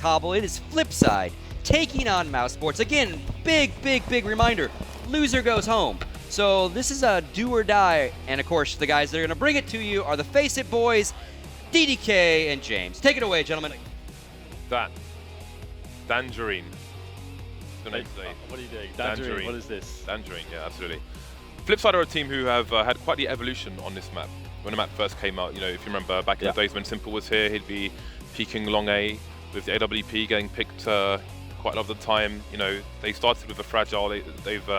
Cobble, it is Flipside taking on mousesports. Again, big reminder, loser goes home. So this is a do or die, and of course the guys that are going to bring it to you are the Face It Boys, DDK and James. Take it away, gentlemen. That Tangerine. What are you doing? Tangerine, what is this? Tangerine, yeah, absolutely. Flipside are a team who have had quite the evolution on this map. When the map first came out, you know, if you remember back in the days when Simple was here, he'd be peeking long A with the AWP getting picked quite a lot of the time. You know, they started with a fragile, they've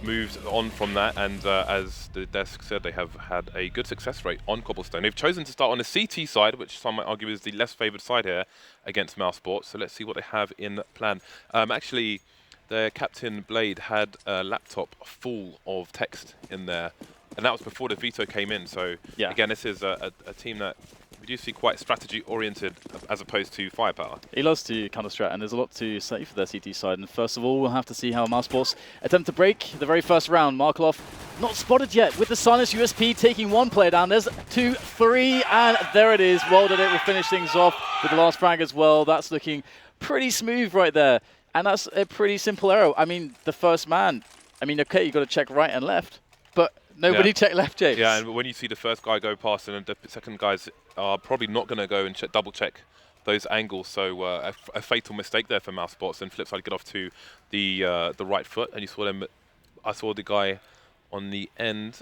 moved on from that, and as the desk said, they have had a good success rate on Cobblestone. They've chosen to start on the CT side, which some might argue is the less favoured side here against mousesports. So let's see what they have in plan. Actually, their captain Blade had a laptop full of text in there, and that was before the veto came in. So again, this is a team that we do see quite strategy oriented as opposed to firepower. He loves to counter strat, and there's a lot to say for their CT side. And first of all, we'll have to see how mousesports attempt to break the very first round. Markloff not spotted yet with the Silence USP, taking one player down. There's 2, 3, and there it is. Well done, it will finish things off with the last frag as well. That's looking pretty smooth right there. And that's a pretty simple arrow. I mean, the first man, I mean, okay, you got to check right and left, but nobody checked left, James. Yeah, and when you see the first guy go past, and the second guys are probably not going to go and double check those angles, so a fatal mistake there for mousesports. And Flipside get off to the right foot, and you saw them. I saw the guy on the end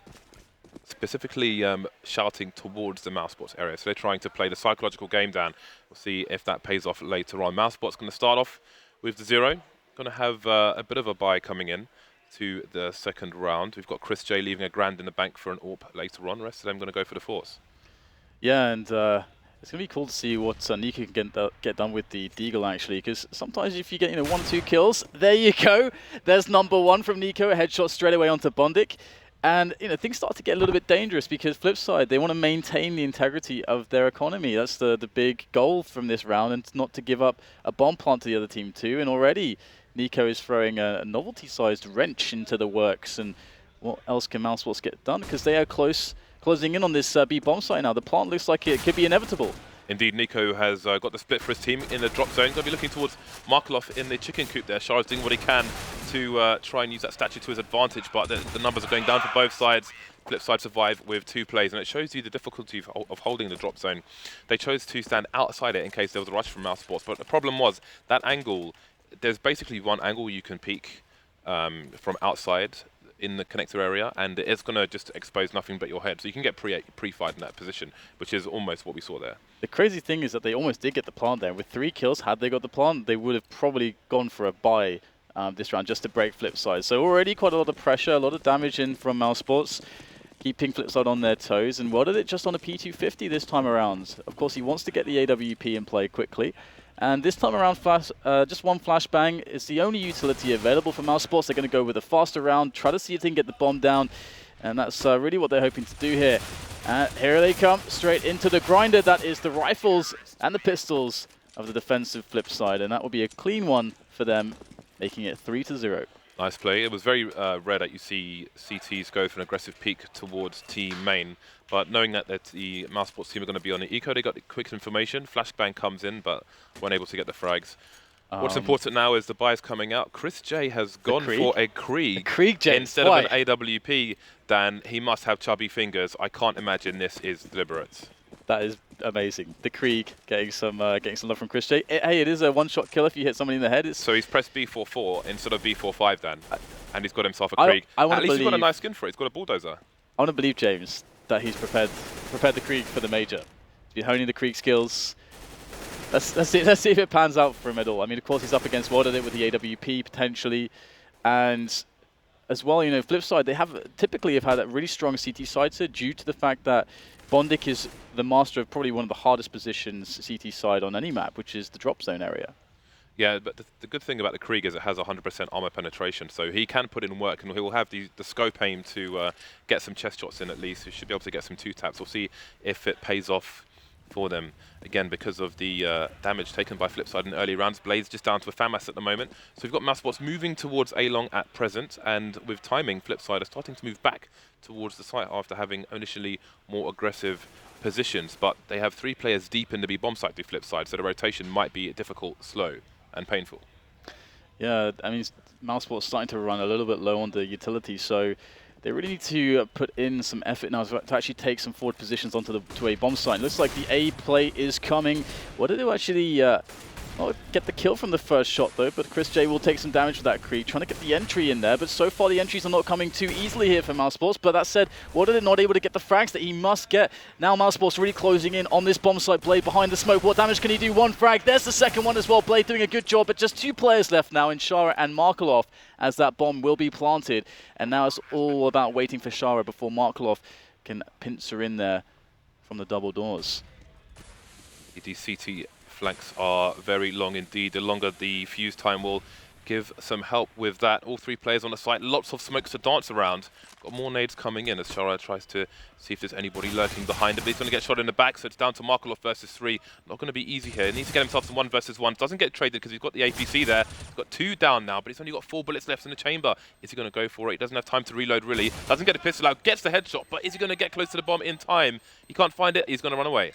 specifically shouting towards the mousesports area, so they're trying to play the psychological game down. We'll see if that pays off later on. Mousesports going to start off with the 0, going to have a bit of a buy coming in to the second round. We've got Chris J leaving a grand in the bank for an AWP later on. The rest of them going to go for the force. Yeah, and it's going to be cool to see what Nico can get done with the Deagle, actually, because sometimes if you get 1 or 2 kills, there you go. There's number 1 from Nico, a headshot straight away onto Bondik. And things start to get a little bit dangerous because Flipside, they want to maintain the integrity of their economy. That's the big goal from this round, and not to give up a bomb plant to the other team too. And already Nico is throwing a novelty-sized wrench into the works. And what else can mousesports get done? Because they are closing in on this B bomb site now. The plant looks like it could be inevitable. Indeed, Nico has got the split for his team in the drop zone. Going to be looking towards Markloff in the chicken coop there. Shara's doing what he can to try and use that statue to his advantage, but the numbers are going down for both sides. Flipside survive with 2 plays, and it shows you the difficulty of holding the drop zone. They chose to stand outside it in case there was a rush from mousesports, but the problem was that angle, there's basically one angle you can peek from outside in the connector area, and it's going to just expose nothing but your head. So you can get pre-fired in that position, which is almost what we saw there. The crazy thing is that they almost did get the plant there. With 3 kills, had they got the plant, they would have probably gone for a buy this round just to break Flipside. So already quite a lot of pressure, a lot of damage in from mousesports, keeping Flipside on their toes. And what did it just on a P250 this time around? Of course, he wants to get the AWP in play quickly. And this time around, just 1 flashbang is the only utility available for mousesports. They're going to go with a faster round, try to see if they can get the bomb down. And that's really what they're hoping to do here. Here they come, straight into the grinder. That is the rifles and the pistols of the defensive Flipside. And that will be a clean one for them, making it 3-0. Nice play. It was very rare that you see CTs go for an aggressive peek towards team main, but knowing that the mousesports team are going to be on the eco, they got the quick information. Flashbang comes in, but weren't able to get the frags. What's important now is the buy is coming out. Chris J has gone for a Krieg instead of an AWP. Dan, he must have chubby fingers. I can't imagine this is deliberate. That is amazing. The Krieg getting some love from Chris J. Hey, it is a one-shot kill if you hit somebody in the head. So he's pressed B44 instead of B45, Dan, and he's got himself a Krieg. At least he's got a nice skin for it. He's got a bulldozer. I want to believe, James, that he's prepared the Krieg for the major. He's been honing the Krieg skills. Let's see if it pans out for him at all. I mean, of course, he's up against Warded with the AWP potentially, and as well, Flipside, they typically have had a really strong CT side set due to the fact that Bondik is the master of probably one of the hardest positions CT side on any map, which is the drop zone area. Yeah, but the good thing about the Krieg is it has 100% armor penetration, so he can put in work, and he will have the scope aim to get some chest shots in at least. He should be able to get some 2 taps. We'll see if it pays off for them. Again, because of the damage taken by Flipside in early rounds. Blaze just down to a FAMAS at the moment. So we've got mousesports moving towards A-Long at present, and with timing, Flipside are starting to move back towards the site after having initially more aggressive positions. But they have 3 players deep in the B-bomb site to Flipside, so the rotation might be difficult, slow, and painful. Yeah, I mean, mousesports starting to run a little bit low on the utility, so they really need to put in some effort now to actually take some forward positions onto the A bomb site. Looks like the A play is coming. What did they actually get the kill from the first shot though? But Chris J will take some damage with that Creed, trying to get the entry in there. But so far the entries are not coming too easily here for mousesports. But that said, what are they not able to get the frags that he must get? Now mousesports really closing in on this bomb site. Blade behind the smoke. What damage can he do? 1 frag. There's the second one as well. Blade doing a good job, but just 2 players left now in Shara and Markelov, as that bomb will be planted. And now it's all about waiting for Shara before Markelov can pincer in there from the double doors. The CT flanks are very long indeed. The longer the fuse time will give some help with that. All 3 players on the site, lots of smokes to dance around. Got more nades coming in as Shara tries to see if there's anybody lurking behind him. He's going to get shot in the back, so it's down to Markelov versus 3. Not going to be easy here. He needs to get himself some 1 versus 1. Doesn't get traded because he's got the APC there. He's got 2 down now, but he's only got 4 bullets left in the chamber. Is he going to go for it? He doesn't have time to reload really. Doesn't get a pistol out, gets the headshot, but is he going to get close to the bomb in time? He can't find it. He's going to run away.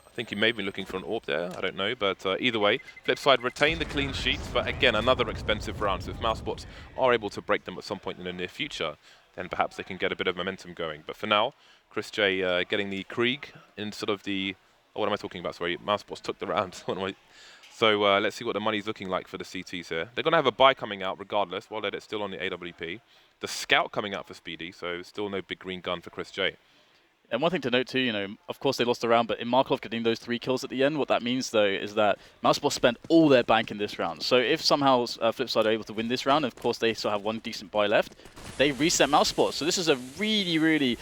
I think he may be looking for an AWP there, I don't know, but either way, Flipside retain the clean sheets, but again, another expensive round. So if mousesports are able to break them at some point in the near future, then perhaps they can get a bit of momentum going. But for now, Chris J getting the Krieg in sort of the... Oh, what am I talking about? Sorry, mousesports took the round. So let's see what the money's looking like for the CTs here. They're going to have a buy coming out regardless, while it's still on the AWP. The Scout coming out for Speedy, so still no big green gun for Chris J. And one thing to note too, you know, of course they lost the round, but in Markelov getting those 3 kills at the end, what that means though is that mousesports spent all their bank in this round. So if somehow Flipside are able to win this round, of course they still have 1 decent buy left, they reset mousesports. So this is a really, really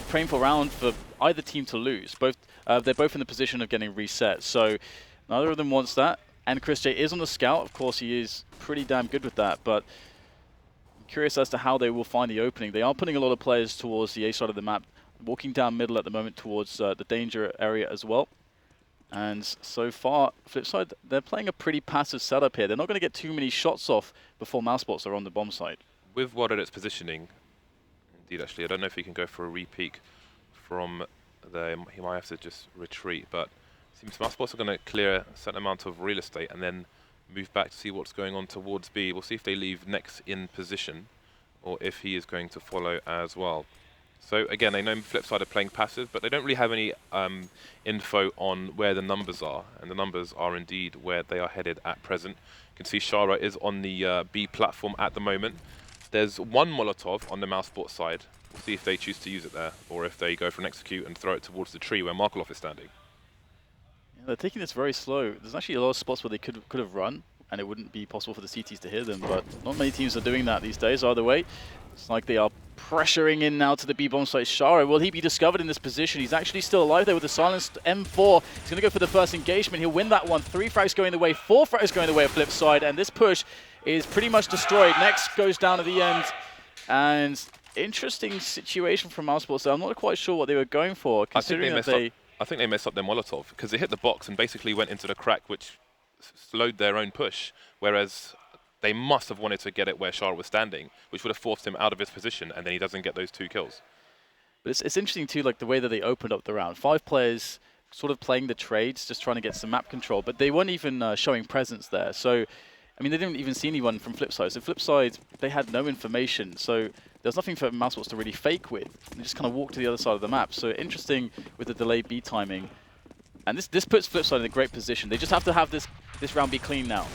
painful round for either team to lose. They're both in the position of getting reset. So neither of them wants that. And Chris J is on the scout. Of course he is pretty damn good with that, but I'm curious as to how they will find the opening. They are putting a lot of players towards the A side of the map, walking down middle at the moment towards the danger area as well. And so far, Flipside, they're playing a pretty passive setup here. They're not going to get too many shots off before mousesports are on the bomb site. With what it's positioning, indeed actually, I don't know if he can go for a re-peek from there. He might have to just retreat, but it seems mousesports are going to clear a certain amount of real estate and then move back to see what's going on towards B. We'll see if they leave Nex in position or if he is going to follow as well. So again, they know Flipside are playing passive, but they don't really have any info on where the numbers are, and the numbers are indeed where they are headed at present. You can see Shara is on the B platform at the moment. There's 1 Molotov on the mousesports side. We'll see if they choose to use it there, or if they go for an execute and throw it towards the tree where Markelov is standing. Yeah, they're taking this very slow. There's actually a lot of spots where they could have run, and it wouldn't be possible for the CTs to hear them, but not many teams are doing that these days either way. It's like they are pressuring in now to the B-bomb site. Shara, will he be discovered in this position? He's actually still alive there with the silenced M4. He's going to go for the first engagement. He'll win that one. 3 frags going the way, 4 frags going the way of Flipside, and this push is pretty much destroyed. Next goes down at the end, and interesting situation from mousesports. So I'm not quite sure what they were going for, considering I think they messed up their Molotov, because they hit the box and basically went into the crack, which slowed their own push, whereas they must have wanted to get it where Shara was standing, which would have forced him out of his position, and then he doesn't get those 2 kills. But it's interesting too, like the way that they opened up the round. 5 players sort of playing the trades, just trying to get some map control, but they weren't even showing presence there. So, I mean, they didn't even see anyone from Flipside. So Flipside, they had no information. So there's nothing for mousesports to really fake with. They just kind of walk to the other side of the map. So interesting with the delayed B timing. And this puts Flipside in a great position. They just have to have this round be clean now.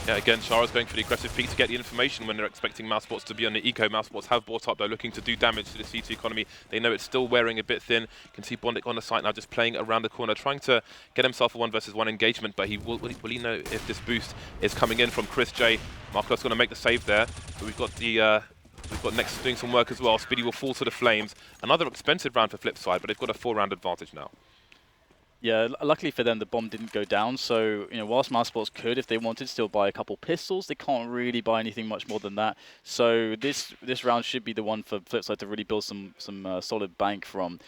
Yeah, again, Shara's going for the aggressive peek to get the information when they're expecting mousesports to be on the eco. Mousesports have bought up, they're looking to do damage to the CT economy. They know it's still wearing a bit thin. You can see Bondic on the site now just playing around the corner, trying to get himself a 1 versus 1 engagement, but will he know if this boost is coming in from Chris J? Markelov's going to make the save there, but we've got Nex doing some work as well. Speedy will fall to the flames. Another expensive round for Flipside, but they've got a 4-round advantage now. Yeah, luckily for them, the bomb didn't go down. So, you know, whilst mousesports could, if they wanted, still buy a couple pistols, they can't really buy anything much more than that. So this round should be the one for Flipside to really build some solid bank from.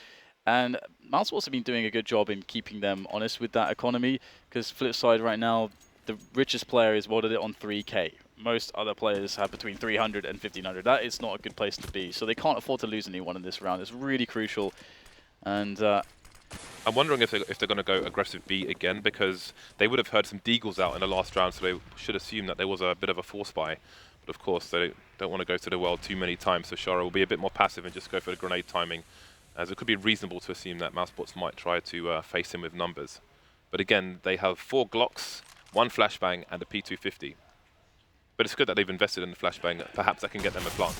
And mousesports have been doing a good job in keeping them honest with that economy, because Flipside right now, the richest player is voted it on 3K. Most other players have between 300 and 1500. That is not a good place to be. So they can't afford to lose anyone in this round. It's really crucial. And I'm wondering if they're going to go aggressive B again, because they would have heard some deagles out in the last round, so they should assume that there was a bit of a force buy. But of course, they don't want to go to the well too many times, so Shara will be a bit more passive and just go for the grenade timing, as it could be reasonable to assume that mousesports might try to face him with numbers. But again, they have 4 Glocks, 1 flashbang, and a P250. But it's good that they've invested in the flashbang. Perhaps that can get them a plant.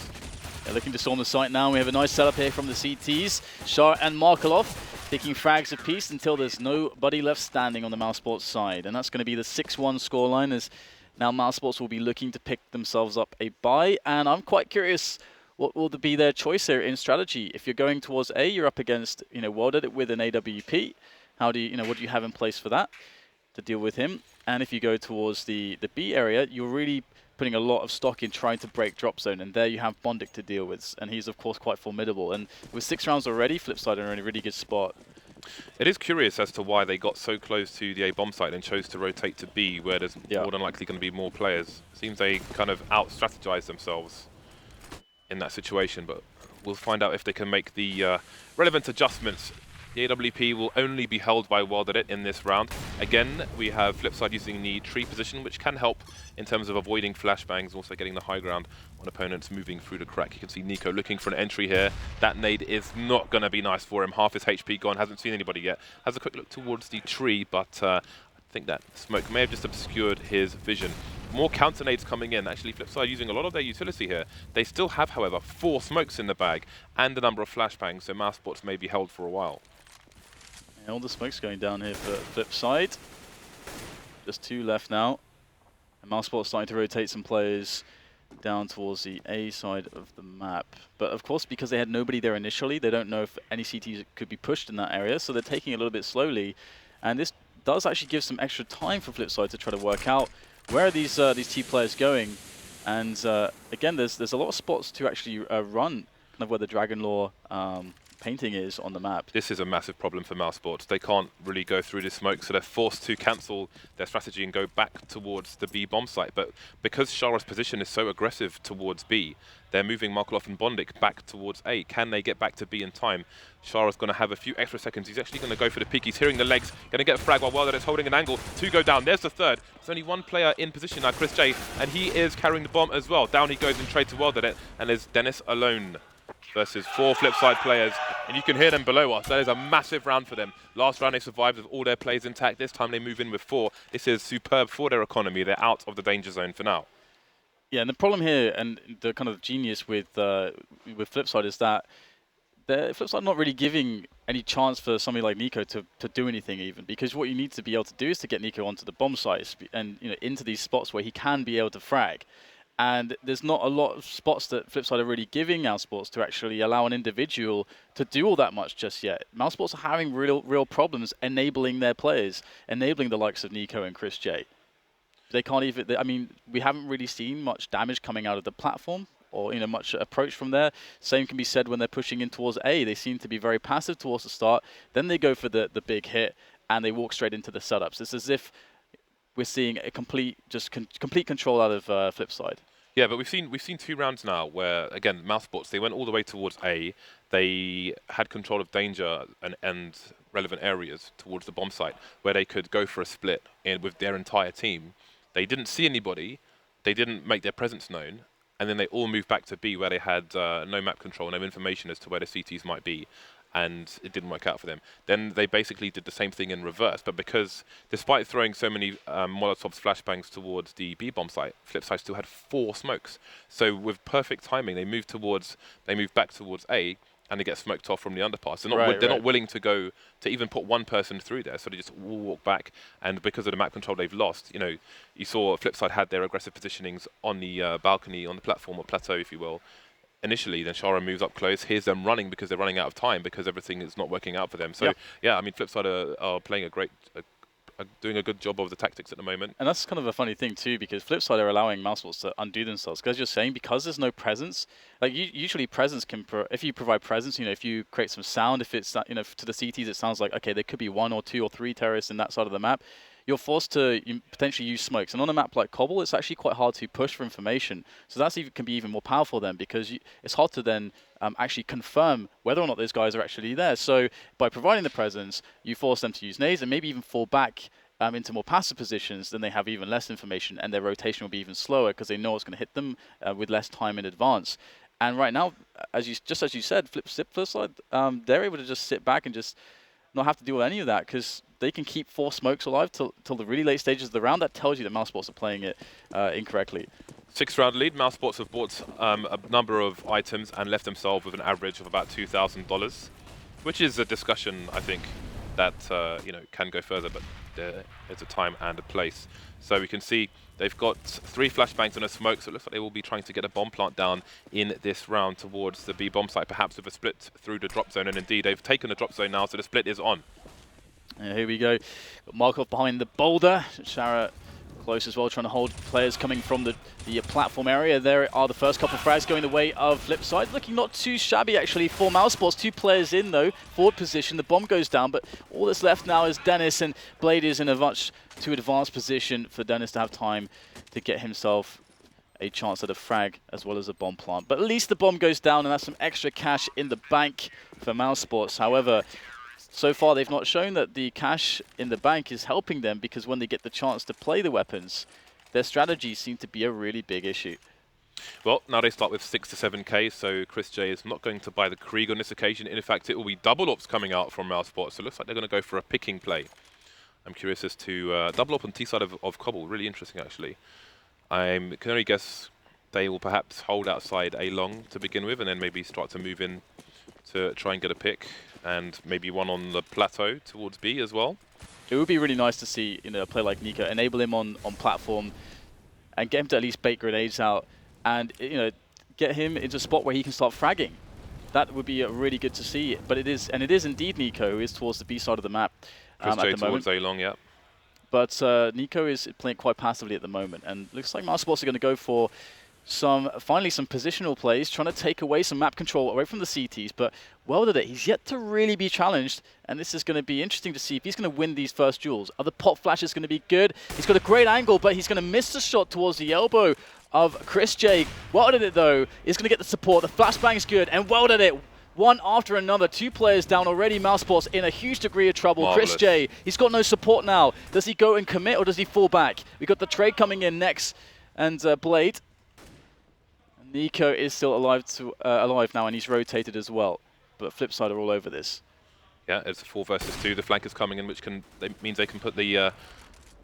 They're looking to storm the site now. We have a nice setup here from the CTs. Shar and Markelov taking frags apiece until there's nobody left standing on the mousesports side. And that's going to be the 6-1 scoreline, as now mousesports will be looking to pick themselves up a bye. And I'm quite curious, what will be their choice here in strategy? If you're going towards A, you're up against, World Edit with an AWP. How do you, what do you have in place for that to deal with him? And if you go towards the B area, you're really putting a lot of stock in trying to break drop zone, and there you have Bondic to deal with, and he's of course quite formidable. And with 6 rounds already, Flipside are in a really good spot. It is curious as to why they got so close to the A bomb site and chose to rotate to B, where there's more than likely going to be more players. Seems they kind of out-strategized themselves in that situation, but we'll find out if they can make the relevant adjustments. The AWP will only be held by World Edit in this round. Again, we have Flipside using the tree position, which can help in terms of avoiding flashbangs, also getting the high ground on opponents moving through the crack. You can see Nico looking for an entry here. That nade is not going to be nice for him. Half his HP gone, hasn't seen anybody yet. Has a quick look towards the tree, but I think that smoke may have just obscured his vision. More counter nades coming in. Actually, Flipside using a lot of their utility here. They still have, however, 4 smokes in the bag and a number of flashbangs, so mousesports may be held for a while. All the smoke's going down here for Flipside. Just 2 left now. And mousesports starting to rotate some players down towards the A side of the map. But of course, because they had nobody there initially, they don't know if any CTs could be pushed in that area, so they're taking it a little bit slowly. And this does actually give some extra time for Flipside to try to work out where are these T players going. And again, there's a lot of spots to actually run, kind of where the Dragon Lore painting is on the map. This is a massive problem for mousesports. They can't really go through this smoke, so they're forced to cancel their strategy and go back towards the B bomb site. But because Shara's position is so aggressive towards B, they're moving Markelov and Bondic back towards A. Can they get back to B in time? Shara's going to have a few extra seconds. He's actually going to go for the peek. He's hearing the legs, going to get a frag while World is holding an angle. 2 go down. There's the third. There's only 1 player in position now, Chris J, and he is carrying the bomb as well. Down he goes in trade to World Edit, and there's Dennis alone versus 4 Flipside players, and you can hear them below us. That is a massive round for them. Last round they survived with all their players intact. This time they move in with 4. This is superb for their economy. They're out of the danger zone for now. Yeah, and the problem here, and the kind of genius with Flipside, is that Flipside not really giving any chance for somebody like Nico to do anything even, because what you need to be able to do is to get Nico onto the bomb site and into these spots where he can be able to frag. And there's not a lot of spots that Flipside are really giving mousesports to actually allow an individual to do all that much just yet. Mousesports are having real problems enabling their players, enabling the likes of Nico and Chris J. They can't even, I mean, we haven't really seen much damage coming out of the platform or much approach from there. Same can be said when they're pushing in towards A. They seem to be very passive towards the start. Then they go for the big hit and they walk straight into the setups. It's as if we're seeing a complete control out of Flipside. Yeah, but we've seen 2 rounds now where, again, mousesports, they went all the way towards A. They had control of danger and relevant areas towards the bomb site where they could go for a split with their entire team. They didn't see anybody. They didn't make their presence known. And then they all moved back to B where they had no map control, no information as to where the CTs might be. And it didn't work out for them. Then they basically did the same thing in reverse, but because despite throwing so many Molotov's flashbangs towards the B bomb site, Flipside still had 4 smokes. So with perfect timing, they moved back towards A, and they get smoked off from the underpass. They're not willing to go to even put 1 person through there, so they just all walk back. And because of the map control they've lost, you saw Flipside had their aggressive positionings on the balcony, on the platform or plateau, if you will. Initially, then Shara moves up close, hears them running because they're running out of time because everything is not working out for them. So, yeah I mean, Flipside are playing a doing a good job of the tactics at the moment. And that's kind of a funny thing too, because Flipside are allowing mousesports to undo themselves. Because you're saying, because there's no presence, like usually presence can, if you provide presence, you know, if you create some sound, if it's, you know, to the CTs it sounds like, okay, there could be 1 or 2 or 3 terrorists in that side of the map, you're forced to potentially use smokes. And on a map like Cobble, it's actually quite hard to push for information. So that's can be even more powerful then, because it's hard to then actually confirm whether or not those guys are actually there. So by providing the presence, you force them to use nades and maybe even fall back into more passive positions. Then they have even less information, and their rotation will be even slower because they know it's going to hit them with less time in advance. And right now, as you said, Flipside, they're able to just sit back and just not have to deal with any of that, because they can keep 4 smokes alive till the really late stages of the round. That tells you that mousesports are playing it incorrectly. 6th round lead. mousesports have bought a number of items and left themselves with an average of about $2,000, which is a discussion, I think, that you know, can go further, but there's a time and a place. So we can see they've got 3 flashbangs and a smoke, so it looks like they will be trying to get a bomb plant down in this round towards the B bomb site, perhaps with a split through the drop zone. And indeed, they've taken the drop zone now, so the split is on. Here we go. Got Markov behind the boulder. Shara close as well, trying to hold players coming from the platform area. There are the first couple of frags going the way of Flipside. Looking not too shabby, actually, for mousesports. 2 players in, though. Forward position. The bomb goes down, but all that's left now is Dennis, and Blade is in a much too advanced position for Dennis to have time to get himself a chance at a frag as well as a bomb plant. But at least the bomb goes down, and that's some extra cash in the bank for mousesports. However, so far, they've not shown that the cash in the bank is helping them, because when they get the chance to play the weapons, their strategies seem to be a really big issue. Well, now they start with 6 to 7k, so Chris J is not going to buy the Krieg on this occasion. In fact, it will be double ops coming out from mousesports, so it looks like they're going to go for a picking play. I'm curious as to double op on T side of Cobble. Really interesting, actually. I can only guess they will perhaps hold outside A long to begin with, and then maybe start to move in to try and get a pick, and maybe one on the plateau towards B as well. It would be really nice to see, you know, a player like Nico, enable him on platform and get him to at least bait grenades out, and, you know, get him into a spot where he can start fragging. That would be really good to see. But it is indeed Nico, who is towards the B side of the map at the towards moment. A long, yeah. But Nico is playing quite passively at the moment, and looks like mousesports are going to go for finally some positional plays, trying to take away some map control away from the CTs, but welded it. He's yet to really be challenged, and this is going to be interesting to see if he's going to win these first duels. Are the pop flashes going to be good? He's got a great angle, but he's going to miss the shot towards the elbow of Chris J. Welded it, though. He's going to get the support. The flashbang's good, and welded it. One after another. 2 players down already. mousesports in a huge degree of trouble. Marvelous. Chris J, he's got no support now. Does he go and commit, or does he fall back? We've got the trade coming in next, and Blade. Nico is still alive now, and he's rotated as well. But Flipside are all over this. Yeah, it's a 4 versus 2. The flankers coming in, which means they can put the...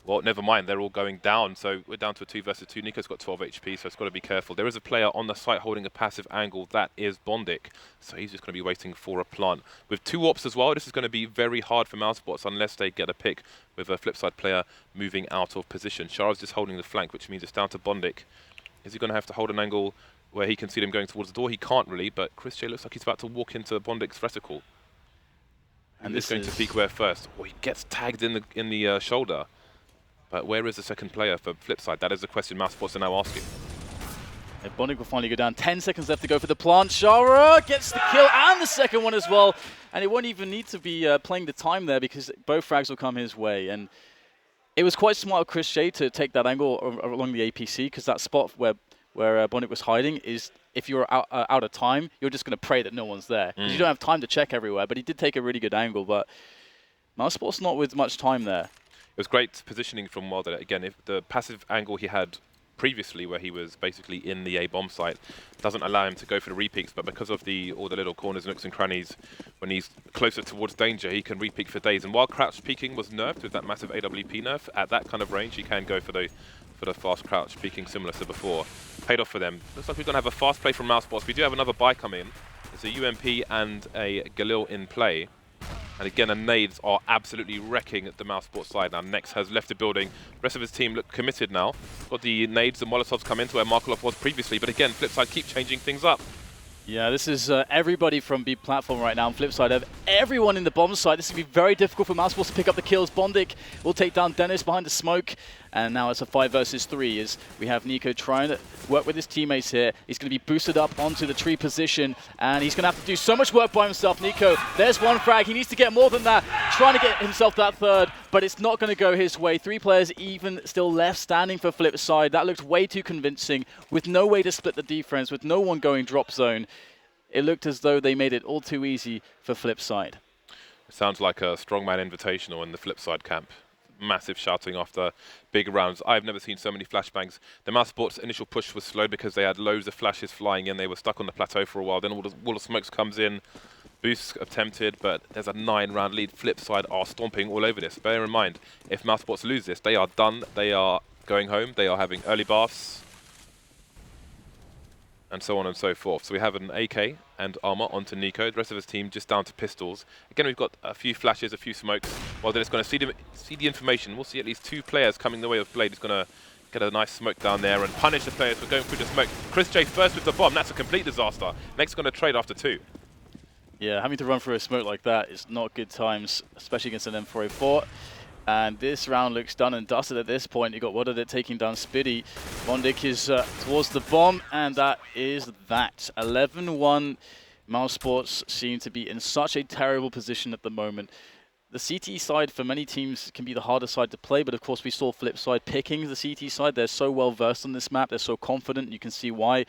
well, never mind, they're all going down. So we're down to a 2 versus 2. Nico's got 12 HP, so it's got to be careful. There is a player on the site holding a passive angle. That is Bondic. So he's just going to be waiting for a plant. With 2 ops as well, this is going to be very hard for mousesports unless they get a pick with a Flipside player moving out of position. Shara's just holding the flank, which means it's down to Bondic. Is he going to have to hold an angle where he can see them going towards the door? He can't really, but Chris J looks like he's about to walk into Bondic's reticle. And this is going to peek where first? Well, he gets tagged in the shoulder. But where is the second player for Flipside? That is the question mousesports are now asking. And Bondic will finally go down. 10 seconds left to go for the plant. Shara gets the kill and the second one as well. And it won't even need to be playing the time there, because both frags will come his way. And it was quite smart of Chris J to take that angle along the APC, because that spot where Bondic was hiding is, if you're out of time, you're just going to pray that no one's there. You don't have time to check everywhere, but he did take a really good angle. But mousesports not with much time there. It was great positioning from Wilder. Again, if the passive angle he had previously, where he was basically in the A bomb site, doesn't allow him to go for the repeaks, but because of all the little corners, nooks and crannies, when he's closer towards danger, he can repeak for days. And while crouch peeking was nerfed with that massive AWP nerf, at that kind of range, he can go for the fast crouch peeking, similar to before. Paid off for them. Looks like we're going to have a fast play from mousesports. We do have another buy come in. There's a UMP and a Galil in play. And again, the nades are absolutely wrecking at the mousesports side now. Nex has left the building. The rest of his team look committed now. Got the nades and Molotovs come into where Markov was previously. But again, Flipside keep changing things up. Yeah, this is everybody from B platform right now. On Flipside, have everyone in the bomb side. This is going to be very difficult for mousesports to pick up the kills. Bondic will take down Dennis behind the smoke. And now it's a 5 versus 3 as we have Nico trying to work with his teammates here. He's going to be boosted up onto the tree position, and he's going to have to do so much work by himself. Nico, there's one frag. He needs to get more than that, trying to get himself that third, but it's not going to go his way. 3 players even still left standing for Flipside. That looked way too convincing, with no way to split the defense, with no one going drop zone. It looked as though they made it all too easy for Flipside. It sounds like a strongman invitational in the Flipside camp. Massive shouting after big rounds. I've never seen so many flashbangs. The mousesports initial push was slow because they had loads of flashes flying in. They were stuck on the plateau for a while. Then all the wall of smokes comes in. Boosts attempted, but there's a 9-round lead. Flipside are stomping all over this. Bear in mind, if mousesports lose this, they are done. They are going home. They are having early baths, and so on and so forth. So we have an AK and armor onto Nico. The rest of his team just down to pistols. Again, we've got a few flashes, a few smokes. Well, then it's going to see the information. We'll see at least 2 players coming the way of Blade. He's going to get a nice smoke down there and punish the players for going through the smoke. Chris J first with the bomb. That's a complete disaster. Next going to trade after 2. Yeah, having to run through a smoke like that is not good times, especially against an M4A4. And this round looks done and dusted at this point. You got Wadadet taking down Spiddy. Bondic is towards the bomb, and that is that. 11-1. mousesports seem to be in such a terrible position at the moment. The CT side for many teams can be the harder side to play, but of course we saw Flipside picking the CT side. They're so well versed on this map. They're so confident. You can see why.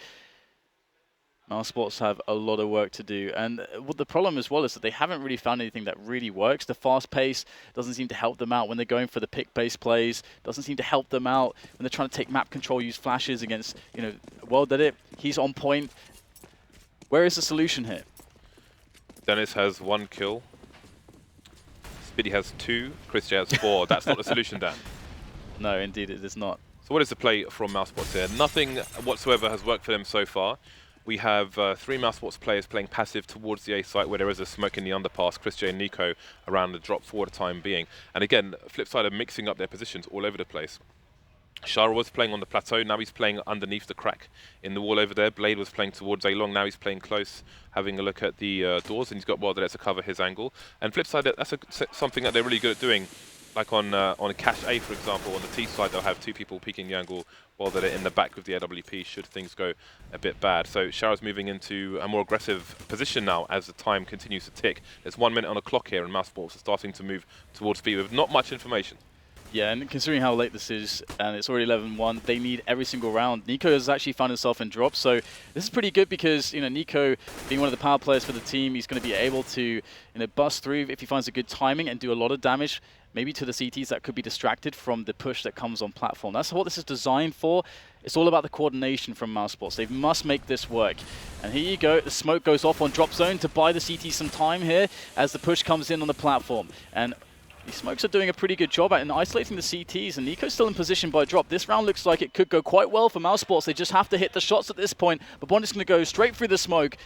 mousesports have a lot of work to do, and what the problem as well is that they haven't really found anything that really works. The fast pace doesn't seem to help them out when they're going for the pick-based plays, doesn't seem to help them out when they're trying to take map control, use flashes against, you know, well did it. He's on point. Where is the solution here? Dennis has 1 kill. Spiddy has 2. Chris J has 4. That's not the solution, Dan. No, indeed it is not. So what is the play from mousesports here? Nothing whatsoever has worked for them so far. We have 3 mousesports players playing passive towards the A site where there is a smoke in the underpass. Chris J and Nico around the drop for the time being. And again, Flipside are mixing up their positions all over the place. Shara was playing on the plateau, now he's playing underneath the crack in the wall over there. Blade was playing towards A long, now he's playing close, having a look at the doors, and he's got Wadadet to cover his angle. And Flipside, that's something that they're really good at doing. Like on a cache A, for example, on the T side, they'll have 2 people peeking the angle while they're in the back with the AWP should things go a bit bad. So Shara's moving into a more aggressive position now as the time continues to tick. There's 1 minute on the clock here, and mousesports are starting to move towards speed with not much information. Yeah, and considering how late this is, and it's already 11-1, they need every single round. Nico has actually found himself in drop, so this is pretty good because, you know, Nico, being one of the power players for the team, he's going to be able to, you know, bust through if he finds a good timing and do a lot of damage, maybe to the CTs that could be distracted from the push that comes on platform. That's what this is designed for. It's all about the coordination from mousesports. They must make this work. And here you go, the smoke goes off on drop zone to buy the CT some time here as the push comes in on the platform. And these smokes are doing a pretty good job at isolating the CTs, and Nico's still in position by drop. This round looks like it could go quite well for mousesports. They just have to hit the shots at this point, but Bond is going to go straight through the smoke.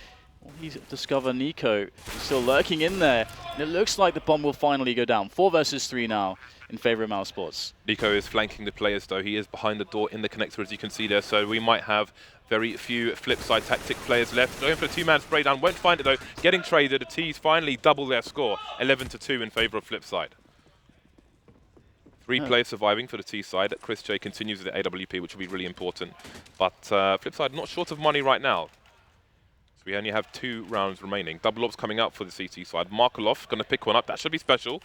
He's discovered Nico still lurking in there. And it looks like the bomb will finally go down. 4 versus 3 now in favor of mousesports. Nico is flanking the players, though. He is behind the door in the connector, as you can see there. So we might have very few Flipside tactic players left. Going for a 2-man spray down. Won't find it, though. Getting traded. The T's finally double their score. 11-2 in favor of Flipside. 3 players surviving for the T side. Chris J continues with the AWP, which will be really important. But Flipside not short of money right now. So we only have 2 rounds remaining. Double ops coming out for the CT side. Markolov going to pick one up. That should be special.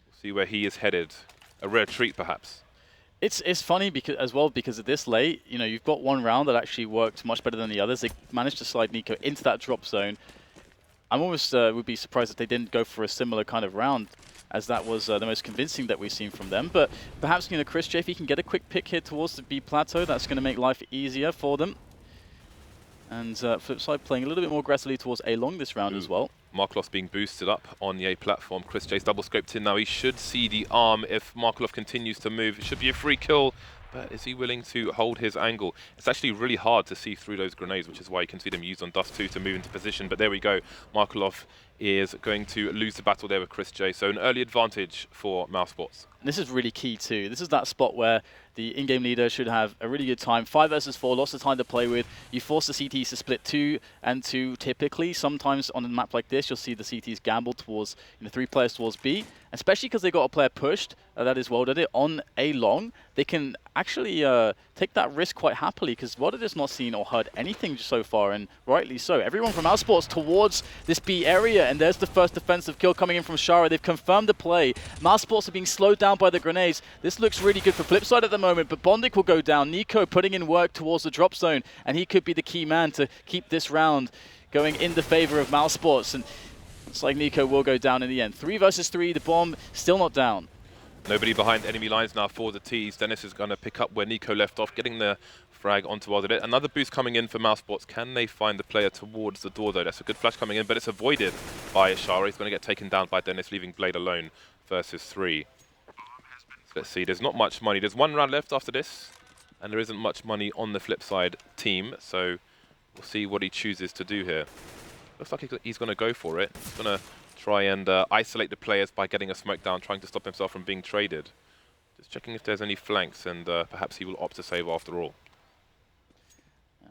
We'll see where he is headed. A rare treat, perhaps. It's funny because at this late, you know, you've got 1 round that actually worked much better than the others. They managed to slide Nico into that drop zone. I'm almost would be surprised if they didn't go for a similar kind of round, as that was the most convincing that we've seen from them. But perhaps, you know, Chris J, if he can get a quick pick here towards the B plateau, that's going to make life easier for them. And Flipside playing a little bit more aggressively towards A long this round as well. Markolov being boosted up on the A platform. Chris J's double scoped in now. He should see the arm if Markolov continues to move. It should be a free kill. But is he willing to hold his angle? It's actually really hard to see through those grenades, which is why you can see them used on Dust 2 to move into position. But there we go. Markelov is going to lose the battle there with Chris J. So an early advantage for mousesports. And this is really key too. This is that spot where the in-game leader should have a really good time. 5 versus 4, lots of time to play with. You force the CTs to split 2 and 2 typically. Sometimes on a map like this, you'll see the CTs gamble towards 3 players towards B. Especially because they got a player pushed, that is welded it, on A long. They can actually take that risk quite happily because Welded has not seen or heard anything so far, and rightly so. Everyone from mousesports towards this B area, and there's the first defensive kill coming in from Shara. They've confirmed the play. mousesports are being slowed down by the grenades. This looks really good for Flipside at the moment, but Bondik will go down. Nico putting in work towards the drop zone, and he could be the key man to keep this round going in the favor of mousesports. And it's like Nico will go down in the end. 3 versus 3, the bomb still not down. Nobody behind enemy lines now for the T's. Dennis is going to pick up where Nico left off, getting the frag onto Welded. Another boost coming in for mousesports. Can they find the player towards the door though? That's a good flash coming in, but it's avoided by Shara. He's going to get taken down by Dennis, leaving Blade alone versus 3. So let's see, there's not much money. There's 1 round left after this, and there isn't much money on the Flipside team, so we'll see what he chooses to do here. Looks like he's going to go for it. He's going to try and isolate the players by getting a smoke down, trying to stop himself from being traded. Just checking if there's any flanks, and perhaps he will opt to save after all.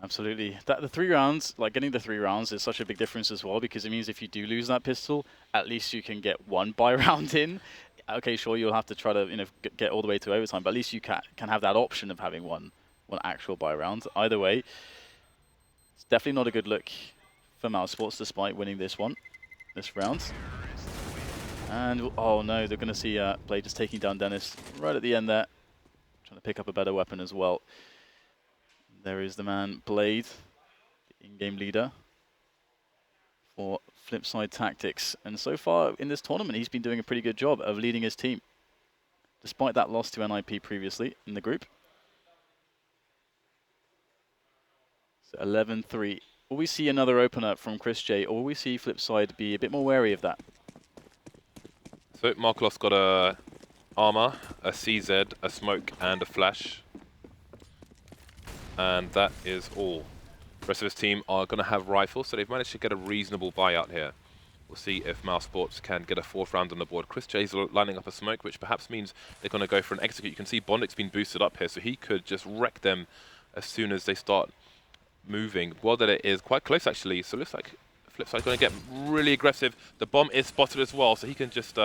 Absolutely. The 3 rounds, like getting the 3 rounds is such a big difference as well, because it means if you do lose that pistol, at least you can get 1 buy round in. Okay, sure, you'll have to try to get all the way to overtime, but at least you can have that option of having one actual buy round. Either way, it's definitely not a good look for mousesports despite winning this round. And oh no, they're going to see Blade just taking down Dennis right at the end there, trying to pick up a better weapon as well. There is the man Blade, the in-game leader for Flipside Tactics, and so far in this tournament he's been doing a pretty good job of leading his team despite that loss to NIP previously in the group. So 11-3. Will we see another opener from Chris J, or will we see Flipside be a bit more wary of that? So Markelov's got a armor, a CZ, a smoke, and a flash. And that is all. The rest of his team are going to have rifles, so they've managed to get a reasonable buyout here. We'll see if mousesports can get a 4th round on the board. Chris J's lining up a smoke, which perhaps means they're going to go for an execute. You can see Bondik's been boosted up here, so he could just wreck them as soon as they start moving. Well, that it is quite close actually, so it looks like Flipside's going to get really aggressive. The bomb is spotted as well, so he can just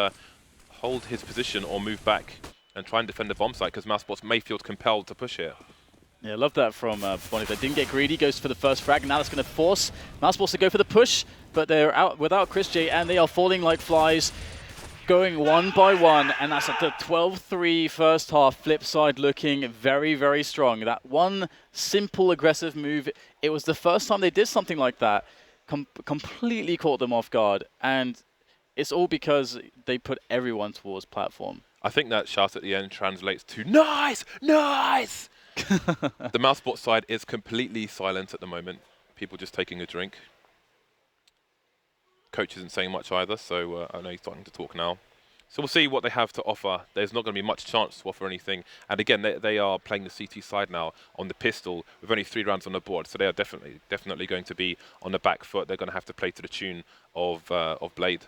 hold his position or move back and try and defend the bomb site, because mousesports may feel compelled to push here. Yeah, I love that from Bonnie. They didn't get greedy, goes for the first frag. Now that's going to force mousesports to go for the push, but they're out without Chris J, and they are falling like flies, going 1 by 1, and that's at the 12-3 first half. Flipside looking very, very strong. That one simple aggressive move, it was the first time they did something like that, completely caught them off guard, and it's all because they put everyone towards platform. I think that shout at the end translates to nice, nice. The mousesports side is completely silent at the moment. People just taking a drink. Coach isn't saying much either, so I know he's starting to talk now. So we'll see what they have to offer. There's not going to be much chance to offer anything. And again, they are playing the CT side now on the pistol with only 3 rounds on the board, so they are definitely going to be on the back foot. They're going to have to play to the tune of Blade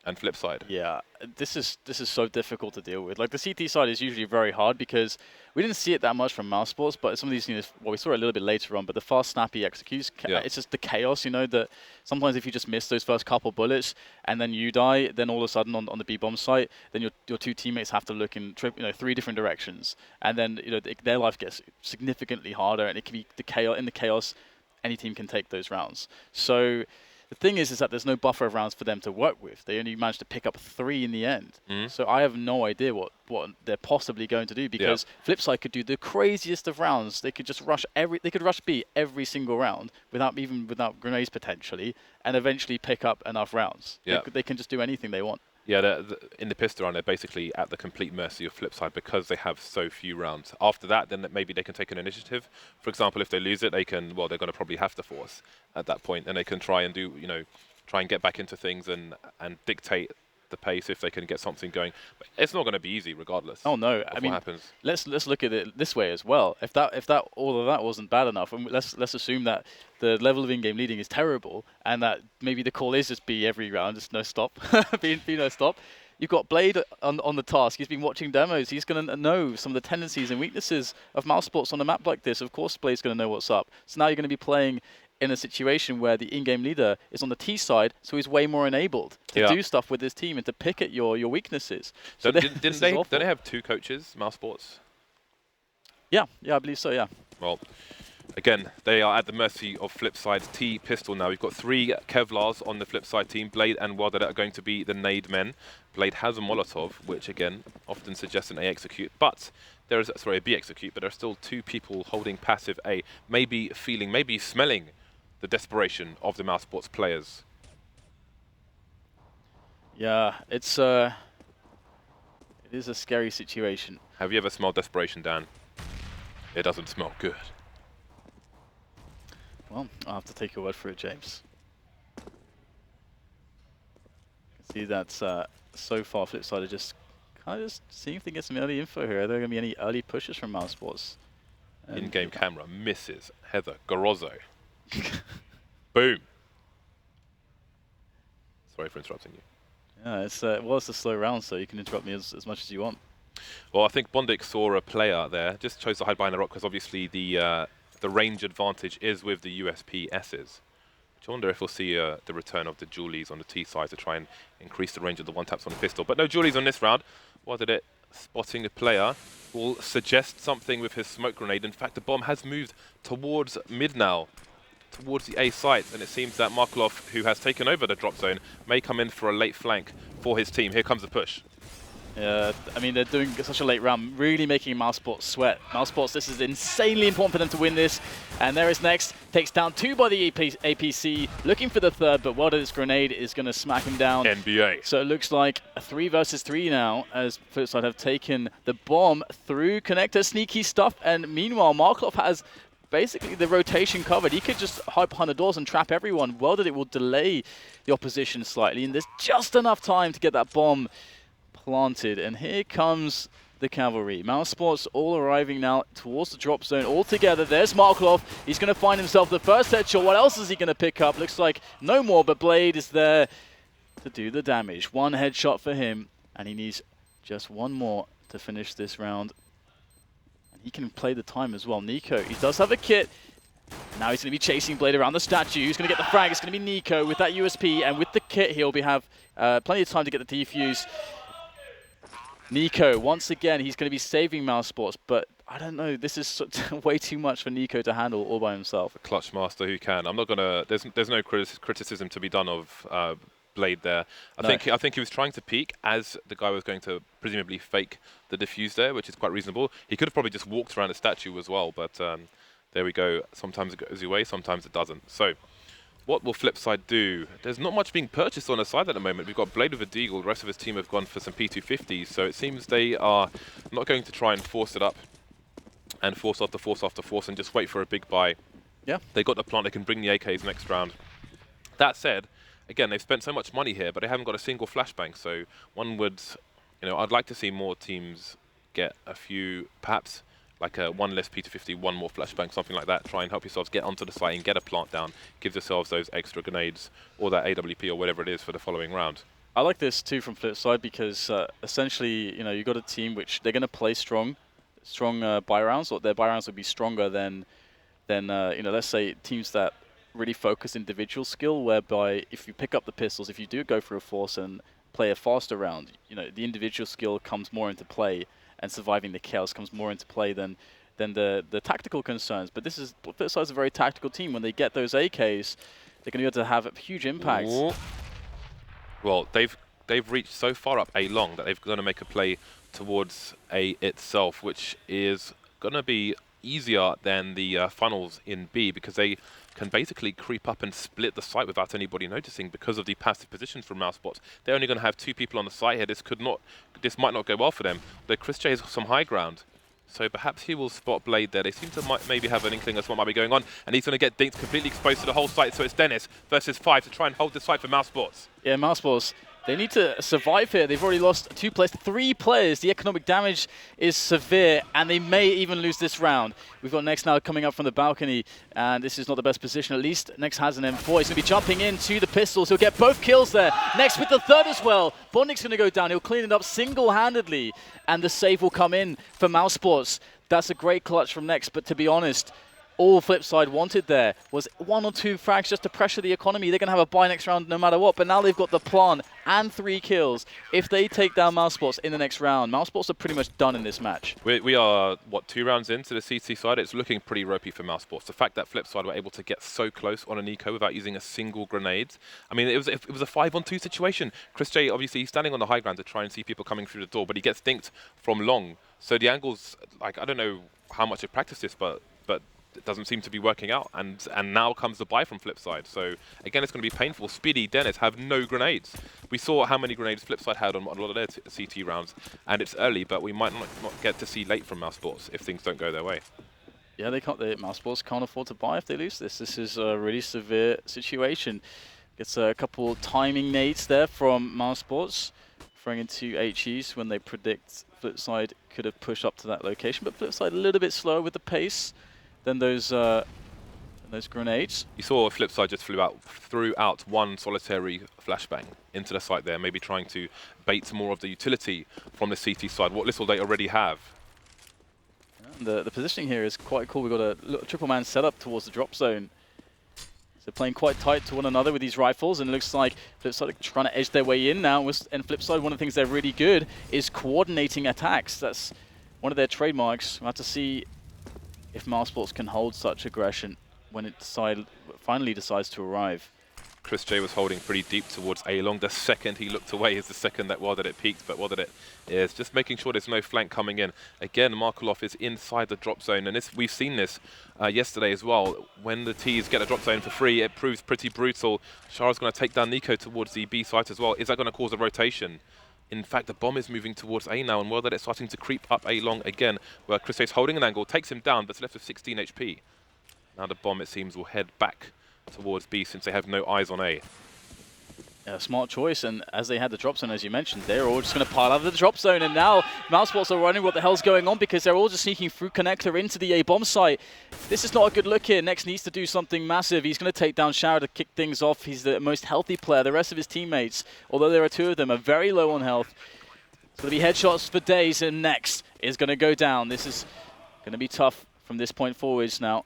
and Flipside. Yeah, this is so difficult to deal with. Like, the CT side is usually very hard because we didn't see it that much from mousesports, but some of these, well, we saw it a little bit later on, but the fast, snappy executes, it's just the chaos, that sometimes if you just miss those first couple bullets and then you die, then all of a sudden on the B-bomb site, then your 2 teammates have to look in 3 different directions, and then their life gets significantly harder, and it can be the chaos, any team can take those rounds. So the thing is that there's no buffer of rounds for them to work with. They only managed to pick up 3 in the end. So I have no idea what they're possibly going to do, because Flipside could do the craziest of rounds. They could just rush B every single round without grenades potentially, and eventually pick up enough rounds. They can just do anything they want. Yeah, in the pistol round, they're basically at the complete mercy of Flipside because they have so few rounds. After that, then maybe they can take an initiative. For example, if they lose it, they're going to probably have to force at that point, and they can try and do, try and get back into things and dictate the pace if they can get something going. But it's not going to be easy regardless. Oh no, of I mean, what happens. let's look at it this way as well. If that all of that wasn't bad enough, and let's assume that the level of in-game leading is terrible, and that maybe the call is just B every round, just no stop, be no stop. You've got Blade on the task. He's been watching demos. He's going to know some of the tendencies and weaknesses of mousesports on a map like this. Of course, Blade's going to know what's up. So now you're going to be playing in a situation where the in-game leader is on the T side, so he's way more enabled to do stuff with his team and to pick at your weaknesses. So didn't they have 2 coaches, mousesports? Yeah, I believe so, yeah. Well, again, they are at the mercy of Flipside's T pistol now. We've got 3 Kevlars on the Flipside team. Blade and Wilder are going to be the nade men. Blade has a Molotov, which again often suggests an A execute, but there is a B execute, but there are still 2 people holding passive A, maybe feeling, maybe smelling the desperation of the mousesports players. Yeah, it is a scary situation. Have you ever smelled desperation, Dan? It doesn't smell good. Well, I'll have to take your word for it, James. See that so far Flipside are just kind of seeing if they get some early info here. Are there going to be any early pushes from mousesports? In-game camera misses Heather Garozzo. Boom. Sorry for interrupting you. Yeah, it's a slow round, so you can interrupt me as much as you want. Well, I think Bondik saw a player there. Just chose to hide behind the rock because obviously the range advantage is with the USP S's. I wonder if we'll see the return of the Julies on the T side to try and increase the range of the one-taps on the pistol. But no Julies on this round. What did it? Spotting a player will suggest something with his smoke grenade. In fact, the bomb has moved towards mid now, towards the A site, and it seems that Markelov, who has taken over the drop zone, may come in for a late flank for his team. Here comes the push. Yeah, I mean, they're doing such a late round, really making mousesports sweat. Mousesports, this is insanely important for them to win this. And there is next, takes down 2 by the APC, looking for the 3rd, but Wilder's grenade is going to smack him down. NBA. So it looks like a 3 versus 3 now, as Flipside have taken the bomb through connector, sneaky stuff, and meanwhile, Markelov has basically the rotation covered. He could just hide behind the doors and trap everyone. Welded it will delay the opposition slightly, and there's just enough time to get that bomb planted. And here comes the cavalry. mousesports all arriving now towards the drop zone all together. There's Markelov. He's going to find himself the first headshot. What else is he going to pick up? Looks like no more, but Blade is there to do the damage. 1 headshot for him, and he needs just 1 more to finish this round. And he can play the time as well. Nico, he does have a kit. Now he's going to be chasing Blade around the statue. Who's going to get the frag? It's going to be Nico with that USP, and with the kit he'll have plenty of time to get the defuse. Nico, once again, he's going to be saving mousesports, but I don't know. This is way too much for Nico to handle all by himself. A clutch master who can. I'm not going to... There's no criticism to be done of Blade there. I think he was trying to peek as the guy was going to presumably fake the defuse there, which is quite reasonable. He could have probably just walked around the statue as well, but there we go. Sometimes it goes your way, sometimes it doesn't. So what will Flipside do? There's not much being purchased on the side at the moment. We've got Blade with a Deagle. The rest of his team have gone for some P250s. So it seems they are not going to try and force it up and force after force after force and just wait for a big buy. Yeah. They got the plant. They can bring the AKs next round. That said, again, they've spent so much money here, but they haven't got a single flashbang. So one would, I'd like to see more teams get a few, perhaps like a 1 less P250, 1 more flashbang, something like that. Try and help yourselves get onto the site and get a plant down. Give yourselves those extra grenades or that AWP or whatever it is for the following round. I like this too from Flipside because essentially, you've got a team which they're going to play strong buy rounds, or their buy rounds will be stronger than let's say teams that really focus individual skill, whereby if you pick up the pistols, if you do go for a force and play a faster round, the individual skill comes more into play, and surviving the chaos comes more into play than the tactical concerns. But Flipside's a very tactical team. When they get those AKs, they're going to be able to have a huge impact. Ooh. Well, they've reached so far up A long that they're going to make a play towards A itself, which is going to be easier than the funnels in B because they can basically creep up and split the site without anybody noticing because of the passive positions from mousesports. They're only going to have 2 people on the site here. This might not go well for them. But Chris J has some high ground, so perhaps he will spot Blade there. They seem to maybe have an inkling of what might be going on, and he's going to get dinked completely exposed to the whole site. So it's Dennis versus 5 to try and hold the site for mousesports. Yeah, mousesports, They need to survive here. They've already lost 2 players, 3 players. The economic damage is severe, and they may even lose this round. We've got Nex now coming up from the balcony, and this is not the best position. At least Nex has an M4. He's going to be jumping into the pistols. He'll get both kills there. Nex with the third as well. Bondik's going to go down. He'll clean it up single-handedly, and the save will come in for mousesports. That's a great clutch from Nex, but to be honest, all Flipside wanted there was 1 or 2 frags just to pressure the economy. They're going to have a bye next round no matter what, but now they've got the plant and 3 kills. If they take down mousesports in the next round, mousesports are pretty much done in this match. We are, what, 2 rounds into the CT side? It's looking pretty ropey for mousesports. The fact that Flipside were able to get so close on an eco without using a single grenade. I mean, it was a 5-on-2 situation. Chris J, obviously, he's standing on the high ground to try and see people coming through the door, but he gets dinked from long. So the angles, like, I don't know how much they've practiced this, but it doesn't seem to be working out, and now comes the buy from Flipside. So again, it's going to be painful. Speedy, Dennis have no grenades. We saw how many grenades Flipside had on a lot of their CT rounds, and it's early, but we might not get to see late from mousesports if things don't go their way. Yeah, mousesports can't afford to buy if they lose this. This is a really severe situation. Gets a couple timing nades there from mousesports, throwing into HEs when they predict Flipside could have pushed up to that location, but Flipside a little bit slower with the pace than those grenades. You saw Flipside just threw out 1 solitary flashbang into the site there, maybe trying to bait more of the utility from the CT side. What little they already have. Yeah, the positioning here is quite cool. We've got a little triple man set up towards the drop zone. So playing quite tight to one another with these rifles, and it looks like Flipside are trying to edge their way in now. And Flipside, one of the things they're really good is coordinating attacks. That's one of their trademarks. We'll have to see if mousesports can hold such aggression when it finally decides to arrive. Chris J was holding pretty deep towards A-Long. The second he looked away is the second that it peaked, but it is just making sure there's no flank coming in. Again, Markelov is inside the drop zone, and we've seen this yesterday as well. When the T's get a drop zone for free, it proves pretty brutal. Shara's going to take down Nico towards the B site as well. Is that going to cause a rotation? In fact, the bomb is moving towards A now, and it's starting to creep up A-Long again, where Chris J's holding an angle, takes him down, but it's left with 16 HP. Now the bomb, it seems, will head back towards B since they have no eyes on A. Yeah, smart choice, and as they had the drop zone, as you mentioned, they're all just going to pile out of the drop zone, and now mousesports are running what the hell's going on because they're all just sneaking through connector into the A bomb site. This is not a good look here. Nex needs to do something massive. He's going to take down Shara to kick things off. He's the most healthy player. The rest of his teammates, although there are 2 of them, are very low on health. It's going to be headshots for days, and Nex is going to go down. This is going to be tough from this point forwards now.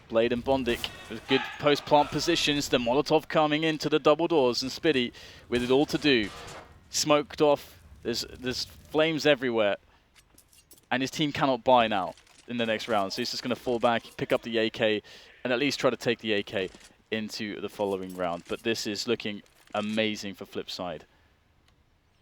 Blade and Bondik with good post-plant positions. The Molotov coming into the double doors, and Spitty with it all to do. Smoked off. There's flames everywhere. And his team cannot buy now in the next round. So he's just going to fall back, pick up the AK, and at least try to take the AK into the following round. But this is looking amazing for Flipside.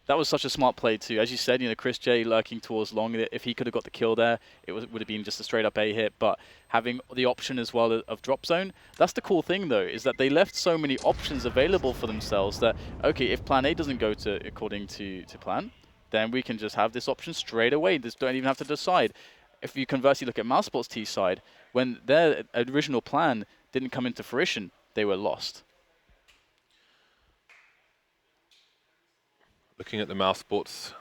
That was such a smart play too. As you said, Chris J lurking towards long. If he could have got the kill there, it would have been just a straight up A hit. But having the option as well of drop zone, that's the cool thing though, is that they left so many options available for themselves that, okay, if plan A doesn't go according to plan, then we can just have this option straight away. Just don't even have to decide. If you conversely look at mousesports T side, when their original plan didn't come into fruition, they were lost. Looking at the mousesports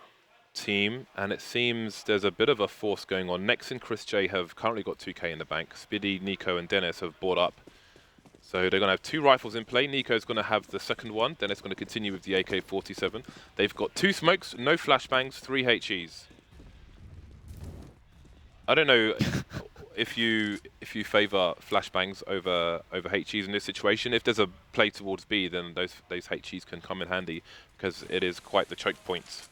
team, and it seems there's a bit of a force going on. Nex and Chris J have currently got 2k in the bank. Spiddy, Nico, and Dennis have bought up. So they're going to have 2 rifles in play. Nico's going to have the second one. Dennis going to continue with the AK-47. They've got 2 smokes, no flashbangs, 3 HEs. I don't know if you favour flashbangs over HEs in this situation. If there's a play towards B, then those HEs can come in handy because it is quite the choke points.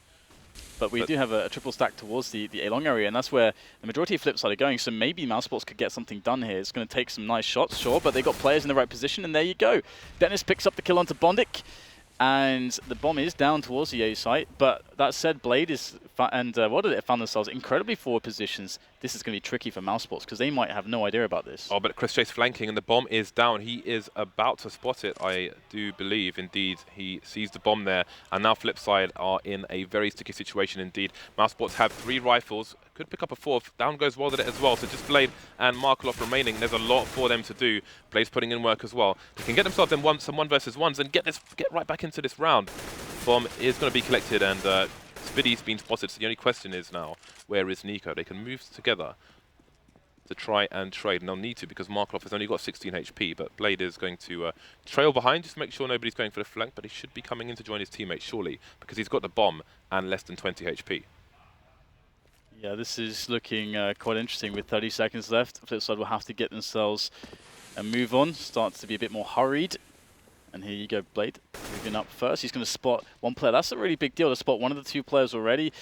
But we do have a triple stack towards the A-long area, and that's where the majority of Flipside are going, so maybe mousesports could get something done here. It's going to take some nice shots, sure, but they got players in the right position, and there you go. Dennis picks up the kill onto Bondik, and the bomb is down towards the A site, but that said, Blade is, found themselves incredibly forward positions. This is going to be tricky for mousesports, because they might have no idea about this. Oh, but Chris J's flanking, and the bomb is down. He is about to spot it, I do believe. Indeed, he sees the bomb there, and now Flipside are in a very sticky situation indeed. Mousesports have 3 rifles, could pick up a 4th. Down goes Walden as well, so just Blade and Markelov remaining. There's a lot for them to do. Blade's putting in work as well. They can get themselves in some 1 versus 1s and get right back into this round. bomb is going to be collected, and Spiddy's been spotted. So the only question is now, where is Nico? They can move together to try and trade, and they'll need to because Markov has only got 16 HP, but Blade is going to trail behind just to make sure nobody's going for the flank, but he should be coming in to join his teammates surely because he's got the bomb and less than 20 HP. Yeah, this is looking quite interesting with 30 seconds left. Flipside will have to get themselves a move on, starts to be a bit more hurried. And here you go, Blade, moving up first. He's going to spot one player. That's a really big deal to spot one of the two players already.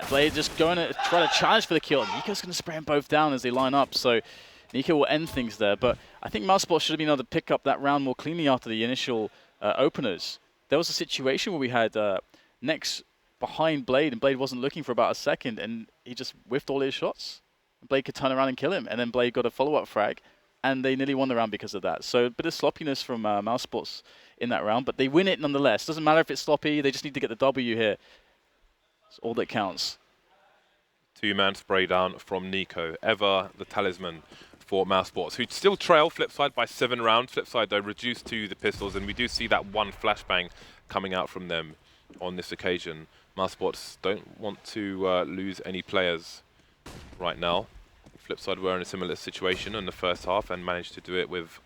Blade just going to try to challenge for the kill. Nico's going to spray them both down as they line up. So Nico will end things there. But I think mousesports should have been able to pick up that round more cleanly after the initial openers. There was a situation where we had Nex behind Blade, and Blade wasn't looking for about a second, and he just whiffed all his shots. Blade could turn around and kill him, and then Blade got a follow-up frag. And they nearly won the round because of that. So a bit of sloppiness from mousesports in that round, but they win it nonetheless. Doesn't matter if it's sloppy, they just need to get the W here. It's all that counts. Two-man spray down from Nico, ever the talisman for mousesports, who still trail Flipside by 7 rounds. Flipside, though, reduced to the pistols, and we do see that one flashbang coming out from them on this occasion. Mousesports don't want to lose any players right now. Flipside were in a similar situation in the first half and managed to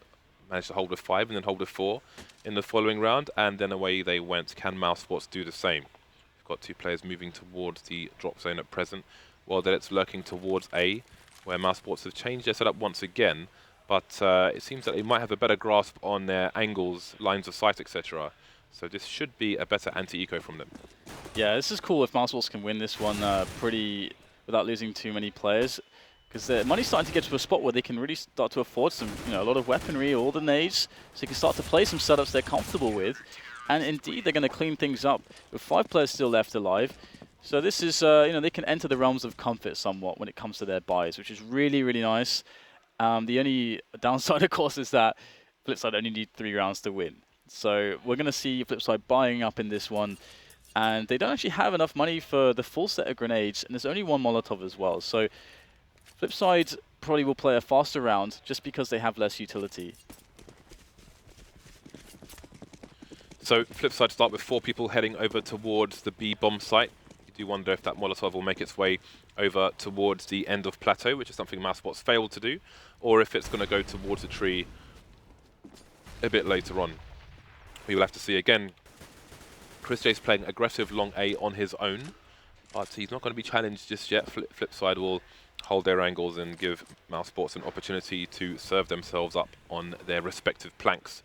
hold with 5 and then hold with 4 in the following round, and then away they went. Can mousesports do the same? We've got 2 players moving towards the drop zone at present, while then it's lurking towards A, where mousesports have changed their setup once again, but it seems that they might have a better grasp on their angles, lines of sight, etc. So this should be a better anti-eco from them. Yeah, this is cool if mousesports can win this one without losing too many players. Because the money's starting to get to a spot where they can really start to afford some, a lot of weaponry, all the nades, so they can start to play some setups they're comfortable with. And indeed, they're going to clean things up with 5 players still left alive. So this is, they can enter the realms of comfort somewhat when it comes to their buys, which is really, really nice. The only downside, of course, is that Flipside only need 3 rounds to win. So we're going to see Flipside buying up in this one. And they don't actually have enough money for the full set of grenades, and there's only 1 Molotov as well. So Flipside probably will play a faster round just because they have less utility. So Flipside start with 4 people heading over towards the B bomb site. You do wonder if that Molotov will make its way over towards the end of plateau, which is something mousesports failed to do, or if it's going to go towards the tree a bit later on. We will have to see again. Chris J's playing aggressive long A on his own, but he's not going to be challenged just yet. Flipside will hold their angles and give mousesports an opportunity to serve themselves up on their respective planks.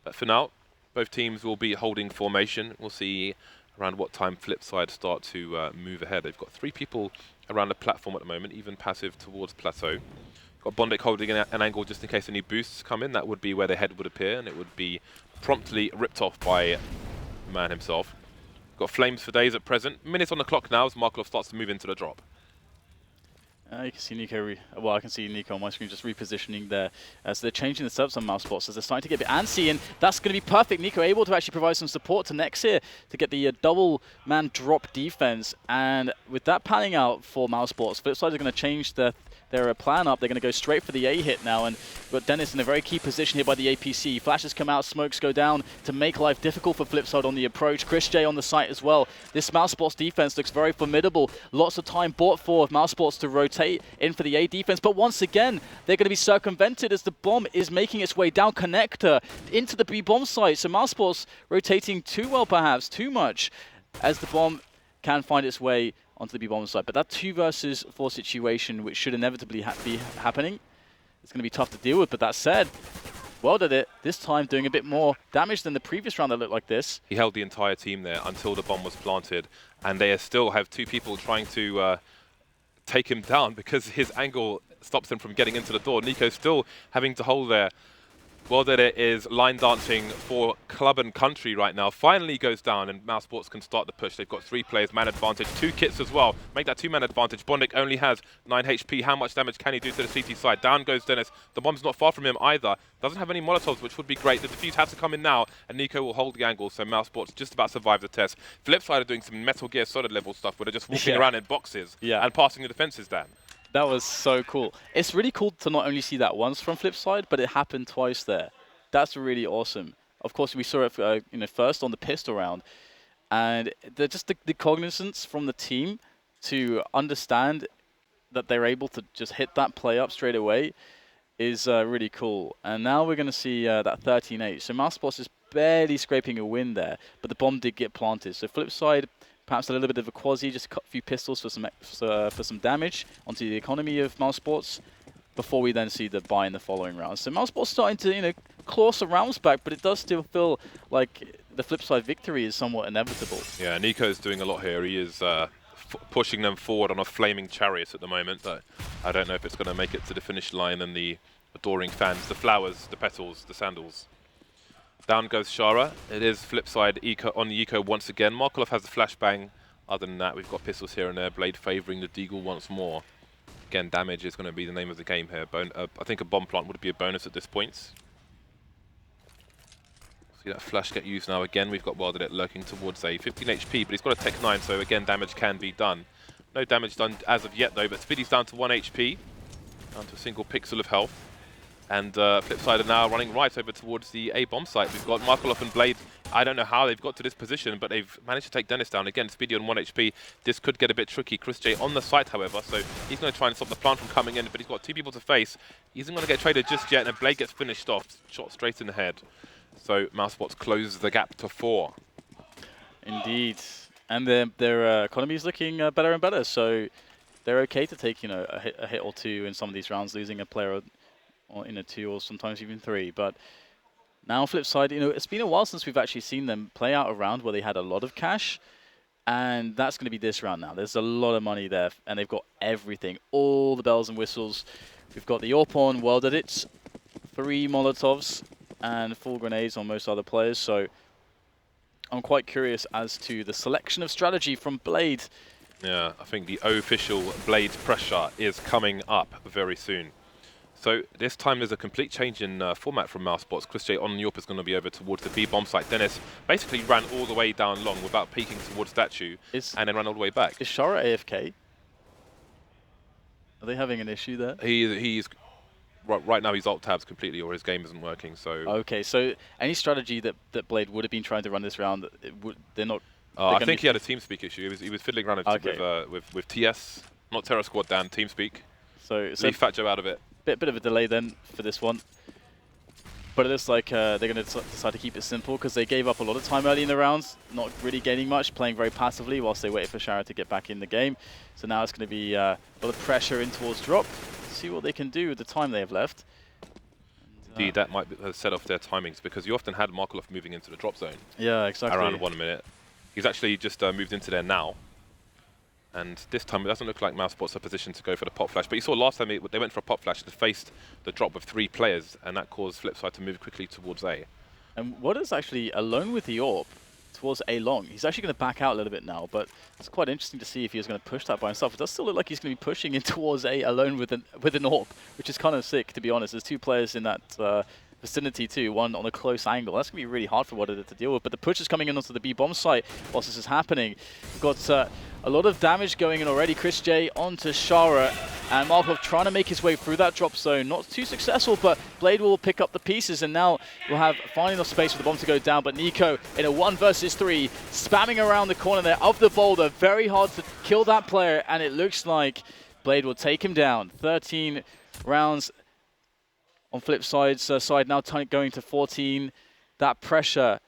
But for now, both teams will be holding formation. We'll see around what time Flipside start to move ahead. They've got 3 people around the platform at the moment, even passive towards plateau. Got Bondic holding an angle just in case any boosts come in. That would be where their head would appear, and it would be promptly ripped off by the man himself. Got flames for days at present. Minutes on the clock now as Markov starts to move into the drop. You can see Nico, I can see Nico on my screen just repositioning there. So they're changing the setups on mousesports as they're starting to get a bit antsy, and that's going to be perfect. Nico able to actually provide some support to Nex here to get the double-man drop defense. And with that panning out for mousesports, Flipside are going to change their plan up. They're going to go straight for the A hit now, and got Dennis in a very key position here by the APC. Flashes come out, smokes go down to make life difficult for Flipside on the approach. Chris J on the site as well. This mousesports defense looks very formidable. Lots of time bought for mousesports to rotate in for the A defense, but once again, they're going to be circumvented as the bomb is making its way down connector into the B bomb site. So mousesports rotating too well, perhaps too much, as the bomb can find its way onto the B-bomb side. But that 2 versus 4 situation, which should inevitably be happening, it's going to be tough to deal with. But that said, well did it. This time doing a bit more damage than the previous round that looked like this. He held the entire team there until the bomb was planted, and they still have 2 people trying to take him down because his angle stops him from getting into the door. Nico's still having to hold there. Well, that it is line dancing for club and country right now. Finally goes down, and mousesports can start the push. They've got 3 players, man advantage, 2 kits as well. Make that 2-man advantage. Bondic only has 9 HP. How much damage can he do to the CT side? Down goes Dennis. The bomb's not far from him either. Doesn't have any Molotovs, which would be great. The defuse has to come in now, and Nico will hold the angle, so mousesports just about survive the test. Flipside are doing some Metal Gear Solid level stuff where they're just walking around in boxes and passing the defenses down. That was so cool. It's really cool to not only see that once from Flipside, but it happened twice there. That's really awesome. Of course, we saw it first on the pistol round. And just the cognizance from the team to understand that they're able to just hit that play up straight away is really cool. And now we're going to see that 13-8. So mousesports is barely scraping a win there, but the bomb did get planted. So Flipside, perhaps a little bit of a quasi, just a few pistols for some damage onto the economy of mousesports before we then see the buy in the following round. So mousesports starting to claw some rounds back, but it does still feel like the Flipside victory is somewhat inevitable. Yeah, Nico's doing a lot here. He is pushing them forward on a flaming chariot at the moment, but I don't know if it's going to make it to the finish line and the adoring fans, the flowers, the petals, the sandals. Down goes Shara. It is Flipside on Eco once again. Markelov has the flashbang. Other than that, we've got pistols here and there. Blade favouring the Deagle once more. Again, damage is going to be the name of the game here. I think a bomb plant would be a bonus at this point. See that flash get used now again. We've got Wilderit lurking towards a 15 HP, but he's got a Tech 9, so again, damage can be done. No damage done as of yet, though, but Speedy's down to 1 HP. Down to a single pixel of health. And Flipside are now running right over towards the A bomb site. We've got Markelov and Blade. I don't know how they've got to this position, but they've managed to take Dennis down. Again, Speedy on 1 HP. This could get a bit tricky. Chris J on the site, however, so he's going to try and stop the plant from coming in, but he's got 2 people to face. He isn't going to get traded just yet, and Blade gets finished off. Shot straight in the head. So mousesports closes the gap to 4. Indeed. And their economy is looking better and better, so they're okay to take a hit or two in some of these rounds, losing a player or 2 or sometimes even 3. But now Flipside, it's been a while since we've actually seen them play out a round where they had a lot of cash, and that's going to be this round now. There's a lot of money there, and they've got everything, all the bells and whistles. We've got the AWP on Wilderit, 3 Molotovs, and 4 grenades on most other players, so I'm quite curious as to the selection of strategy from Blade. Yeah, I think the official Blade pressure is coming up very soon. So this time there's a complete change in format from mousesports. Chris J on Yorp is going to be over towards the B bomb site. Dennis basically ran all the way down long without peeking towards statue and then ran all the way back. Is Shara AFK? Are they having an issue there? He's right now he's alt tabs completely, or his game isn't working. So okay, so any strategy that Blade would have been trying to run this round, they're not. I think he had a TeamSpeak issue. He was fiddling around with TS, not Terror Squad, Dan, TeamSpeak. So leave Fat Joe out of it. Bit of a delay then for this one, but it looks like they're going to decide to keep it simple because they gave up a lot of time early in the rounds, not really gaining much, playing very passively whilst they waited for Shara to get back in the game. So now it's going to be a lot of pressure in towards drop. See what they can do with the time they have left. Indeed, that might set off their timings because you often had Markelov moving into the drop zone. Yeah, exactly. Around 1 minute. He's actually just moved into there now. And this time it doesn't look like mousesports are positioned to go for the pop flash. But you saw last time they went for a pop flash, they faced the drop with 3 players, and that caused Flipside to move quickly towards A. And what is actually alone with the AWP towards A long? He's actually going to back out a little bit now, but it's quite interesting to see if he was going to push that by himself. It does still look like he's going to be pushing in towards A alone with an AWP, which is kind of sick, to be honest. There's 2 players in that vicinity too, one on a close angle. That's going to be really hard for Wilderit to deal with, but the push is coming in onto the B bomb site whilst this is happening. We've got a lot of damage going in already. Chris J onto Shara, and Markov trying to make his way through that drop zone. Not too successful, but Blade will pick up the pieces, and now we'll have finally enough space for the bomb to go down, but Nico in a 1 versus 3, spamming around the corner there of the boulder. Very hard to kill that player, and it looks like Blade will take him down. 13 rounds on Flipside's side, now going to 14. That pressure,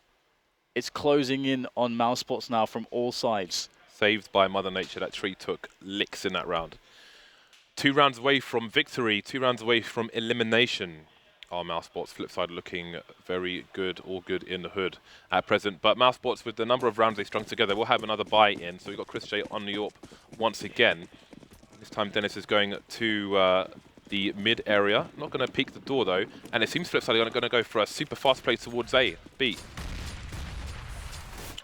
it's closing in on mousesports now from all sides. Saved by Mother Nature. That tree took licks in that round. 2 rounds away from victory, 2 rounds away from elimination. Our mousesports Flipside looking very good, all good in the hood at present. But mousesports, with the number of rounds they strung together, will have another buy in. So we've got Chris J on the AWP once again. This time Dennis is going to the mid area. Not going to peek the door though. And it seems Flipside are going to go for a super fast play towards A, B.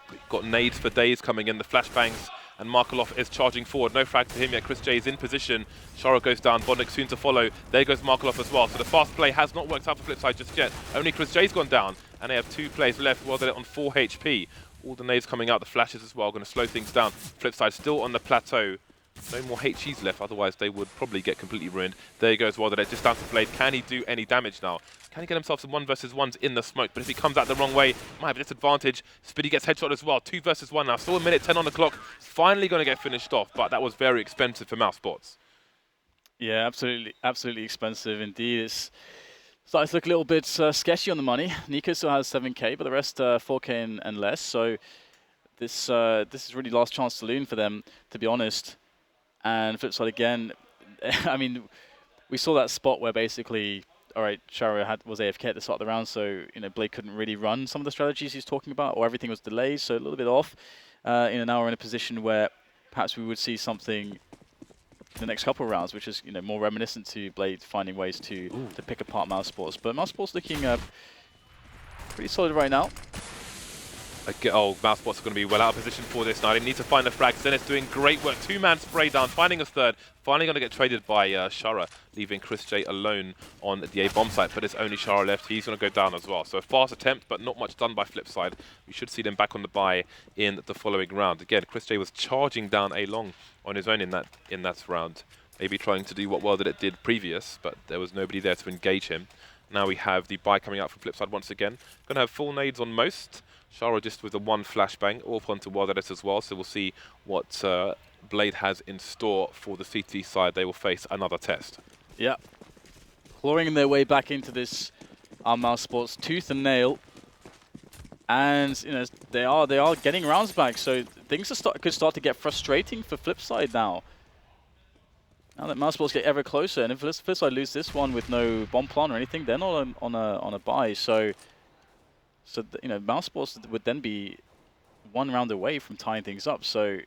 We've got nades for days coming in, the flashbangs, and Markelov is charging forward. No frag to him yet. Chris J is in position. Shara goes down. Bondik soon to follow. There goes Markelov as well. So the fast play has not worked out for Flipside just yet. Only Chris J's gone down, and they have 2 players left. Well, they're on 4 HP. All the nades coming out, the flashes as well, going to slow things down. Flipside still on the plateau No more HEs left, otherwise they would probably get completely ruined. There he goes, Wilder, just down to Blade. Can he do any damage now? Can he get himself some 1 versus 1s in the smoke? But if he comes out the wrong way, might have a disadvantage. Spiddy gets headshot as well. 2 versus 1 now. Still a minute 10 on the clock. Finally going to get finished off, but that was very expensive for mousesports. Yeah, absolutely expensive indeed. It's starting to look a little bit sketchy on the money. Nico still has 7k, but the rest 4k and less. So this is really last chance saloon for them, to be honest. And Flipside again, I mean, we saw that spot where basically, all right, Sharo was AFK at the start of the round, so Blade couldn't really run some of the strategies he's talking about, or everything was delayed, so a little bit off. Now we're in a position where perhaps we would see something in the next couple of rounds, which is more reminiscent to Blade finding ways to pick apart mousesports. But mousesports looking pretty solid right now. mousesports are going to be well out of position for this now. They need to find the frags. Dennis doing great work. 2-man spray down, finding a third. Finally going to get traded by Shara, leaving Chris J alone on the A bomb site. But it's only Shara left. He's going to go down as well. So a fast attempt, but not much done by Flipside. We should see them back on the buy in the following round. Again, Chris J was charging down A long on his own in that round. Maybe trying to do what well that it did previous, but there was nobody there to engage him. Now we have the buy coming out from Flipside once again. Going to have full nades on most. Shara just with a 1 flashbang, off onto Wild Edit as well, so we'll see what Blade has in store for the CT side. They will face another test. Yeah. Clawing their way back into this mousesports tooth and nail. And they are getting rounds back, so things could start to get frustrating for Flipside now. Now that mousesports get ever closer, and if Flipside lose this one with no bomb plant or anything, they're not on a buy. So mousesports would then be 1 round away from tying things up. So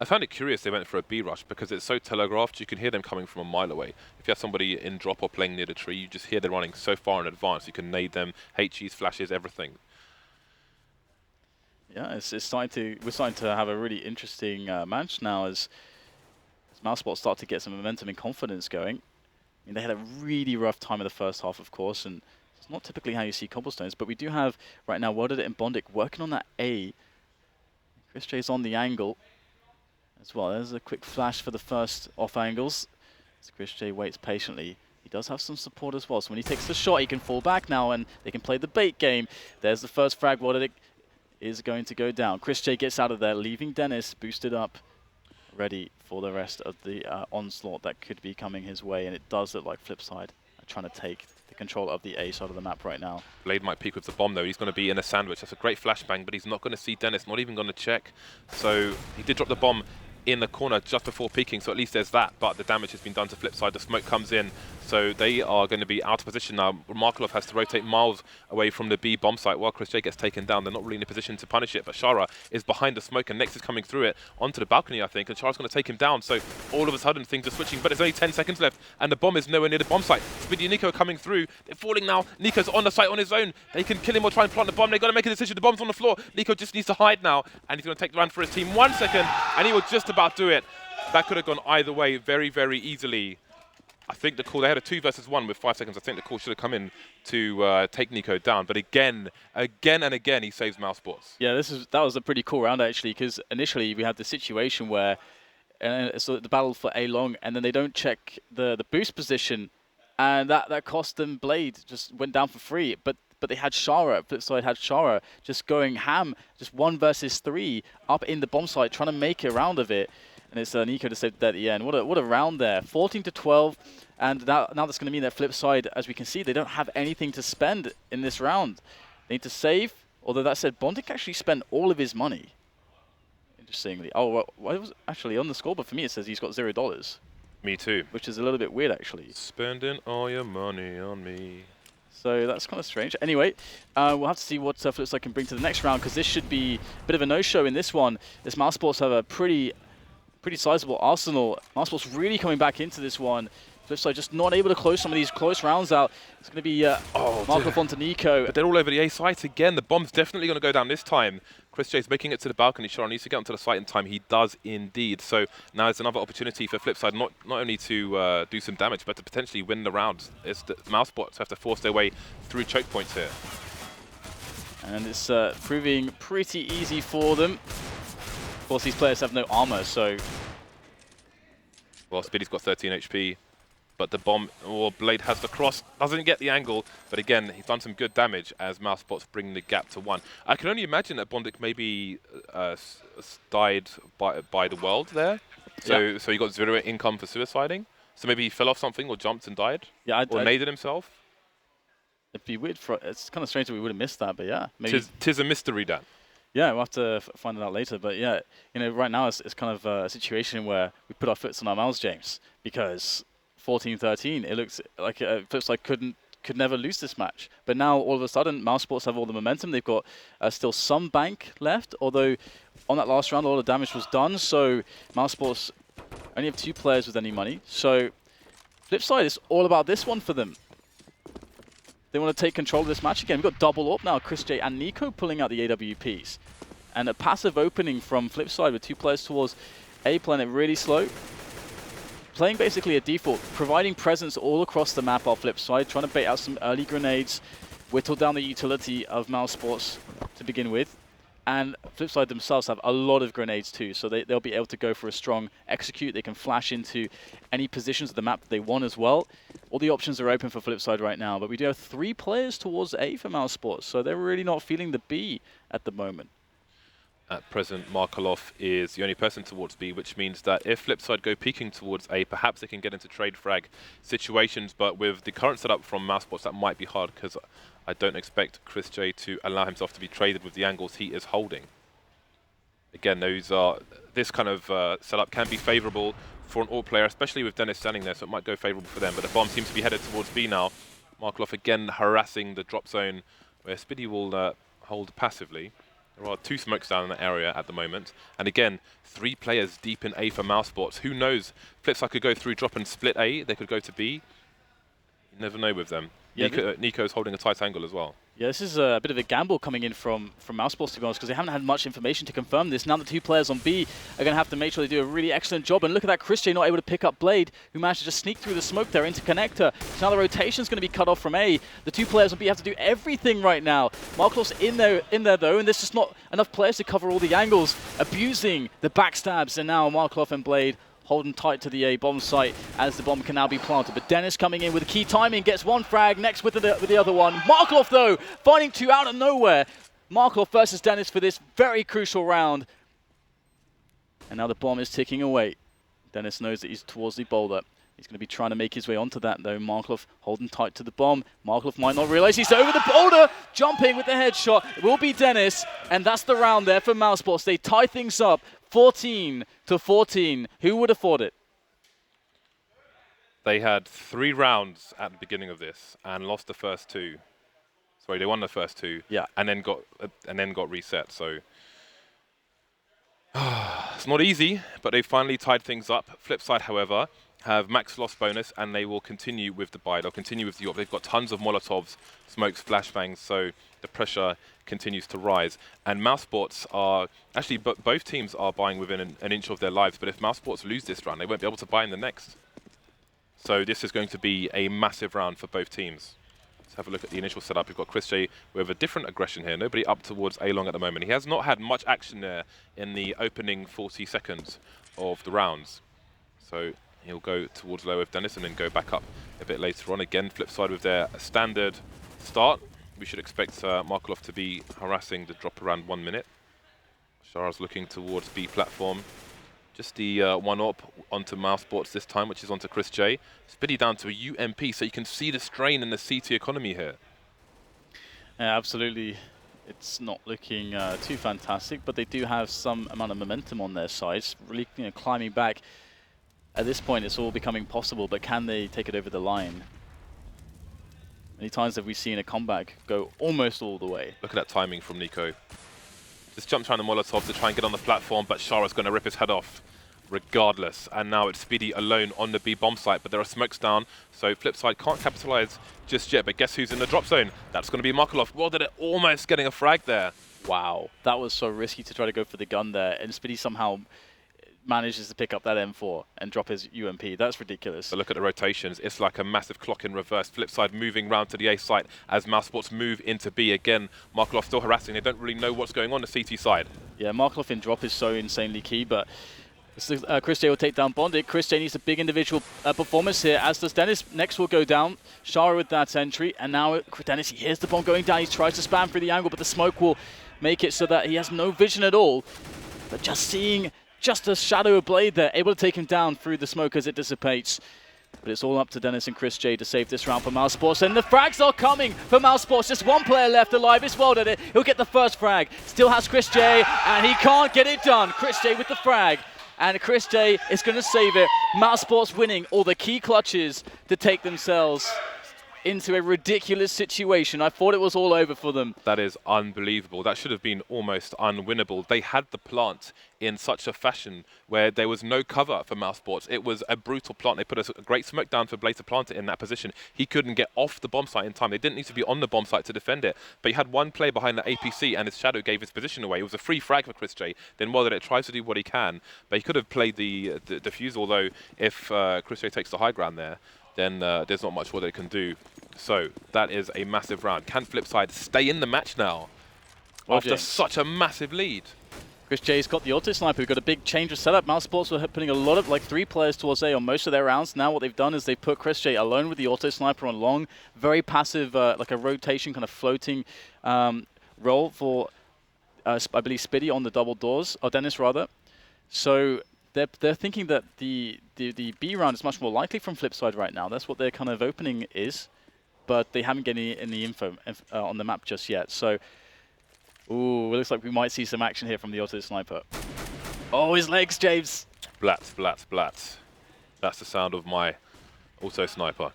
I found it curious they went for a B rush because it's so telegraphed. You can hear them coming from a mile away. If you have somebody in drop or playing near the tree, you just hear them running so far in advance. You can nade them, HEs, flashes, everything. Yeah, we're starting to have a really interesting match now as mousesports start to get some momentum and confidence going. I mean, they had a really rough time in the first half, of course, and it's not typically how you see Cobblestones, but we do have right now Worded and Bondic working on that A. Chris J's on the angle as well. There's a quick flash for the first off angles. As Chris J waits patiently. He does have some support as well, so when he takes the shot, he can fall back now and they can play the bait game. There's the first frag. Worded is going to go down. Chris J gets out of there, leaving Dennis boosted up, ready for the rest of the onslaught that could be coming his way, and it does look like Flipside are trying to take the control of the A side of the map right now. Blade might peek with the bomb though. He's going to be in a sandwich. That's a great flashbang, but he's not going to see Dennis, not even going to check. So he did drop the bomb in the corner just before peeking, so at least there's that, but the damage has been done to Flipside. The smoke comes in, so they are going to be out of position now. Markelov has to rotate miles away from the B bomb site while Chris J gets taken down. They're not really in a position to punish it, but Shara is behind the smoke and Nex is coming through it onto the balcony, I think, and Shara's going to take him down. So all of a sudden things are switching, but there's only 10 seconds left and the bomb is nowhere near the bomb site. Spiddy and Nico are coming through. They're falling now. Nico's on the site on his own. They can kill him or try and plant the bomb. They've got to make a decision. The bomb's on the floor. Nico just needs to hide now, and he's going to take the run for his team. 1 second, and he will just about do it. That could have gone either way very, very easily. I think the call, they had a 2 versus 1 with 5 seconds. I think the call should have come in to take Nico down. But again and again, he saves mousesports. Yeah, that was a pretty cool round, actually, because initially we had the situation where so the battle for A long, and then they don't check the boost position, and that cost them Blade, just went down for free. But they had Shara, Flipside had Shara just going ham, just 1 versus 3 up in the bomb site, trying to make a round of it. And it's Nico to save that at the end. What a round there. 14-12. And now that's going to mean that Flipside, as we can see, they don't have anything to spend in this round. They need to save. Although that said, Bondic actually spent all of his money. Interestingly. Oh, well, it was actually on the scoreboard for me, it says he's got $0. Me too. Which is a little bit weird, actually. Spending all your money on me. So that's kind of strange. Anyway, we'll have to see what Flipside can bring to the next round, because this should be a bit of a no-show in this one. This mousesports have a pretty sizable arsenal. mousesports really coming back into this one. Flipside just not able to close some of these close rounds out. It's going to be Markov onto Nico. But they're all over the A site again. The bomb's definitely going to go down this time. Chris J's making it to the balcony. Shara needs to get onto the site in time. He does indeed. So now there's another opportunity for Flipside not only to do some damage, but to potentially win the round. It's the mousesports have to force their way through choke points here. And it's proving pretty easy for them. Of course, these players have no armor, so Well, Speedy's got 13 HP, but the bomb, or Blade has the cross, doesn't get the angle, but again, he's done some good damage as mousesports bring the gap to 1. I can only imagine that Bondic maybe died by the world there, so he got 0 income for suiciding, so maybe he fell off something or jumped and died, or naded himself. It'd be weird. It's kind of strange that we would have missed that, but yeah, maybe. Tis a mystery, Dan. Yeah, we'll have to find it out later. But yeah, you know, right now it's kind of a situation where we put our foots on our mouths, James, because 14-13, it looks like Flipside could never lose this match. But now all of a sudden, mousesports have all the momentum. They've got still some bank left, although on that last round, a lot of damage was done. So mousesports only have 2 players with any money. So Flipside is all about this one for them. They want to take control of this match again. We've got double up now, Chris J and Nico pulling out the AWPs. And a passive opening from Flipside with 2 players towards A, playing it really slow. Playing basically a default, providing presence all across the map off Flipside, trying to bait out some early grenades, whittle down the utility of mousesports to begin with. And Flipside themselves have a lot of grenades too, so they'll be able to go for a strong execute. They can flash into any positions of the map that they want as well. All the options are open for Flipside right now, but we do have 3 players towards A for mousesports, so they're really not feeling the B at the moment. At present, Markelov is the only person towards B, which means that if Flipside go peeking towards A, perhaps they can get into trade frag situations, but with the current setup from mousesports, that might be hard, because I don't expect Chris J to allow himself to be traded with the angles he is holding. Again, this kind of setup can be favourable for an AWP player, especially with Dennis standing there, so it might go favourable for them. But the bomb seems to be headed towards B now. Markelov again harassing the drop zone, where Spiddy will hold passively. There are 2 smokes down in that area at the moment. And again, 3 players deep in A for mousesports. Who knows? Flipside could go through, drop and split A. They could go to B. You never know with them. Yeah, Nico's holding a tight angle as well. Yeah, this is a bit of a gamble coming in from mousesports, to be honest, because they haven't had much information to confirm this. Now the 2 players on B are going to have to make sure they do a really excellent job. And look at that, Chris J not able to pick up Blade, who managed to just sneak through the smoke there into connector. So now the rotation's going to be cut off from A. The 2 players on B have to do everything right now. Markelov's in there though, and there's just not enough players to cover all the angles, abusing the backstabs. And now Markelov and Blade holding tight to the A bomb site as the bomb can now be planted. But Dennis coming in with key timing, gets 1 frag, next with the other one. Markelov, though, finding 2 out of nowhere. Markelov versus Dennis for this very crucial round. And now the bomb is ticking away. Dennis knows that he's towards the boulder. He's going to be trying to make his way onto that, though. Markelov holding tight to the bomb. Markelov might not realize he's over the boulder, jumping with the headshot. It will be Dennis, and that's the round there for mousesports. They tie things up 14-14. Who would have thought it? They had 3 rounds at the beginning of this and lost the first 2. Sorry, they won the first 2. Yeah. And then got reset. So it's not easy, but they finally tied things up. Flipside, however, have max loss bonus, and they will continue with the buy. They'll continue with the AWP. They've got tons of Molotovs, smokes, flashbangs, so the pressure continues to rise. And mousesports are actually, both teams are buying within an inch of their lives. But if mousesports lose this round, they won't be able to buy in the next. So this is going to be a massive round for both teams. Let's have a look at the initial setup. We've got Chris J with a different aggression here. Nobody up towards A long at the moment. He has not had much action there in the opening 40 seconds of the rounds. So he'll go towards low with Dennis and then go back up a bit later on. Again, Flipside with their standard start. We should expect Markelov to be harassing the drop around 1 minute. Shara's looking towards B platform. Just the 1-up onto mousesports this time, which is onto Chris J. Spiddy down to a UMP, so you can see the strain in the CT economy here. Yeah, absolutely. It's not looking too fantastic, but they do have some amount of momentum on their side. Really, climbing back. At this point, it's all becoming possible, but can they take it over the line? Many times have we seen a comeback go almost all the way. Look at that timing from Nico. Just jumped around the Molotov to try and get on the platform, but Shara's going to rip his head off regardless. And now it's Speedy alone on the B bomb site, but there are smokes down, so Flipside can't capitalize just yet. But guess who's in the drop zone? That's going to be Markelov. Well, did it almost getting a frag there. Wow, that was so risky to try to go for the gun there, and Speedy somehow manages to pick up that M4 and drop his UMP. That's ridiculous. But look at the rotations. It's like a massive clock in reverse. Flipside moving round to the A site as mousesports move into B again. Markelov still harassing. They don't really know what's going on the CT side. Yeah, Markelov in drop is so insanely key, but So, Chris J will take down Bondit. Chris J needs a big individual performance here, as does Dennis. Next will go down. Shara with that entry, and now Dennis, he hears the bomb going down. He tries to spam through the angle, but the smoke will make it so that he has no vision at all. But just seeing just a shadow of Blade there, able to take him down through the smoke as it dissipates. But it's all up to Dennis and Chris J to save this round for mousesports. And the frags are coming for mousesports. Just one player left alive. It's well done it. He'll get the first frag. Still has Chris J, and he can't get it done. Chris J with the frag. And Chris J is going to save it. mousesports winning all the key clutches to take themselves into a ridiculous situation. I thought it was all over for them. That is unbelievable. That should have been almost unwinnable. They had the plant in such a fashion where there was no cover for mousesports. It was a brutal plant. They put a great smoke down for Blade to plant it in that position. He couldn't get off the bomb site in time. They didn't need to be on the bomb site to defend it. But he had one player behind the APC and his shadow gave his position away. It was a free frag for Chris J. Then well, it tries to do what he can. But he could have played the defuse, although if Chris J takes the high ground there, then there's not much more they can do. So that is a massive round. Can Flipside stay in the match now after such a massive lead? Chris J's got the auto sniper. We've got a big change of setup. mousesports were putting a lot of, like 3 players towards A on most of their rounds. Now what they've done is they've put Chris J alone with the auto sniper on long. Very passive, like a rotation, kind of floating role for, I believe, Spiddy on the double doors, or Dennis rather. So they're thinking that the B round is much more likely from Flipside right now. That's what their kind of opening is. But they haven't got any info on the map just yet. So, ooh, it looks like we might see some action here from the auto sniper. Oh, his legs, James. Blat, blat, blat. That's the sound of my auto sniper.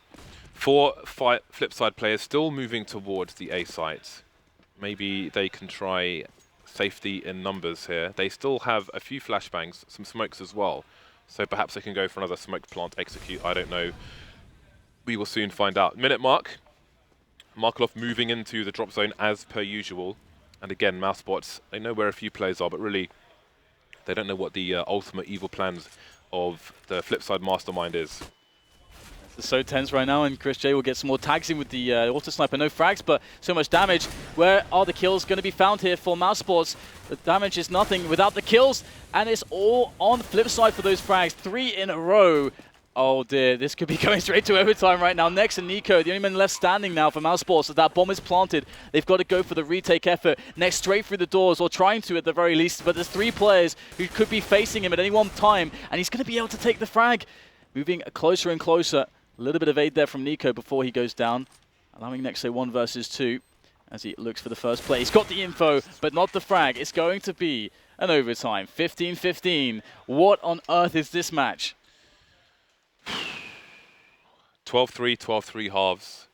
4 Flipside players still moving towards the A site. Maybe they can try safety in numbers here. They still have a few flashbangs, some smokes as well. So perhaps they can go for another smoke plant execute. I don't know. We will soon find out. Minute mark. Markov moving into the drop zone as per usual. And again, mousesports, they know where a few players are, but really, they don't know what the ultimate evil plans of the Flipside mastermind is. It's so tense right now, and Chris J will get some more tags in with the auto sniper. No frags, but so much damage. Where are the kills going to be found here for mousesports? The damage is nothing without the kills, and it's all on Flipside for those frags. 3 in a row. Oh dear, this could be going straight to overtime right now. Next and Nico, the only man left standing now for mousesports as that bomb is planted. They've got to go for the retake effort. Next straight through the doors, or trying to at the very least, but there's 3 players who could be facing him at any one time, and he's going to be able to take the frag. Moving closer and closer. A little bit of aid there from Nico before he goes down, allowing Next 1 versus 2 as he looks for the first play. He's got the info, but not the frag. It's going to be an overtime, 15-15. What on earth is this match? 12-3, 12-3 halves.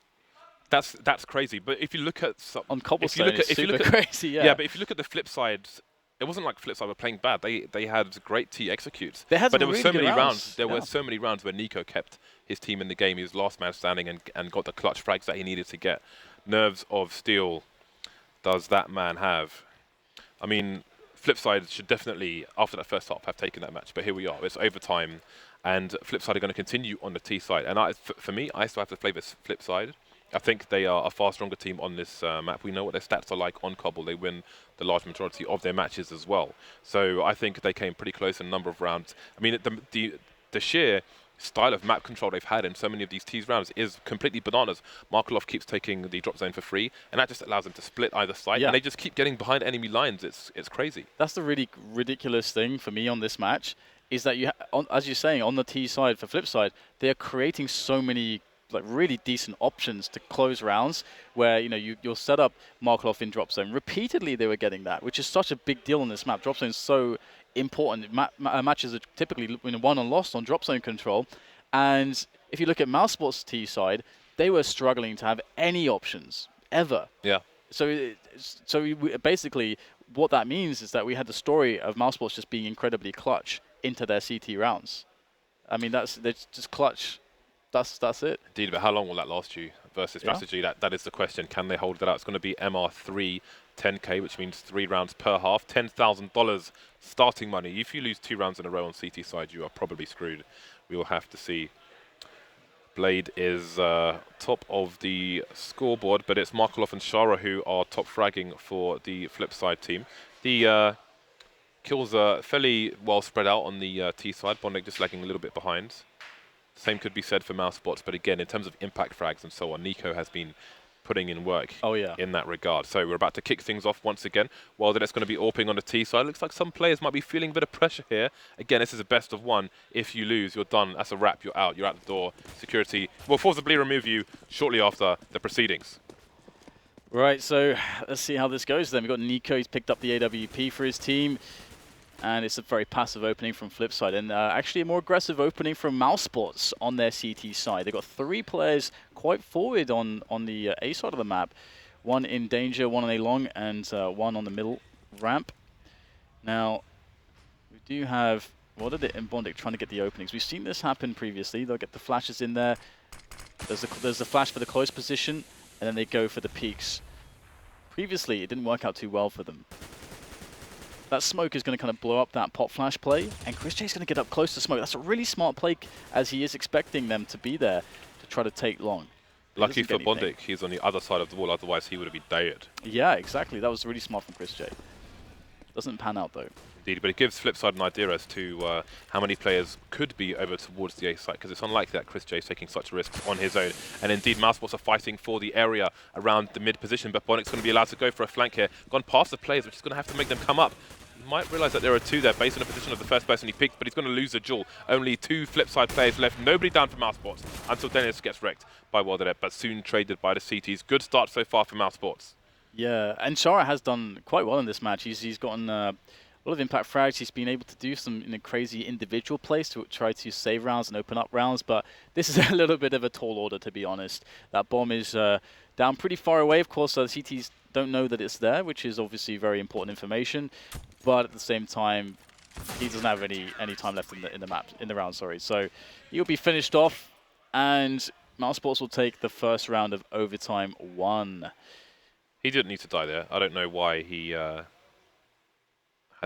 That's crazy. But if you look at on Cobblestone, it's super crazy. Yeah, but if you look at the flip side, it wasn't like Flipside were playing bad. They had great T executes. But there were really so many rounds. There were so many rounds where Nico kept his team in the game. He was last man standing and got the clutch frags that he needed to get. Nerves of steel does that man have. I mean, Flipside should definitely, after that first half, have taken that match. But here we are. It's overtime. And Flipside are going to continue on the T side. And for me, I still have to favour Flipside. I think they are a far stronger team on this map. We know what their stats are like on Cobble. They win the large majority of their matches as well. So I think they came pretty close in a number of rounds. I mean, the sheer style of map control they've had in so many of these T's rounds is completely bananas. Markov keeps taking the drop zone for free, and that just allows them to split either side, and they just keep getting behind enemy lines. It's crazy. That's the really ridiculous thing for me on this match, is that as you're saying, on the T side for Flipside, they're creating so many like really decent options to close rounds where you'll set up Markov in drop zone. Repeatedly they were getting that, which is such a big deal on this map. Drop zone is so important. Matches are typically won and lost on drop zone control. And if you look at mousesports T side, they were struggling to have any options ever. Yeah. So basically what that means is that we had the story of mousesports just being incredibly clutch into their CT rounds. I mean, they're just clutch. That's it. Indeed, but how long will that last you versus strategy? That is the question. Can they hold that out? It's going to be MR3 10K, which means 3 rounds per half, $10,000 starting money. If you lose 2 rounds in a row on CT side, you are probably screwed. We will have to see. Blade is top of the scoreboard, but it's Markov and Shara who are top fragging for the Flipside team. The kills are fairly well spread out on the T side. Bondic just lagging a little bit behind. Same could be said for mousesports, but again, in terms of impact frags and so on, Nico has been putting in work in that regard. So we're about to kick things off once again. Well, then it's going to be AWPing on the T side. Looks like some players might be feeling a bit of pressure here. Again, this is a best of one. If you lose, you're done. That's a wrap. You're out. You're out the door. Security will forcibly remove you shortly after the proceedings. Right, so let's see how this goes then. We've got Nico, he's picked up the AWP for his team. And it's a very passive opening from Flipside, and actually a more aggressive opening from mousesports on their CT side. They've got 3 players quite forward on the A side of the map. 1 in danger, 1 on A long, and 1 on the middle ramp. Now, we do have Warded and Bondic trying to get the openings. We've seen this happen previously. They'll get the flashes in there. There's the flash for the close position, and then they go for the peaks. Previously, it didn't work out too well for them. That smoke is going to kind of blow up that pop flash play, and Chris J is going to get up close to smoke. That's a really smart play, as he is expecting them to be there to try to take long. Lucky for Bondic, he's on the other side of the wall, otherwise he would have been dead. Yeah, exactly. That was really smart from Chris J. Doesn't pan out, though. Indeed, but it gives Flipside an idea as to how many players could be over towards the A site, because it's unlikely that Chris J is taking such risks on his own. And indeed, mousesports are fighting for the area around the mid position, but Bondic's going to be allowed to go for a flank here. Gone past the players, which is going to have to make them come up. You might realize that there are 2 there based on the position of the first person he picked, but he's going to lose the duel. Only 2 Flipside players left, nobody down for mousesports until Dennis gets wrecked by Wildernet, but soon traded by the CTs. Good start so far for mousesports. Yeah, and Shara has done quite well in this match. He's gotten a lot of impact frags. He's been able to do some crazy individual plays to try to save rounds and open up rounds, but this is a little bit of a tall order, to be honest. That bomb is down pretty far away. Of course, the CTs don't know that it's there, which is obviously very important information, but at the same time, he doesn't have any time left in the round. Sorry, so he'll be finished off, and mousesports will take the first round of overtime 1. He didn't need to die there. I don't know why he has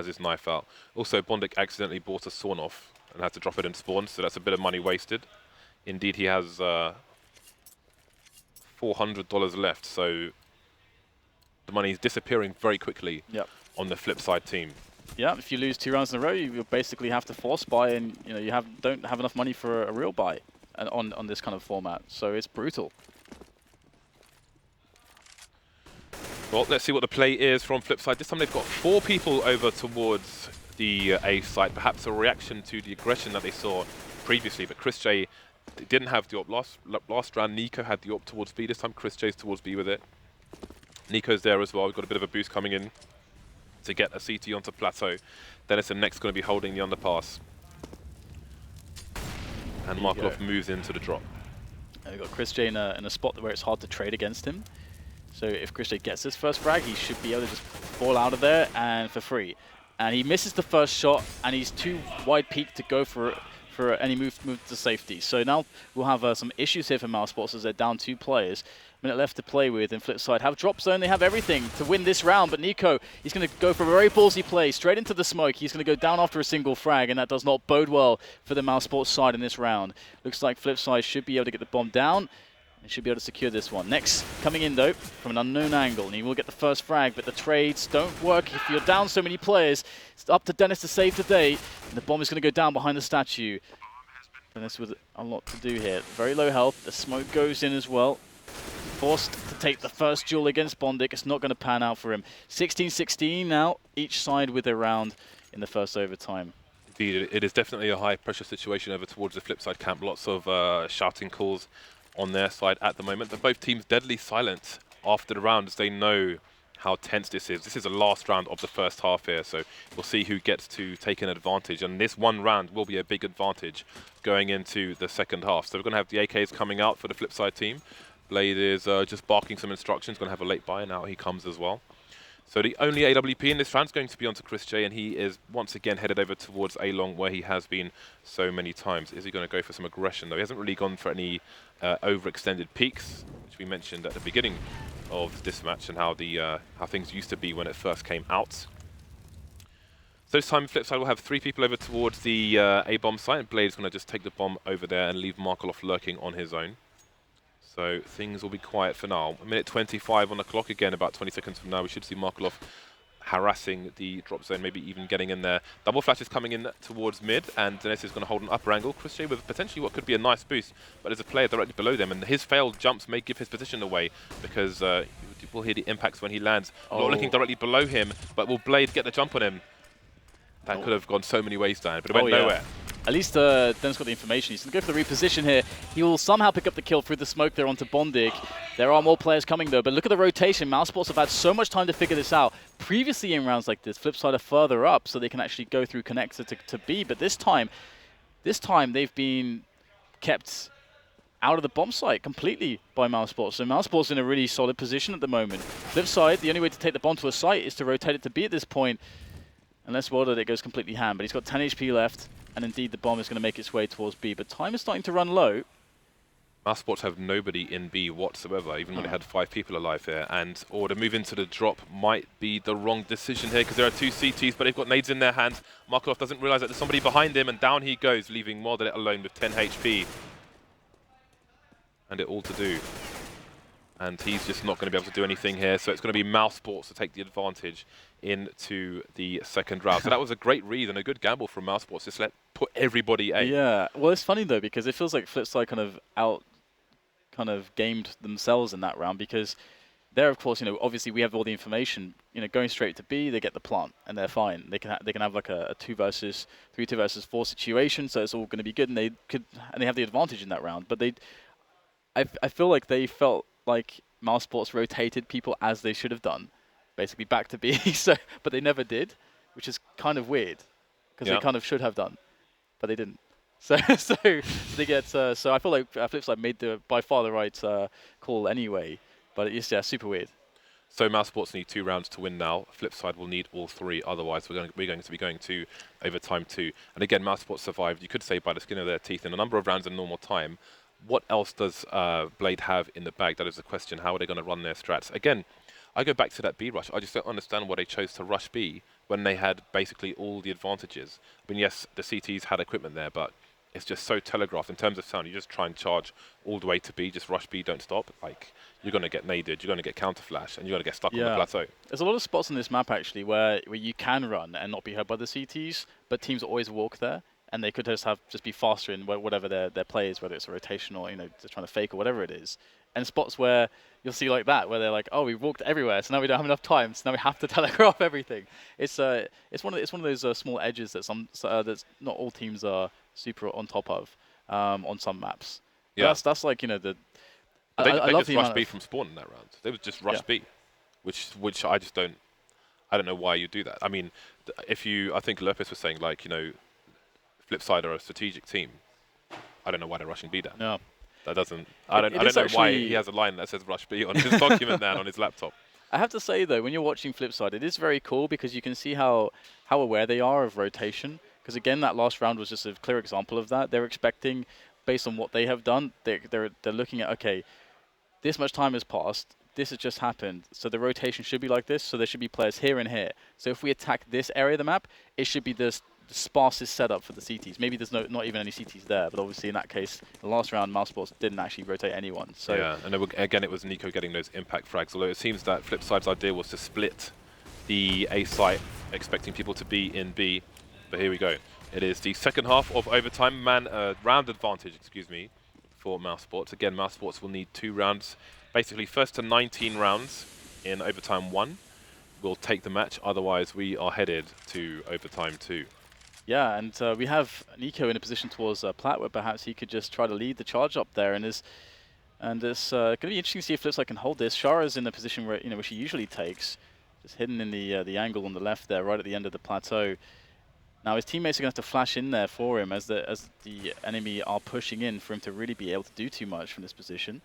his knife out. Also, Bondic accidentally bought a sawn off and had to drop it in spawn, so that's a bit of money wasted. Indeed, he has $400 left, so the money is disappearing very quickly on the Flipside team. Yeah, if you lose 2 rounds in a row, you basically have to force buy, and you don't have enough money for a real buy on this kind of format. So it's brutal. Well, let's see what the play is from Flipside. This time they've got 4 people over towards the A site. Perhaps a reaction to the aggression that they saw previously. But Chris J didn't have the AWP last round. Nico had the AWP towards B. This time Chris J's towards B with it. Nico's there as well. We've got a bit of a boost coming in to get a CT onto Plateau. Dennis next going to be holding the underpass. And Markov moves into the drop. We've got Chris J in a spot where it's hard to trade against him. So if Chris J gets his first frag, he should be able to just fall out of there and for free. And he misses the first shot, and he's too wide peak to go for any move to safety. So now we'll have some issues here for mousesports as they're down 2 players. Minute left to play with, and Flipside have drop zone. They have everything to win this round, but Nico, he's going to go for a very ballsy play straight into the smoke. He's going to go down after a single frag, and that does not bode well for the mousesports side in this round. Looks like Flipside should be able to get the bomb down. They should be able to secure this one. Next, coming in though, from an unknown angle, and he will get the first frag, but the trades don't work if you're down so many players. It's up to Dennis to save the day, and the bomb is going to go down behind the statue. Dennis with a lot to do here. Very low health, the smoke goes in as well. Forced to take the first duel against Bondic. It's not going to pan out for him. 16-16 now, each side with a round in the first overtime. Indeed, it is definitely a high pressure situation over towards the Flipside camp. Lots of shouting calls on their side at the moment. But both teams deadly silent after the round as they know how tense this is. This is the last round of the first half here, so we'll see who gets to take an advantage. And this one round will be a big advantage going into the second half. So we're going to have the AKs coming out for the Flipside team. Blade is just barking some instructions, going to have a late buy, and out he comes as well. So the only AWP in this round is going to be onto Chris J, and he is once again headed over towards A-Long, where he has been so many times. Is he going to go for some aggression, though? He hasn't really gone for any overextended peaks, which we mentioned at the beginning of this match, and how things used to be when it first came out. So this time, Flipside will have 3 people over towards the A-bomb site, and Blade's going to just take the bomb over there and leave Markov lurking on his own. So things will be quiet for now. A minute 25 on the clock again. About 20 seconds from now, we should see Markov harassing the drop zone, maybe even getting in there. Double flash is coming in towards mid, and Dennis is going to hold an upper angle. Chris J with potentially what could be a nice boost, but there's a player directly below them, and his failed jumps may give his position away because you will hear the impacts when he lands. Not looking directly below him, but will Blade get the jump on him? That could have gone so many ways down, but it went nowhere. At least Dennis got the information. He's going to go for the reposition here. He will somehow pick up the kill through the smoke there onto Bondig. There are more players coming though, but look at the rotation. mousesports have had so much time to figure this out. Previously in rounds like this, Flipside are further up so they can actually go through connector to B, but this time they've been kept out of the bomb site completely by mousesports. So mousesports in a really solid position at the moment. Flipside, the only way to take the bomb to a site is to rotate it to B at this point. Unless Wilder, it goes completely ham, but he's got 10 HP left. And indeed, the bomb is going to make its way towards B. But time is starting to run low. mousesports have nobody in B whatsoever, even when they had 5 people alive here. And to move into the drop might be the wrong decision here because there are 2 CTs, but they've got nades in their hands. Markov doesn't realize that there's somebody behind him, and down he goes, leaving Mordet alone with 10 HP. And it all to do. And he's just not going to be able to do anything here. So it's going to be mousesports to take the advantage into the second round. So that was a great read and a good gamble from mousesports. Just put everybody A. Yeah. Well, it's funny though because it feels like Flipside kind of gamed themselves in that round because there, of course, obviously we have all the information. Going straight to B, they get the plant and they're fine. They can have like a 2 versus 4 situation. So it's all going to be good, and they have the advantage in that round. But I feel like they felt like mousesports rotated people as they should have done, basically back to B. But they never did, which is kind of weird because they kind of should have done, but they didn't. So they get. So I feel like Flipside made by far the right call anyway. But it's super weird. So mousesports need 2 rounds to win now. Flipside will need all 3, otherwise we're going to be going to overtime 2. And again, mousesports survived, you could say, by the skin of their teeth in a number of rounds in normal time. What else does Blade have in the bag? That is the question. How are they going to run their strats? Again, I go back to that B rush. I just don't understand why they chose to rush B when they had basically all the advantages. I mean, yes, the CTs had equipment there, but it's just so telegraphed in terms of sound. You just try and charge all the way to B, just rush B, don't stop. Like, you're going to get naded, you're going to get counter flash, and you're going to get stuck on the plateau. There's a lot of spots on this map actually where you can run and not be hurt by the CTs, but teams always walk there. And they could just be faster in whatever their play is, whether it's a rotation or just trying to fake or whatever it is. And spots where you'll see like that, where they're like, oh, we've walked everywhere, so now we don't have enough time, so now we have to telegraph everything. It's one of those small edges that that's not all teams are super on top of on some maps. Yeah, that's like They just rushed B from spawn in that round. They would just rush B, which I just don't. I don't know why you do that. I mean, I think Lopez was saying like Flipside are a strategic team. I don't know why they're rushing B down. No. That doesn't... I don't know why he has a line that says rush B on his document there on his laptop. I have to say, though, when you're watching Flipside, it is very cool because you can see how aware they are of rotation. Because, again, that last round was just a clear example of that. They're expecting, based on what they have done, they're looking at, okay, this much time has passed. This has just happened. So the rotation should be like this. So there should be players here and here. So if we attack this area of the map, it should be the sparsest setup for the CTs. Maybe there's not even any CTs there, but obviously in that case, the last round, mousesports didn't actually rotate anyone. So yeah, and again, it was Nico getting those impact frags, although it seems that Flipside's idea was to split the A site, expecting people to be in B. But here we go. It is the second half of overtime, round advantage, for mousesports. Again, mousesports will need 2 rounds. Basically, first to 19 rounds in overtime 1 will take the match. Otherwise, we are headed to overtime 2. Yeah, and we have Nico in a position towards Plat, where perhaps he could just try to lead the charge up there, and it's going to be interesting to see if Flipside can hold this. Shara's in the position where which he usually takes, just hidden in the angle on the left there, right at the end of the plateau. Now his teammates are going to have to flash in there for him as the enemy are pushing in for him to really be able to do too much from this position.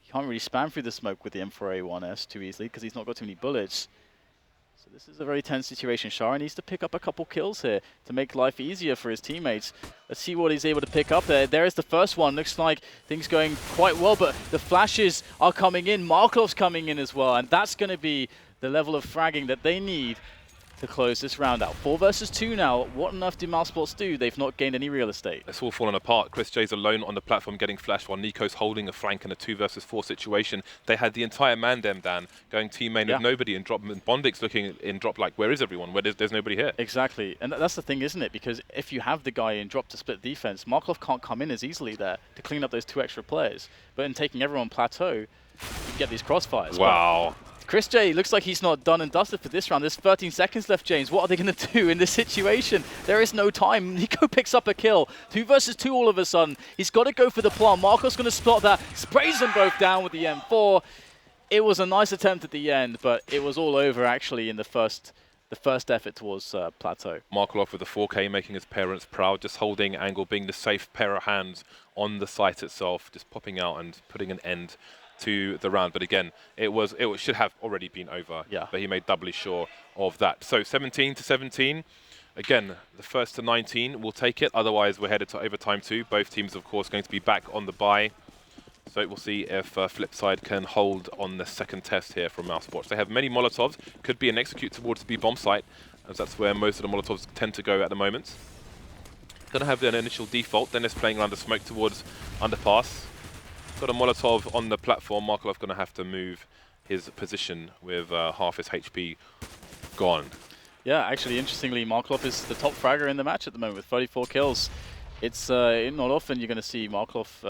He can't really spam through the smoke with the M4A1S too easily because he's not got too many bullets. So this is a very tense situation. Shara needs to pick up a couple kills here to make life easier for his teammates. Let's see what he's able to pick up there. There is the first one. Looks like things going quite well, but the flashes are coming in. Markov's coming in as well, and that's going to be the level of fragging that they need to close this round out. 4 versus 2 now. What on earth do mousesports do? They've not gained any real estate. It's all falling apart. Chris J's alone on the platform getting flashed while Nico's holding a flank in a 2 versus 4 situation. They had the entire Mandem, Dan, going team main with nobody in drop. Bondix looking in drop like, where is everyone? Where there's nobody here. Exactly. And that's the thing, isn't it? Because if you have the guy in drop to split defense, Markov can't come in as easily there to clean up those 2 extra players. But in taking everyone plateau, you get these crossfires. Wow. But Chris J looks like he's not done and dusted for this round. There's 13 seconds left, James. What are they going to do in this situation? There is no time. Nico picks up a kill. 2 versus 2 all of a sudden. He's got to go for the plant. Marco's going to spot that. Sprays them both down with the M4. It was a nice attempt at the end, but it was all over actually in the first effort towards plateau. Markov with the 4K making his parents proud, just holding angle, being the safe pair of hands on the site itself, just popping out and putting an end to the round. But again, it should have already been over. Yeah. But he made doubly sure of that. So 17 to 17. Again, the first to 19 will take it. Otherwise, we're headed to overtime too. Both teams, of course, going to be back on the bye. So we'll see if Flipside can hold on the second test here from mousesports. They have many Molotovs. Could be an execute towards the B bomb site, as that's where most of the Molotovs tend to go at the moment. Going to have an initial default. Dennis playing around the smoke towards underpass. Got a Molotov on the platform. Markov going to have to move his position with half his HP gone. Yeah, actually, interestingly, Markov is the top fragger in the match at the moment with 34 kills. It's not often you're going to see Markov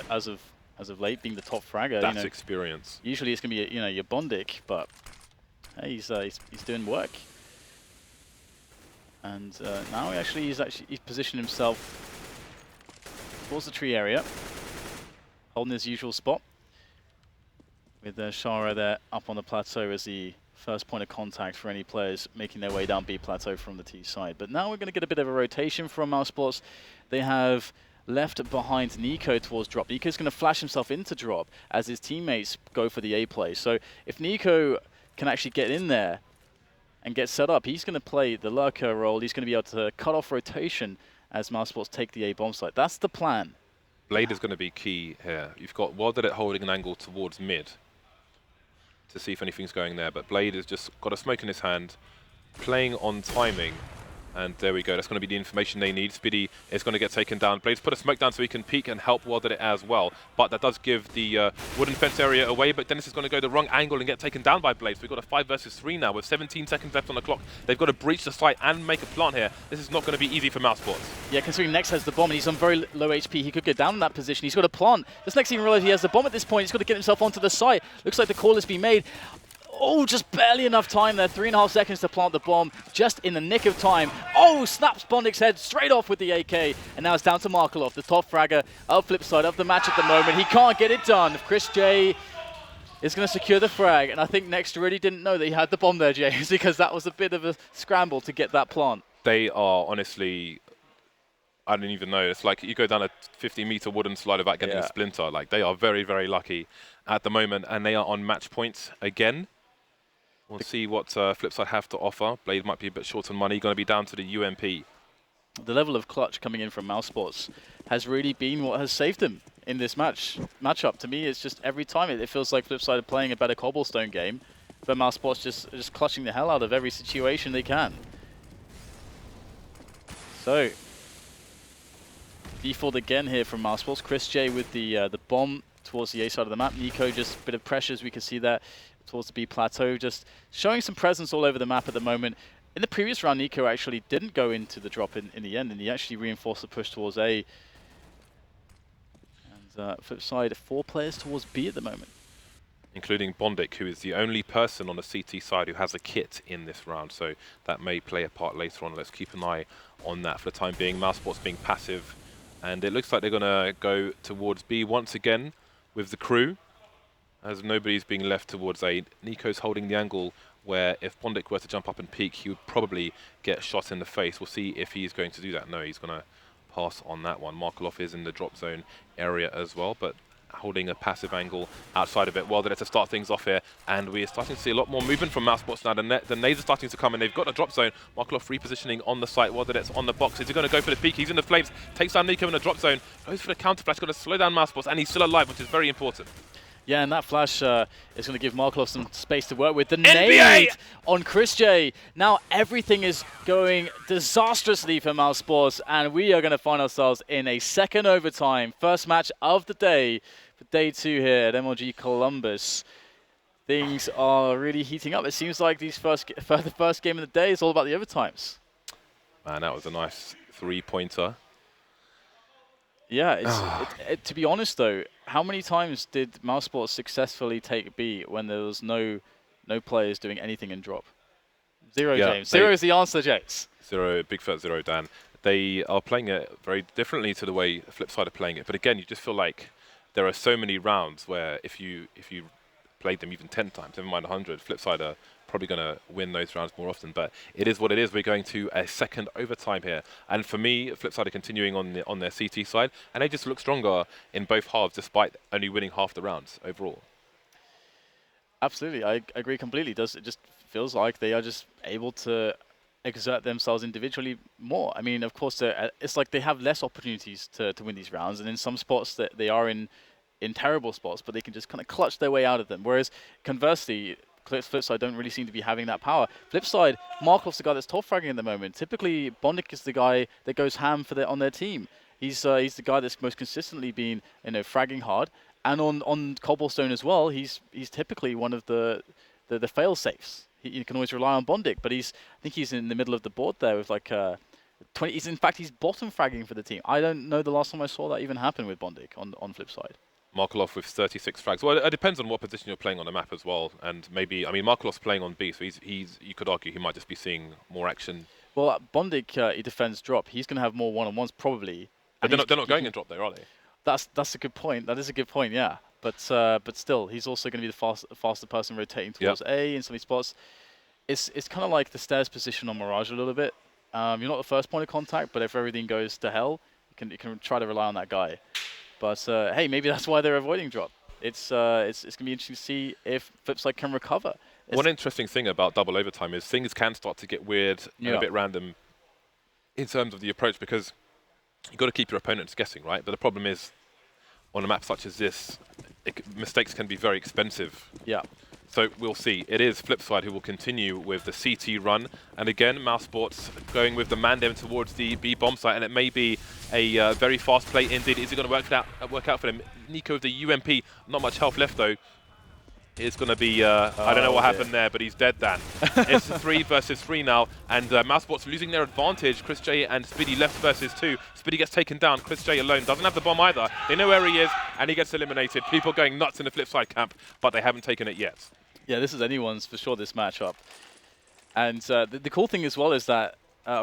as of late being the top fragger. That's experience. Usually it's going to be your Bondic, but hey, he's doing work. And now he's positioned himself towards the tree area, holding his usual spot, with Shara there up on the plateau as the first point of contact for any players making their way down B plateau from the T side. But now we're going to get a bit of a rotation from mousesports. They have left behind Nico towards drop. Nico's going to flash himself into drop as his teammates go for the A play. So if Nico can actually get in there and get set up, he's going to play the lurker role. He's going to be able to cut off rotation as mousesports take the A bomb site. That's the plan. Blade is going to be key here. You've got Wilderit holding an angle towards mid to see if anything's going there, but Blade has just got a smoke in his hand, playing on timing. And there we go. That's going to be the information they need. Spiddy is going to get taken down. Blade's put a smoke down so he can peek and help Wilderit as well. But that does give the wooden fence area away. But Dennis is going to go the wrong angle and get taken down by Blade. So we've got a 5 versus 3 now with 17 seconds left on the clock. They've got to breach the site and make a plant here. This is not going to be easy for mousesports. Yeah, considering Nex has the bomb and he's on very low HP, he could go down in that position. He's got a plant. This Nex even realized he has the bomb at this point. He's got to get himself onto the site. Looks like the call has been made. Oh, just barely enough time there. 3.5 seconds to plant the bomb, just in the nick of time. Oh, snaps Bondic's head straight off with the AK. And now it's down to Markelov, the top fragger of Flipside of the match at the moment. He can't get it done. Chris J is going to secure the frag. And I think Next really didn't know that he had the bomb there, James, because that was a bit of a scramble to get that plant. They are honestly, I don't even know. It's like you go down a 50-meter wooden slide without getting a splinter. Like, they are very, very lucky at the moment. And they are on match points again. We'll see what Flipside have to offer. Blade might be a bit short on money, going to be down to the UMP. The level of clutch coming in from mousesports has really been what has saved them in this matchup. To me, it's just every time it feels like Flipside are playing a better Cobblestone game, but mousesports just clutching the hell out of every situation they can. So, default again here from mousesports. Chris J with the bomb towards the A side of the map. Nico just a bit of pressure, as we can see that, towards the B plateau, just showing some presence all over the map at the moment. In the previous round, Nico actually didn't go into the drop in the end, and he actually reinforced the push towards A. And Flipside, 4 players towards B at the moment. Including Bondic, who is the only person on the CT side who has a kit in this round, so that may play a part later on. Let's keep an eye on that for the time being. mousesports being passive, and it looks like they're going to go towards B once again with the crew, as nobody's being left towards A. Nico's holding the angle where if Bondic were to jump up and peek, he would probably get shot in the face. We'll see if he's going to do that. No, he's going to pass on that one. Markelov is in the drop zone area as well, but holding a passive angle outside of it. Well, they're to start things off here, and we're starting to see a lot more movement from mousesports now. The nades are starting to come in. They've got a drop zone. Markelov repositioning on the site. Well, that's on the box. Is he going to go for the peek? He's in the flames. Takes down Nico in the drop zone. Goes for the counter flash. Going to slow down mousesports, and he's still alive, which is very important. Yeah, and that flash is going to give Markov some space to work with. The NBA! nade on Chris J. Now everything is going disastrously for mousesports, and we are going to find ourselves in a second overtime. First match of the day for day 2 here at MLG Columbus. Things are really heating up. It seems like the first game of the day is all about the overtimes. Man, that was a nice 3-pointer. Yeah, to be honest though, how many times did mousesports successfully take B when there was no players doing anything in drop? Zero, Yeah, James. Zero is the answer, James. Zero, big fat zero, Dan. They are playing it very differently to the way Flipside are playing it. But again, you just feel like there are so many rounds where if you played them even 10 times, never mind 100, Flipside are probably going to win those rounds more often. But it is what it is. We're going to a second overtime here. And for me, Flipside are continuing on their CT side. And they just look stronger in both halves, despite only winning half the rounds overall. Absolutely, I agree completely. It just feels like they are just able to exert themselves individually more. I mean, of course, it's like they have less opportunities to win these rounds. And in some spots that they are in terrible spots, but they can just kind of clutch their way out of them. Whereas, conversely, Flipside don't really seem to be having that power. Flipside, Markov's the guy that's top fragging at the moment. Typically, Bondik is the guy that goes ham on their team. He's the guy that's most consistently been fragging hard, and on Cobblestone as well. He's typically one of the fail safes. You can always rely on Bondik, but I think he's in the middle of the board there with like 20. In fact, he's bottom fragging for the team. I don't know the last time I saw that even happen with Bondik on Flipside. Markov with 36 frags. Well, it depends on what position you're playing on the map as well. And maybe, I mean, Markov's playing on B, so you could argue he might just be seeing more action. Well, Bondik, he defends drop. He's going to have more one-on-ones probably. But they're not going in drop there, are they? That's a good point. That is a good point, yeah. But still, he's also going to be the faster person rotating towards A in some of these spots. It's kind of like the stairs position on Mirage a little bit. You're not the first point of contact, but if everything goes to hell, you can try to rely on that guy. But hey, maybe that's why they're avoiding drop. It's going to be interesting to see if Flipside can recover. One interesting thing about double overtime is things can start to get weird and a bit random in terms of the approach, because you've got to keep your opponents guessing, right? But the problem is, on a map such as this, mistakes can be very expensive. Yeah. So we'll see. It is Flipside who will continue with the CT run. And again, mousesports going with the Mandem towards the B bomb site. And it may be a very fast play indeed. Is it going to work out for them? Nico with the UMP, not much health left though. It's going to be, I don't know what happened there, but he's dead, Dan. It's 3 versus 3 now, and mousesports losing their advantage. Chris J and Spiddy left versus 2. Spiddy gets taken down. Chris J alone doesn't have the bomb either. They know where he is, and he gets eliminated. People going nuts in the Flipside camp, but they haven't taken it yet. Yeah, this is anyone's for sure, this matchup. And the cool thing as well is that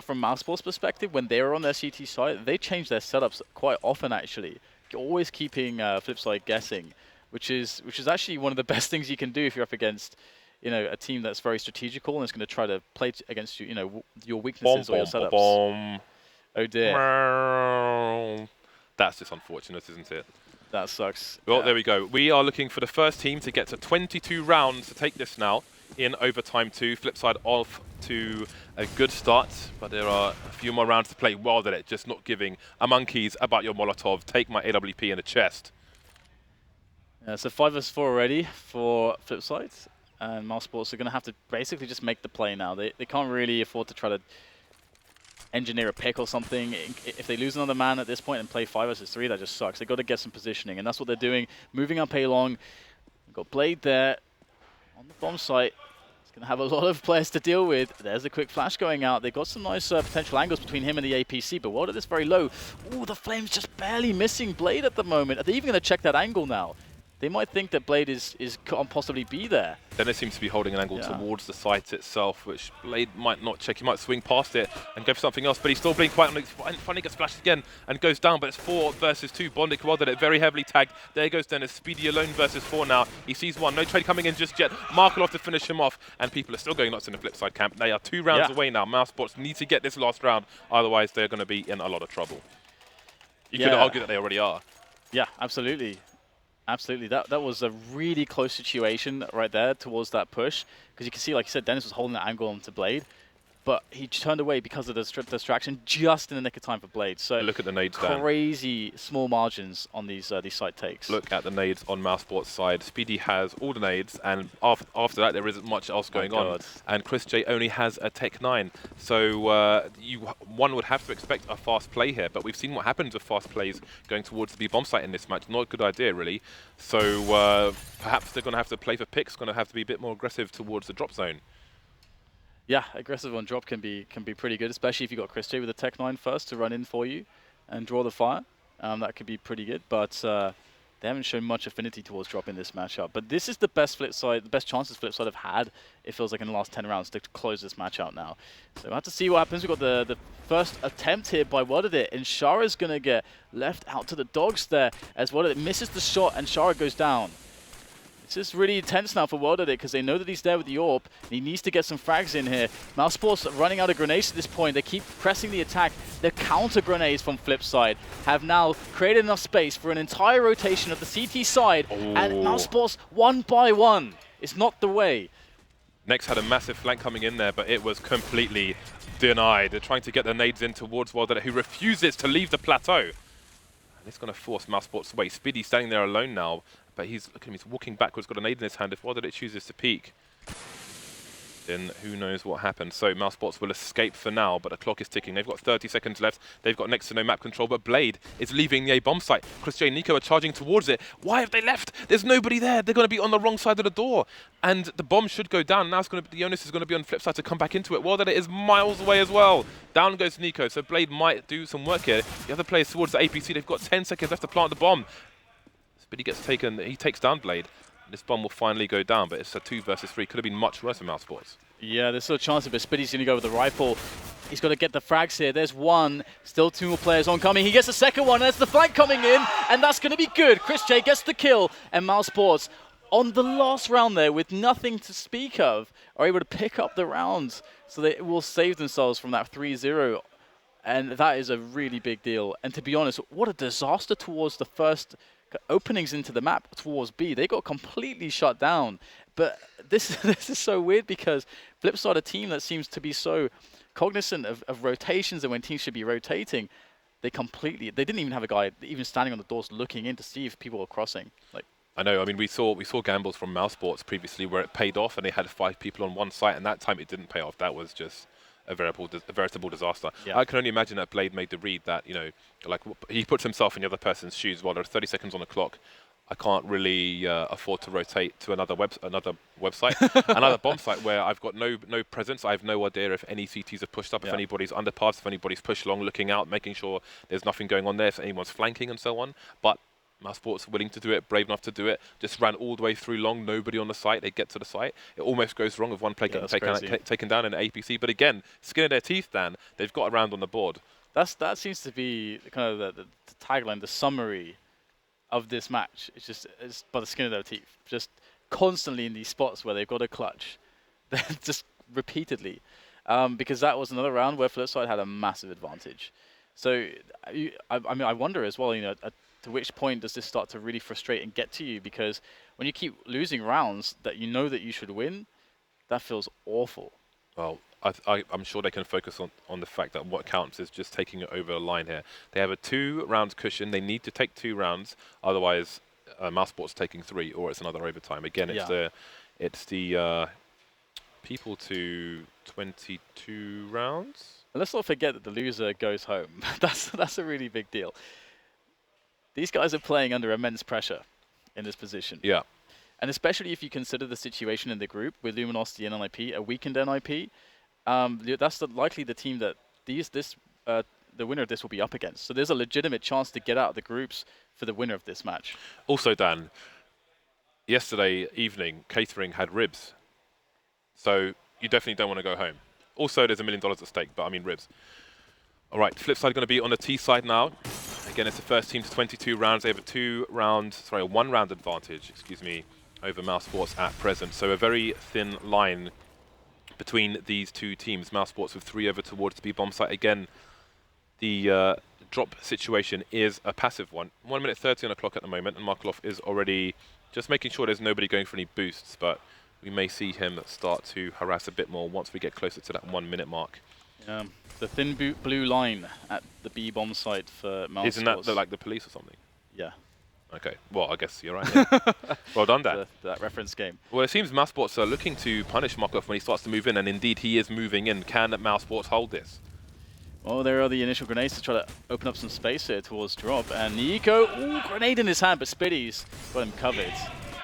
from mousesports' perspective, when they were on their CT side, they change their setups quite often actually, always keeping Flipside guessing. Which is actually one of the best things you can do if you're up against, a team that's very strategical and is going to try to play against you, your weaknesses or your setups. Oh dear. That's just unfortunate, isn't it? That sucks. Well, there we go. We are looking for the first team to get to 22 rounds to take this now in overtime 2. Flipside off to a good start, but there are a few more rounds to play. Well, at it, just not giving a monkeys about your Molotov. Take my AWP in the chest. So 5 vs 4 already for Flipside, and mousesports are going to have to basically just make the play now. They can't really afford to try to engineer a pick or something. If they lose another man at this point and play 5 vs 3, that just sucks. They've got to get some positioning, and that's what they're doing. Moving up A long. We've got Blade there on the bomb site. It's going to have a lot of players to deal with. There's a quick flash going out. They've got some nice potential angles between him and the APC, but World at this very low. Ooh, the Flames just barely missing Blade at the moment. Are they even going to check that angle now? They might think that Blade can't possibly be there. Then it seems to be holding an angle towards the site itself, which Blade might not check. He might swing past it and go for something else, but he's still being quite honest. Finally gets flashed again and goes down, but it's 4 versus 2. Bondik well did it, very heavily tagged. There goes Dennis. Speedy alone versus 4 now. He sees one. No trade coming in just yet. Markov to finish him off, and people are still going nuts in the Flipside camp. They are 2 rounds away now. mousesports need to get this last round, otherwise they're going to be in a lot of trouble. You could argue that they already are. Yeah, absolutely. Absolutely, that was a really close situation right there towards that push, because you can see, like you said, Dennis was holding that angle onto Blade. but he turned away because of the distraction just in the nick of time for Blade. So look at the nades, Dan. Crazy small margins on these side takes. Look at the nades on mousesports side. Speedy has all the nades, and after that there isn't much else going on. And Chris J only has a Tech 9. So one would have to expect a fast play here, but we've seen what happens with fast plays going towards the B bomb site in this match. Not a good idea, really. So perhaps they're going to have to play for picks. Going to have to be a bit more aggressive towards the drop zone. Yeah, aggressive on drop can be pretty good, especially if you got Chris J with a Tech 9 first to run in for you and draw the fire. That could be pretty good, but they haven't shown much affinity towards drop in this matchup. But this is the best Flipside, the best chances Flipside have had, it feels like, in the last 10 rounds to close this match out now. So we'll have to see what happens. We've got the first attempt here by Wordadit, and Shara's going to get left out to the dogs there as Wordadit misses the shot and Shara goes down. It's just really intense now for Wordadit because they know that he's there with the AWP. He needs to get some frags in here. mousesports running out of grenades at this point. They keep pressing the attack. The counter grenades from Flipside have now created enough space for an entire rotation of the CT side. And mousesports, one by one, is not the way. Next had a massive flank coming in there, but it was completely denied. They're trying to get the nades in towards Wordadit, who refuses to leave the plateau. And it's going to force mousesports away. Speedy standing there alone now. But look at him, he's walking backwards, got a nade in his hand. If Wordadit chooses to peek, then who knows what happens. So mousesports will escape for now, but the clock is ticking. They've got 30 seconds left. They've got next to no map control, but Blade is leaving the A bomb site. Chris J and Nico are charging towards it. Why have they left? There's nobody there. They're going to be on the wrong side of the door. And the bomb should go down. Now the onus is going to be on Flipside to come back into it. Wordadit is miles away as well. Down goes Nico, so Blade might do some work here. The other players towards the APC, they've got 10 seconds left to plant the bomb. But he takes down Blade. This bomb will finally go down, but it's a 2 versus 3. Could have been much worse for mousesports. Yeah, there's still a chance of it. Spiddy's going to go with the rifle. He's got to get the frags here. There's one. Still 2 more players oncoming. He gets the second one. There's the flank coming in, and that's going to be good. Chris J gets the kill, and mousesports, on the last round there, with nothing to speak of, are able to pick up the rounds. So they will save themselves from that 3-0. And that is a really big deal. And to be honest, what a disaster towards the first openings into the map towards B. They got completely shut down. But this is so weird because Flipside, a team that seems to be so cognizant of rotations and when teams should be rotating, they didn't even have a guy even standing on the doors looking in to see if people were crossing. I know. I mean, we saw gambles from mousesports previously where it paid off and they had 5 people on one site, and that time it didn't pay off. That was just a veritable disaster. Yeah. I can only imagine that Blade made the read that, like he puts himself in the other person's shoes. While there's 30 seconds on the clock, I can't really afford to rotate to another website, another bomb site where I've got no presence. I have no idea if any CTs are pushed up, if anybody's underpass, if anybody's pushed long, looking out, making sure there's nothing going on there, if anyone's flanking and so on. But mousesports willing to do it, brave enough to do it, just ran all the way through long, nobody on the site. They get to the site. It almost goes wrong with one player getting taken down in an APC. But again, skin of their teeth, Dan, they've got a round on the board. That seems to be kind of the tagline, the summary of this match. It's by the skin of their teeth. Just constantly in these spots where they've got a clutch. Just repeatedly. Because that was another round where Flipside had a massive advantage. So, I wonder as well, to which point does this start to really frustrate and get to you? Because when you keep losing rounds that you know that you should win, that feels awful. Well, I'm sure they can focus on the fact that what counts is just taking it over the line here. They have a 2-round cushion. They need to take 2 rounds. Otherwise, mousesports taking 3 or it's another overtime. Again, it's the people to 22 rounds. And let's not forget that the loser goes home. That's a really big deal. These guys are playing under immense pressure in this position. Yeah. And especially if you consider the situation in the group with Luminosity and NIP, a weakened NIP, that's likely the team that the winner of this will be up against. So there's a legitimate chance to get out of the groups for the winner of this match. Also, Dan, yesterday evening, catering had ribs. So you definitely don't want to go home. Also, there's $1 million at stake, but I mean ribs. All right, Flipside going to be on the T side now. Again, it's the first team to 22 rounds. They have a 1-round advantage, over mousesports at present. So a very thin line between these two teams. mousesports with 3 over towards the B bomb site. Again, the drop situation is a passive one. 1 minute 30 on the clock at the moment, and Markov is already just making sure there's nobody going for any boosts, but we may see him start to harass a bit more once we get closer to that 1 minute mark. The thin blue line at the B bomb site for mousesports. Isn't that like the police or something? Yeah. Okay, well, I guess you're right. Yeah. Well done, Dan. That reference game. Well, it seems mousesports are looking to punish Markov when he starts to move in, and indeed he is moving in. Can mousesports hold this? Well, there are the initial grenades to try to open up some space here towards drop. And Nico, ooh, grenade in his hand, but Spiddy's got him covered.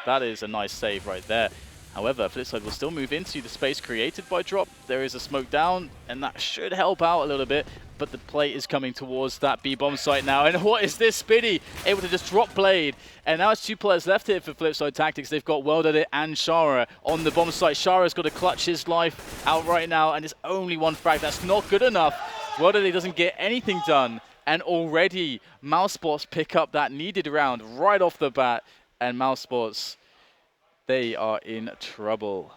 That is a nice save right there. However, Flipside will still move into the space created by drop. There is a smoke down, and that should help out a little bit. But the play is coming towards that B-bomb site now. And what is this? Spiddy able to just drop blade. And now it's 2 players left here for Flipside Tactics. They've got Welded and Shara on the bomb site. Shara's got to clutch his life out right now, and it's only 1 frag. That's not good enough. Welded doesn't get anything done. And already, mousesports pick up that needed round right off the bat. And mousesports, they are in trouble.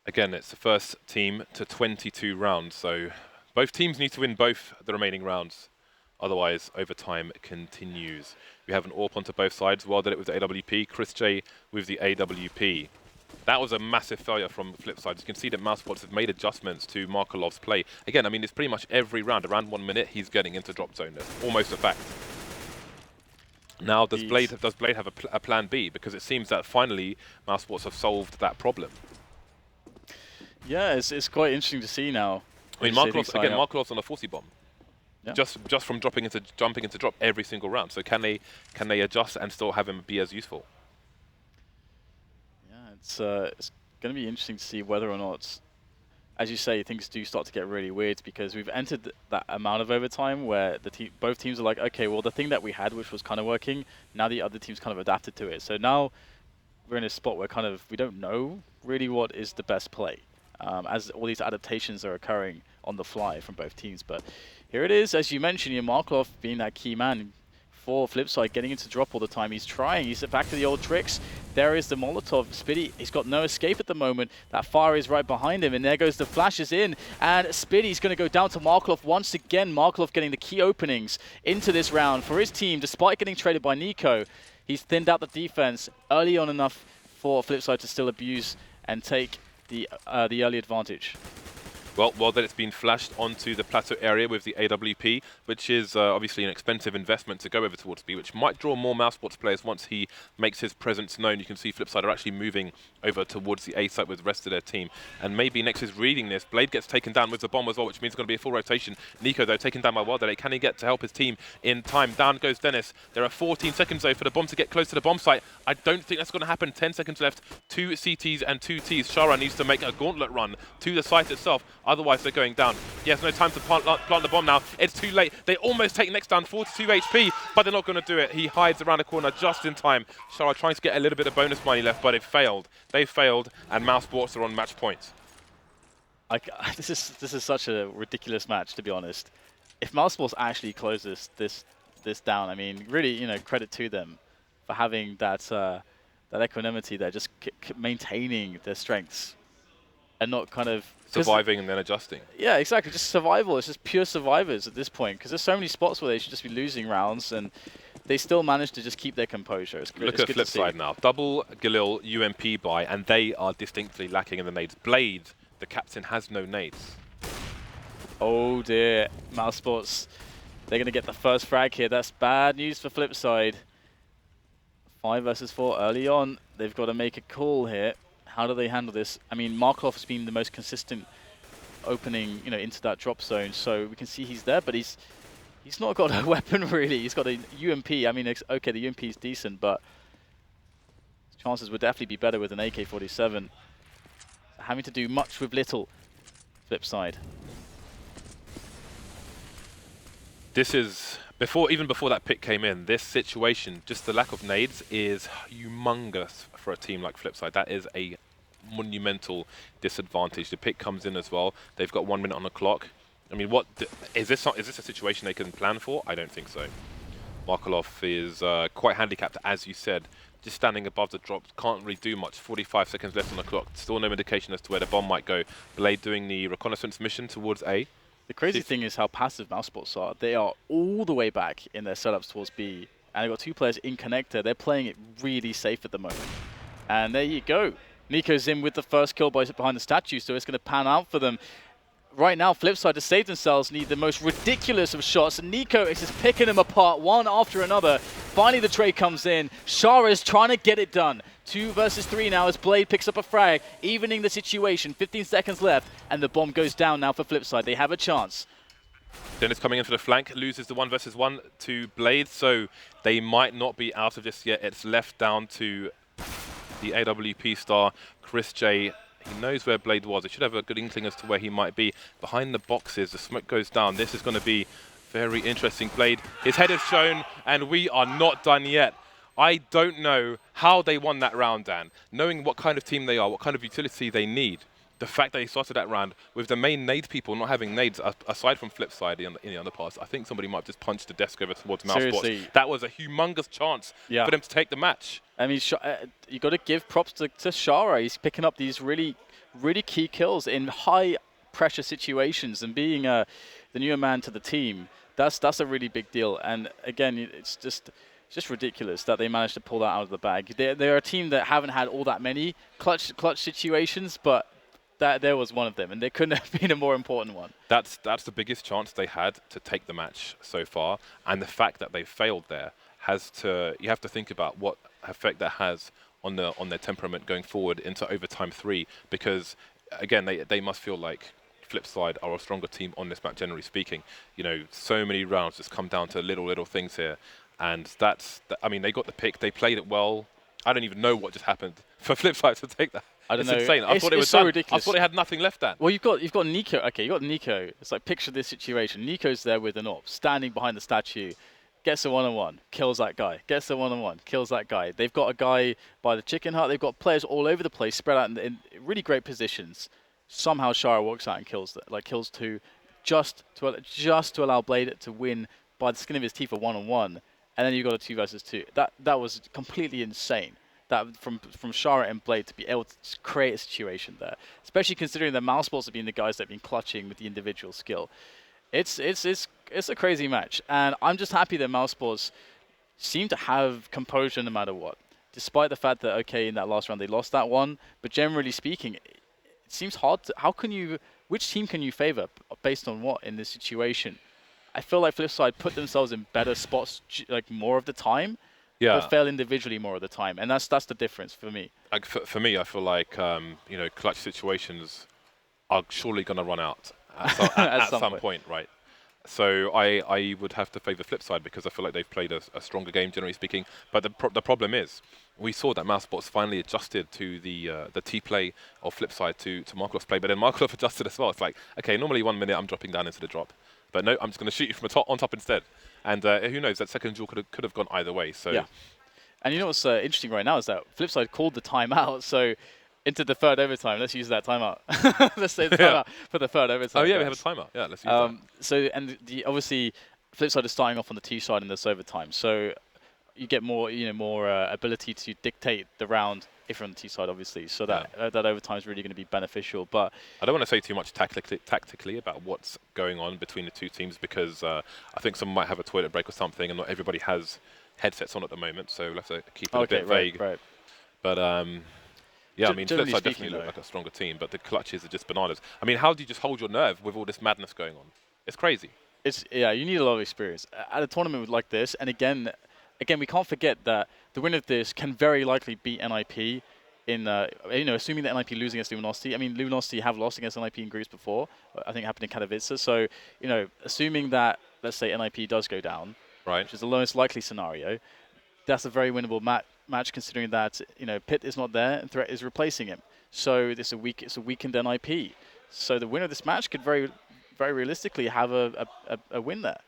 Again, it's the first team to 22 rounds, so both teams need to win both the remaining rounds. Otherwise, overtime continues. We have an AWP onto both sides. Well did it with the AWP. Chris J with the AWP. That was a massive failure from Flipside. You can see that mousesports have made adjustments to Markolov's play. Again, I mean, it's pretty much every round. Around 1 minute, he's getting into drop zone. That's almost a fact. Now, does Blade have a plan B? Because it seems that finally, mousesports have solved that problem. Yeah, it's quite interesting to see now. I mean, Markolov's on a 40 bomb. Yeah. Just from jumping into drop every single round. So can they adjust and still have him be as useful? Yeah, it's going to be interesting to see whether or not, as you say, things do start to get really weird, because we've entered that amount of overtime where both teams are like, okay, well, the thing that we had, which was kind of working, now the other team's kind of adapted to it. So now we're in a spot where we don't know really what is the best play, as all these adaptations are occurring on the fly from both teams. But here it is, as you mentioned, Markov being that key man for Flipside, getting into drop all the time. He's trying. He's back to the old tricks. There is the Molotov. Spiddy, he's got no escape at the moment. That fire is right behind him, and there goes the flashes in. And Spiddy's going to go down to Markov once again. Markov getting the key openings into this round for his team, despite getting traded by Nico. He's thinned out the defense early on enough for Flipside to still abuse and take the early advantage. Well, that it's been flashed onto the plateau area with the AWP, which is obviously an expensive investment to go over towards B, which might draw more mousesports players once he makes his presence known. You can see Flipside are actually moving over towards the A site with the rest of their team. And maybe Nex is reading this. Blade gets taken down with the bomb as well, which means it's going to be a full rotation. Nico, though, taken down by Wilder. Can he get to help his team in time? Down goes Dennis. There are 14 seconds, though, for the bomb to get close to the bomb site. I don't think that's going to happen. 10 seconds left. 2 CTs and 2 Ts. Shara needs to make a gauntlet run to the site itself. Otherwise, they're going down. He has no time to plant the bomb now. It's too late. They almost take Nex down, 42 HP, but they're not going to do it. He hides around the corner just in time. Shara trying to get a little bit of bonus money left, but it failed. They failed, and mousesports are on match point. This is such a ridiculous match, to be honest. If mousesports actually closes this down, I mean, really, credit to them for having that equanimity there, just maintaining their strengths and not kind of surviving and then adjusting. Yeah, exactly. Just survival. It's just pure survivors at this point, because there's so many spots where they should just be losing rounds, and they still manage to just keep their composure. It's Look at Flipside now. Double Galil UMP buy, and they are distinctly lacking in the nades. Blade, the captain, has no nades. Oh dear. mousesports, they're going to get the first frag here. That's bad news for Flipside. 5 versus 4 early on. They've got to make a call here. How do they handle this? I mean, Markov has been the most consistent opening, into that drop zone. So we can see he's there, but he's not got a weapon really. He's got a UMP. I mean, okay, the UMP is decent, but his chances would definitely be better with an AK-47. Having to do much with little. Flipside. This is even before that pick came in. This situation, just the lack of nades, is humongous for a team like Flipside. That is a monumental disadvantage. The pick comes in as well. They've got 1 minute on the clock. I mean, is this a situation they can plan for? I don't think so. Markolov is quite handicapped, as you said. Just standing above the drop, can't really do much. 45 seconds left on the clock. Still no indication as to where the bomb might go. Blade doing the reconnaissance mission towards A. The crazy thing is how passive mousesports are. They are all the way back in their setups towards B, and they've got 2 players in connector. They're playing it really safe at the moment. And there you go. Nico's in with the first kill behind the statue, so it's going to pan out for them. Right now, Flipside, to save themselves, need the most ridiculous of shots. And Nico is just picking them apart one after another. Finally, the trade comes in. Shara is trying to get it done. 2 versus 3 now as Blade picks up a frag, evening the situation. 15 seconds left, and the bomb goes down now for Flipside. They have a chance. Dennis coming in for the flank, loses the 1 versus 1 to Blade, so they might not be out of this yet. It's left down to the AWP star, Chris J. He knows where Blade was. He should have a good inkling as to where he might be. Behind the boxes, the smoke goes down. This is going to be very interesting. Blade, his head is shown, and we are not done yet. I don't know how they won that round, Dan. Knowing what kind of team they are, what kind of utility they need. The fact that they started that round with the main nade people not having nades, aside from Flipside in the underpass, I think somebody might have just punched the desk over towards mousesports. That was a humongous chance for them to take the match. I mean, you got to give props to Shara. He's picking up these really key kills in high-pressure situations, and being the newer man to the team, that's a really big deal. And again, it's just ridiculous that they managed to pull that out of the bag. They're a team that haven't had all that many clutch situations, but there was one of them, and there couldn't have been a more important one. That's the biggest chance they had to take the match so far, and the fact that they failed there you have to think about what effect that has on their temperament going forward into overtime 3, because again they must feel like Flipside are a stronger team on this map, generally speaking. You know, so many rounds just come down to little things here, and I mean, they got the pick, they played it well. I don't even know what just happened for Flipside to take that. I don't know. It's insane. I thought it was so done. ridiculous. I thought they had nothing left, Dan. Well, you've got Nico. Okay, you got Nico. It's like, picture this situation. Nico's there with an AWP, standing behind the statue, gets a 1-on-1, kills that guy. Gets a 1-on-1, kills that guy. They've got a guy by the chicken hut. They've got players all over the place, spread out in really great positions. Somehow Shara walks out and kills 2, just to allow Blade to win by the skin of his teeth a 1-on-1, and then you got a 2 versus 2. That was completely insane. That from Shara and Blade to be able to create a situation there, especially considering that mousesports have been the guys that have been clutching with the individual skill. It's a crazy match, and I'm just happy that mousesports seem to have composure no matter what, despite the fact that in that last round they lost that one. But generally speaking, it seems hard to. Which team can you favor based on what in this situation? I feel like Flipside put themselves in better spots like more of the time. Yeah. But fail individually more of the time, and that's the difference for me. Like for me, I feel like clutch situations are surely going to run out at some point, right? So I would have to favour Flipside because I feel like they've played a stronger game, generally speaking. But the problem is, we saw that mousesports finally adjusted to the T-play of Flipside to Markeloff's play, but then Markeloff adjusted as well. It's like, okay, normally 1 minute I'm dropping down into the drop, but no, I'm just going to shoot you from on top instead. And who knows, that second duel could have gone either way. So yeah. And you know what's interesting right now is that Flipside called the timeout, so into the third overtime. Let's use that timeout. Let's say the timeout for the third overtime. Oh yeah, guys. we have a timeout. Yeah, let's use that. So obviously Flipside is starting off on the T side in this overtime, so you get more ability to dictate the round if you're on the T side, obviously. So that overtime is really going to be beneficial. But I don't want to say too much tactically about what's going on between the two teams, because I think someone might have a toilet break or something, and not everybody has headsets on at the moment, so we'll have to keep it a bit vague. Right. But yeah, I mean, Flipside definitely look like a stronger team, but the clutches are just bananas. I mean, how do you just hold your nerve with all this madness going on? It's crazy. You need a lot of experience at a tournament like this, and again, we can't forget that the winner of this can very likely beat NIP in, assuming that NIP losing against Luminosity. I mean, Luminosity have lost against NIP in groups before. I think it happened in Katowice. So, assuming that, let's say, NIP does go down, right, which is the lowest likely scenario, that's a very winnable match considering that, Pitt is not there and Threat is replacing him. So it's a weakened NIP. So the winner of this match could very, very realistically have a win there.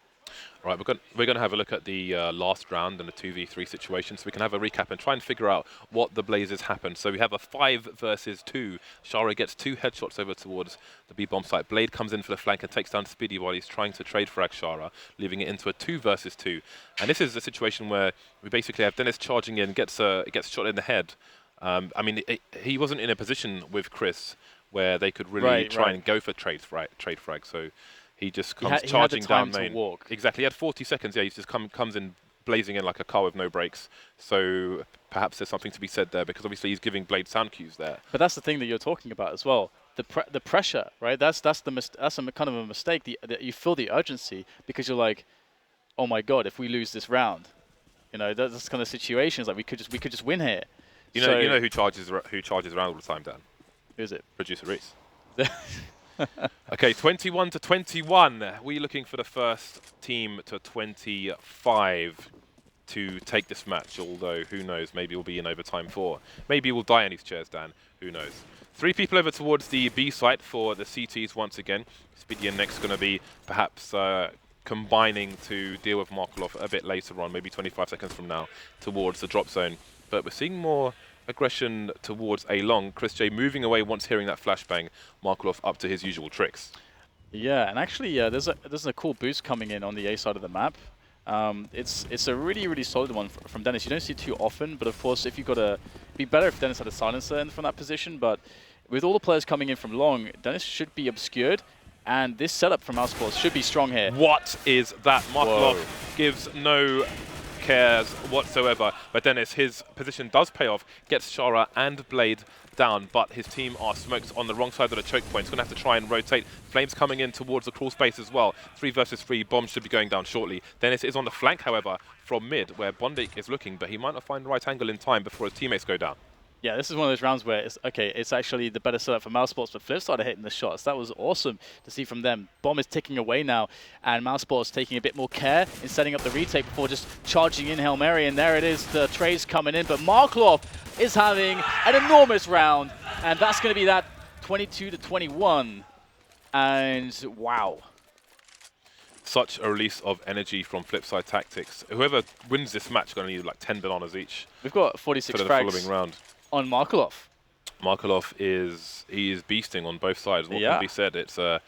Right, we're going to have a look at the last round and the 2v3 situation, so we can have a recap and try and figure out what the Blazers happened. So we have a 5 versus 2. Shara gets 2 headshots over towards the B-bomb site. Blade comes in for the flank and takes down Speedy while he's trying to trade frag Shara, leaving it into a 2 versus 2. And this is a situation where we basically have Dennis charging in, gets shot in the head. I mean, he wasn't in a position with Chris where they could really try and go for trade frag. So he just comes charging down main. To walk. Exactly. He had 40 seconds. Yeah, he just comes in blazing in like a car with no brakes. So perhaps there's something to be said there, because obviously he's giving Blade sound cues there. But that's the thing that you're talking about as well. The pressure, right? That's a kind of a mistake. You feel the urgency because you're like, oh my god, if we lose this round, you know, that's kind of situations like we could just win here. You know who charges around all the time, Dan? Who is it? Producer Reese. Okay, 21-21. We looking for the first team to 25 to take this match, although who knows, maybe we'll be in overtime 4. Maybe we'll die in these chairs, Dan. Who knows? 3 people over towards the B site for the CTs once again. Speedy and next going to be perhaps combining to deal with Markelov a bit later on, maybe 25 seconds from now, towards the drop zone. But we're seeing more aggression towards A long. Chris J moving away once hearing that flashbang. Markelov up to his usual tricks. Yeah, and actually there's a cool boost coming in on the A side of the map. It's a really solid one from Dennis. You don't see it too often, but of course, if you've got it'd be better if Dennis had a silencer in from that position. But with all the players coming in from long, Dennis should be obscured, and this setup from mousesports should be strong here. What is that? Markelov gives no cares whatsoever, but Dennis, his position does pay off, gets Shara and Blade down, but his team are smoked on the wrong side of the choke point. He's going to have to try and rotate. Flames coming in towards the crawl space as well. 3 versus 3, bombs should be going down shortly. Dennis is on the flank, however, from mid, where Bondik is looking, but he might not find the right angle in time before his teammates go down. Yeah, this is one of those rounds where it's actually the better setup for mousesports, but Flipside are hitting the shots. That was awesome to see from them. Bomb is ticking away now, and mousesports taking a bit more care in setting up the retake before just charging in Hail Mary, and there it is, the trays coming in, but Markelov is having an enormous round, and that's going to be that 22-21, and wow. Such a release of energy from Flipside Tactics. Whoever wins this match is going to need like 10 bananas each. We've got 46 for the frags following round. On Markelov. Markelov is beasting on both sides. What can be said? It's a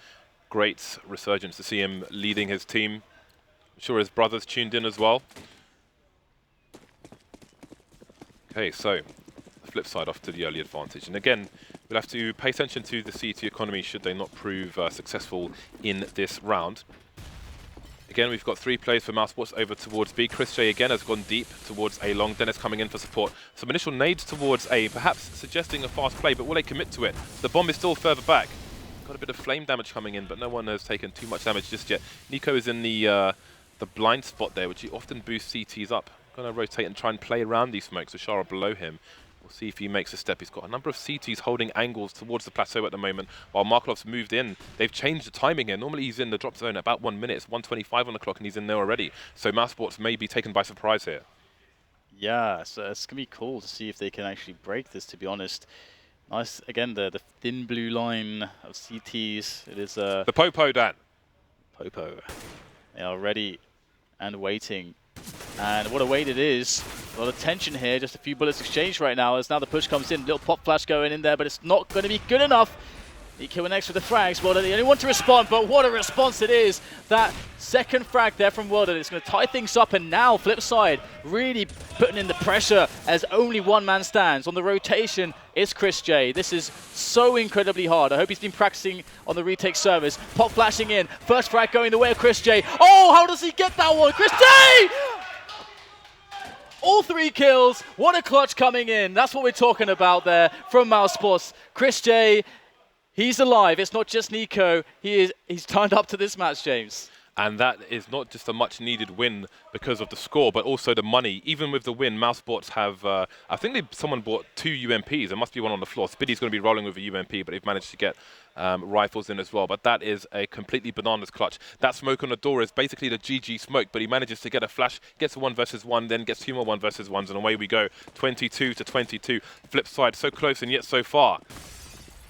great resurgence to see him leading his team. I'm sure his brother's tuned in as well. Okay, so Flipside off to the early advantage. And again, we'll have to pay attention to the CT economy should they not prove successful in this round. Again, we've got 3 players for mousesports over towards B. Chris J again has gone deep towards A long. Dennis coming in for support. Some initial nades towards A, perhaps suggesting a fast play, but will they commit to it? The bomb is still further back. Got a bit of flame damage coming in, but no one has taken too much damage just yet. Nico is in the blind spot there, which he often boosts CTs up. Going to rotate and try and play around these smokes with Shara below him. We'll see if he makes a step. He's got a number of CTs holding angles towards the plateau at the moment, while Markelov's moved in. They've changed the timing here. Normally he's in the drop zone at about 1 minute. It's 1:25 on the clock, and he's in there already. So mousesports may be taken by surprise here. Yeah, so it's going to be cool to see if they can actually break this, to be honest. Nice, again, the thin blue line of CTs. It is the Popo, Dan. Popo. They are ready and waiting. And what a wait it is. A lot of tension here. Just a few bullets exchanged right now as now the push comes in. Little pop flash going in there, but it's not going to be good enough. EQ next with the frags. Well, they only want to respond, but what a response it is. That second frag there from World, it's going to tie things up, and now Flipside really putting in the pressure as only one man stands. On the rotation is Chris J. This is so incredibly hard. I hope he's been practicing on the retake service. Pop flashing in. First frag going the way of Chris J. Oh, how does he get that one? Chris J! All 3 kills. What a clutch coming in. That's what we're talking about there from mousesports. Chris J, he's alive. It's not just Nico. He's turned up to this match, James. And that is not just a much-needed win because of the score, but also the money. Even with the win, mousesports have, I think someone bought 2 UMPs. There must be one on the floor. Spiddy's going to be rolling with a UMP, but they've managed to get rifles in as well. But that is a completely bananas clutch. That smoke on the door is basically the GG smoke, but he manages to get a flash, gets a 1 versus 1, then gets 2 more 1 versus 1s, and away we go. 22-22. Flipside so close and yet so far.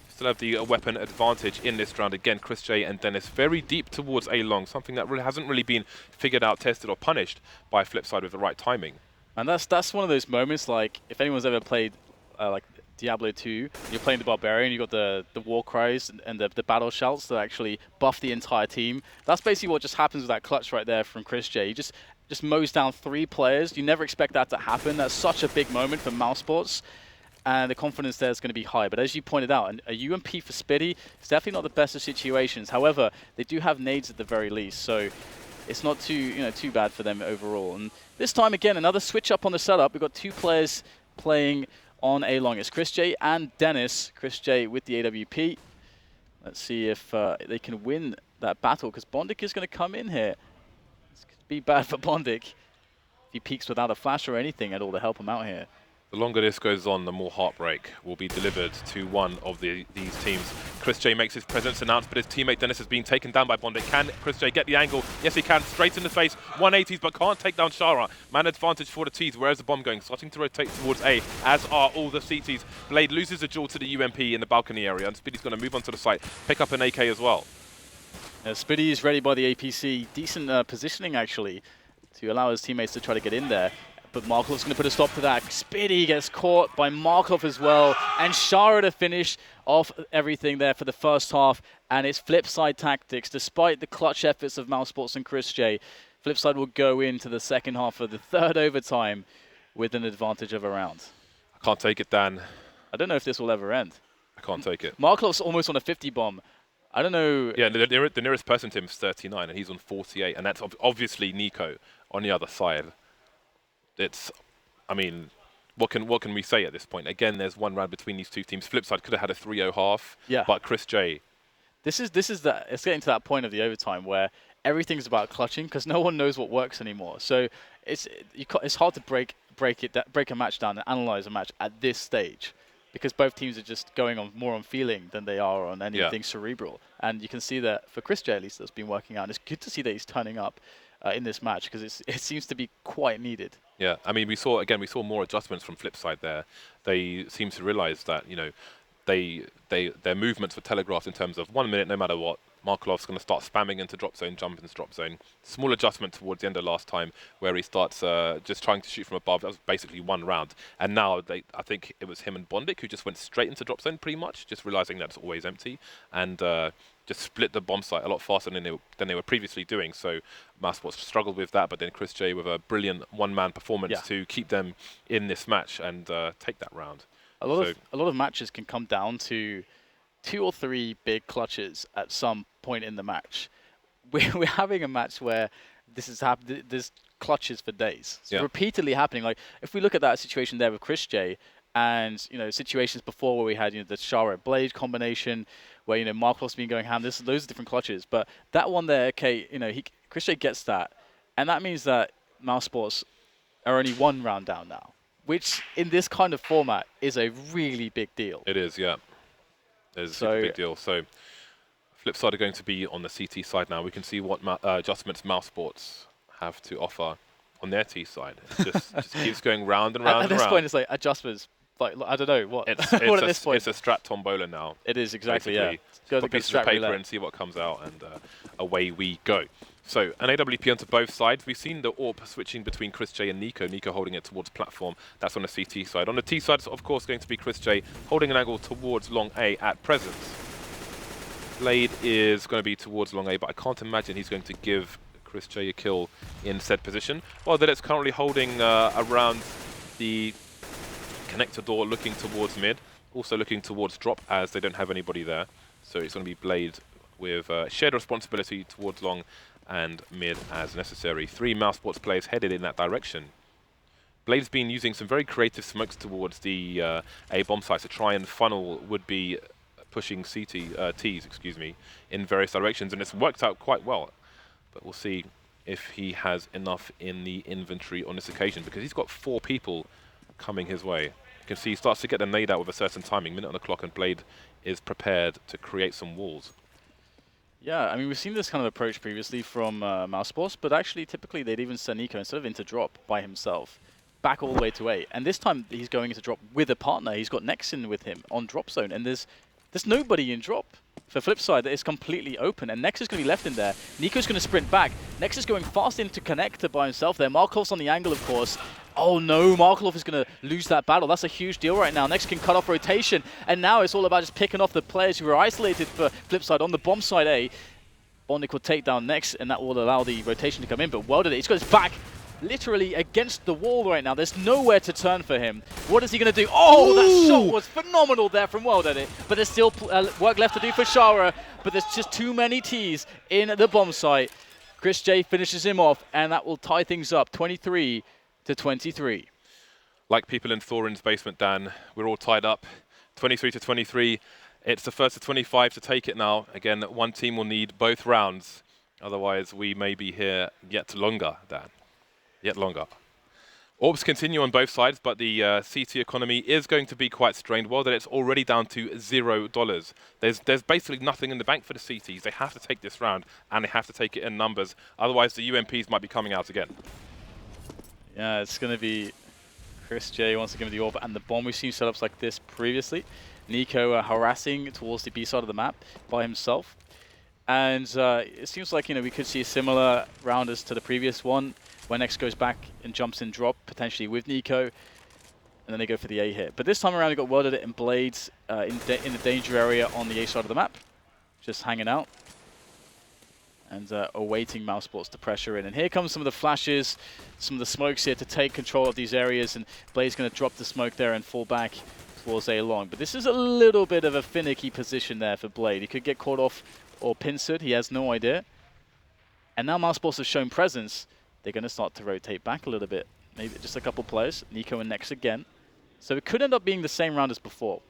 Still have the weapon advantage in this round. Again, Chris J and Dennis very deep towards A long, something that really hasn't really been figured out, tested, or punished by Flipside with the right timing. And that's one of those moments, like, if anyone's ever played like Diablo 2, you're playing the Barbarian, you've got the war cries and the battle shouts that actually buff the entire team. That's basically what just happens with that clutch right there from Chris J. He just mows down 3 players. You never expect that to happen. That's such a big moment for mousesports. And the confidence there is going to be high. But as you pointed out, a UMP for Spiddy is definitely not the best of situations. However, they do have nades at the very least. So it's not too bad for them overall. And this time again, another switch up on the setup. We've got 2 players playing on A long. It's Chris J and Dennis. Chris J with the AWP. Let's see if they can win that battle, because Bondik is going to come in here. This could be bad for Bondik if he peeks without a flash or anything at all to help him out here. The longer this goes on, the more heartbreak will be delivered to one of these teams. Chris J makes his presence announced, but his teammate Dennis is being taken down by Bondik. Can Chris J get the angle? Yes, he can. Straight in the face. 180s, but can't take down Shara. Man advantage for the T's. Where's the bomb going? Starting to rotate towards A, as are all the CTs. Blade loses the duel to the UMP in the balcony area, and Spiddy's going to move onto the site, pick up an AK as well. Spiddy is ready by the APC. Decent positioning, actually, to allow his teammates to try to get in there. But Markov's going to put a stop to that. Spiddy gets caught by Markov as well. And Shara to finish off everything there for the first half. And it's Flipside tactics. Despite the clutch efforts of mousesports and Chris J, Flipside will go into the second half of the 3rd overtime with an advantage of a round. I can't take it, Dan. I don't know if this will ever end. I can't take it. Markov's almost on a 50 bomb. I don't know. Yeah, the nearest person to him is 39, and he's on 48. And that's obviously Nico on the other side. I mean, what can we say at this point? Again, there's one round between these two teams. Flipside could have had a 3-0 half, yeah. But Chris J. It's getting to that point of the overtime where everything's about clutching, because no one knows what works anymore. So it's hard to break a match down and analyze a match at this stage, because both teams are just going on more on feeling than they are on anything cerebral. And you can see that for Chris J, at least, that's been working out. And it's good to see that he's turning up in this match, because it seems to be quite needed. Yeah, I mean, we saw more adjustments from Flipside there. They seem to realize that, you know, their movements were telegraphed in terms of 1 minute, no matter what. Markov's going to start spamming into drop zone, jump into drop zone. Small adjustment towards the end of last time, where he starts just trying to shoot from above. That was basically one round. And now I think it was him and Bondik who just went straight into drop zone pretty much, just realizing that it's always empty, and just split the bomb site a lot faster than they were previously doing. So mousesports struggled with that, but then Chris J with a brilliant one-man performance to keep them in this match and take that round. A lot of matches can come down to 2 or 3 big clutches at some point in the match. We're having a match where there's clutches for days. It's repeatedly happening. Like, if we look at that situation there with Chris J, and situations before where we had the Shara Blade combination, where Markov's been going ham. There's loads of different clutches, but that one there, okay, Chris J gets that, and that means that mousesports are only 1 round down now, which in this kind of format is a really big deal. It is, yeah. It's a super big deal. So Flipside are going to be on the CT side now. We can see what adjustments mousesports have to offer on their T side. It just keeps going round and round and round. At this point, it's like adjustments. Like, I don't know what. It's what at this point? It's a strat tombola now. It is, exactly. Basically. Yeah. Go put pieces of paper and see what comes out, and away we go. So an AWP onto both sides. We've seen the AWP switching between Chris J and Nico. Nico holding it towards platform. That's on the CT side. On the T side, it's of course going to be Chris J holding an angle towards long A at present. Blade is going to be towards long A, but I can't imagine he's going to give Chris J a kill in said position. Well, that it's currently holding around the connector door, looking towards mid, also looking towards drop, as they don't have anybody there. So it's going to be Blade with shared responsibility towards long and mid as necessary. 3 mousesports players headed in that direction. Blade's been using some very creative smokes towards the A bomb sites to try and funnel would-be pushing T's, in various directions, and it's worked out quite well. But we'll see if he has enough in the inventory on this occasion, because he's got 4 people coming his way. You can see he starts to get the nade out with a certain timing, minute on the clock, and Blade is prepared to create some walls. Yeah, I mean, we've seen this kind of approach previously from mousesports, but actually, typically, they'd even send Nico instead of into drop by himself, back all the way to A. And this time, he's going into drop with a partner. He's got Nexin with him on drop zone, and there's nobody in drop. For Flipside, it's completely open, and Nex is going to be left in there. Nico's going to sprint back. Nex is going fast into connector by himself there. Markov's on the angle, of course. Oh no, Markov is going to lose that battle. That's a huge deal right now. Nex can cut off rotation, and now it's all about just picking off the players who are isolated for Flipside on the bomb side A. Bondik will take down Nex, and that will allow the rotation to come in, but well did it. He's got his back literally against the wall right now. There's nowhere to turn for him. What is he going to do? Oh, ooh, that shot was phenomenal there from World Edit. But there's still work left to do for Shara. But there's just too many T's in the bomb site. Chris J finishes him off, and that will tie things up 23-23. Like people in Thorin's basement, Dan, we're all tied up 23-23. It's the first of 25 to take it now. Again, one team will need both rounds. Otherwise, we may be here yet longer, Dan. Yet longer. Orbs continue on both sides, but the CT economy is going to be quite strained. Well, that it's already down to $0. There's basically nothing in the bank for the CTs. They have to take this round, and they have to take it in numbers. Otherwise, the UMPs might be coming out again. Yeah, it's going to be Chris J wants to give him the orb and the bomb. We've seen setups like this previously. Nico harassing towards the B side of the map by himself. And it seems like, we could see a similar round as to the previous one, when X goes back and jumps in drop, potentially with Nico, and then they go for the A hit. But this time around, we got Welded and Blades in the danger area on the A side of the map, just hanging out and awaiting mousesports to pressure in. And here comes some of the flashes, some of the smokes here to take control of these areas, and Blade's going to drop the smoke there and fall back towards A long. But this is a little bit of a finicky position there for Blade. He could get caught off or pincered, he has no idea. And now mousesports have shown presence. They're going to start to rotate back a little bit. Maybe just a couple players. Nico and Nex again. So it could end up being the same round as before,